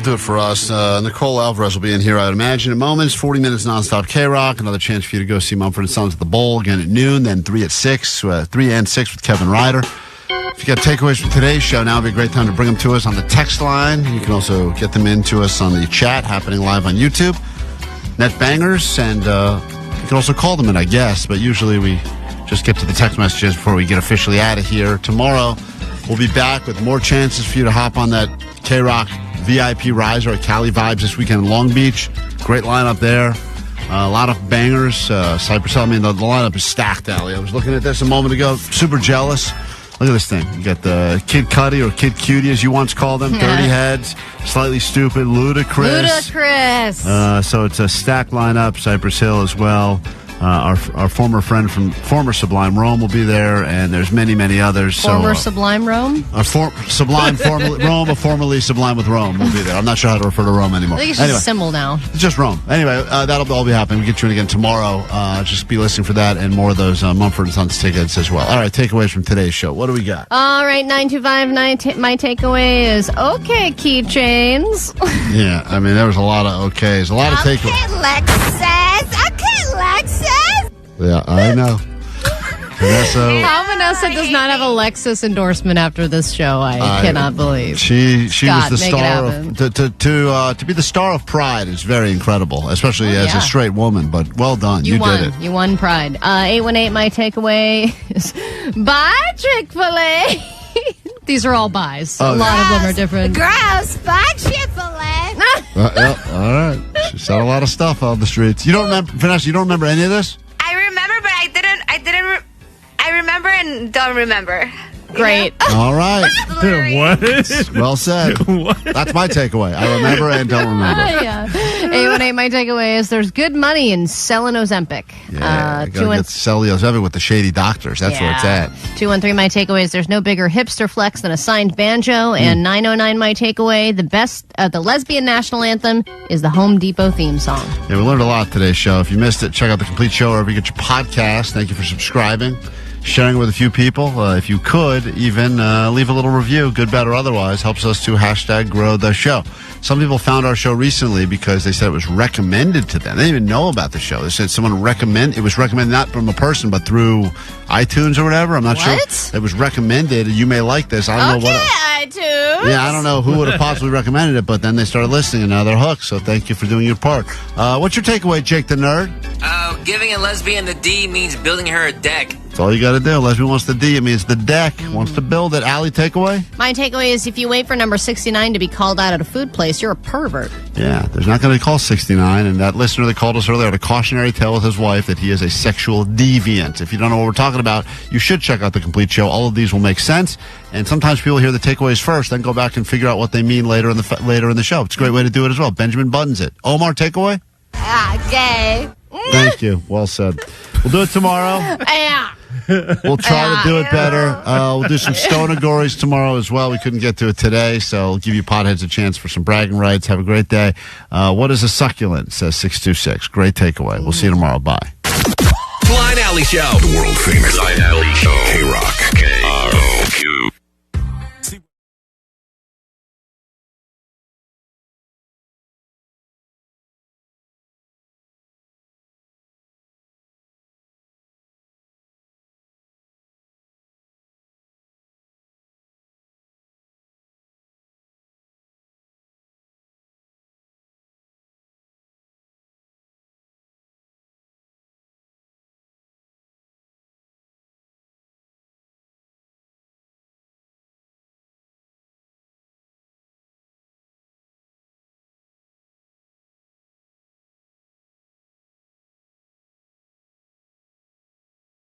do it for us. Nicole Alvarez will be in here, I would imagine, in moments. 40 minutes nonstop KROQ. Another chance for you to go see Mumford & Sons at the Bowl again at noon. Then 3 at 6, 3 and 6 with Kevin Ryder. If you got takeaways from today's show, now would be a great time to bring them to us on the text line. You can also get them into us on the chat happening live on YouTube. Net bangers, and you can also call them in, I guess, but usually we just get to the text messages before we get officially out of here. Tomorrow, we'll be back with more chances for you to hop on that KROQ VIP riser at Cali Vibes this weekend in Long Beach. Great lineup there. A lot of bangers. Cypress Hill, the lineup is stacked, Allie. I was looking at this a moment ago. Super jealous. Look at this thing. You got the Kid Cudi or Kid Cutie, as you once called them. Dirty Heads, Slightly Stupid, Ludacris. So it's a stacked lineup. Cypress Hill as well. Our former friend from former Sublime Rome will be there, and there's many, many others. Former Sublime Rome? Sublime formerly Rome, formerly Sublime with Rome will be there. I'm not sure how to refer to Rome anymore. I think it's just a symbol now. It's just Rome. Anyway, that'll all be happening. We'll get you in again tomorrow. Just be listening for that and more of those Mumford & Sons tickets as well. All right, takeaways from today's show. What do we got? All right, 925, my takeaway is okay keychains. Yeah, there was a lot of okays. A lot of takeaways. Okay, Lexus. Yeah, I know. Vanessa. How Vanessa does not have a Lexus endorsement after this show, I cannot believe. She Scott, was the star to be the star of Pride is very incredible, especially as a straight woman. But well done, you won. did it. You won Pride. 818. My takeaway is bye Chick-fil-A. These are all buys. A lot of them are different. Gross. Bye Chick-fil-A. All right. She said a lot of stuff on the streets. You don't remember, Vanessa? You don't remember any of this? I remember, but I remember and don't remember. Great. All right. What? Well said. That's my takeaway. I remember and don't remember. Yeah. 818, my takeaway is there's good money in selling Ozempic. Yeah, you gotta sell the Ozempic with the shady doctors. That's where it's at. 213, my takeaway is there's no bigger hipster flex than a signed banjo. And 909, my takeaway, the lesbian national anthem is the Home Depot theme song. Yeah, we learned a lot today's show. If you missed it, check out the complete show wherever you get your podcast. Thank you for subscribing. Sharing it with a few people. If you could, even leave a little review, good, bad, or otherwise, helps us to #grow the show. Some people found our show recently because they said it was recommended to them. They didn't even know about the show. They said it was recommended not from a person, but through iTunes or whatever. I'm not sure. It was recommended. You may like this. I don't know what. iTunes. Yeah, I don't know who would have possibly recommended it, but then they started listening and now they're hooked. So thank you for doing your part. What's your takeaway, Jake the Nerd? Giving a lesbian the D means building her a deck. That's all you got to do. Lesbian wants the D. It means the deck. Wants to build it. Allie, takeaway? My takeaway is if you wait for number 69 to be called out at a food place, you're a pervert. Yeah, there's not going to be call 69. And that listener that called us earlier had a cautionary tale with his wife that he is a sexual deviant. If you don't know what we're talking about, you should check out the complete show. All of these will make sense. And sometimes people hear the takeaways first, then go back and figure out what they mean later in the show. It's a great way to do it as well. Benjamin Buttons it. Omar, takeaway? Gay. Thank you. Well said. We'll do it tomorrow. Yeah. We'll try to do it better. We'll do some Stonagories tomorrow as well. We couldn't get to it today, so I'll give you potheads a chance for some bragging rights. Have a great day. What is a succulent? Says 626. Great takeaway. We'll see you tomorrow. Bye. Klein Alley Show. The world famous Klein Alley Show. KROQ. KROQ.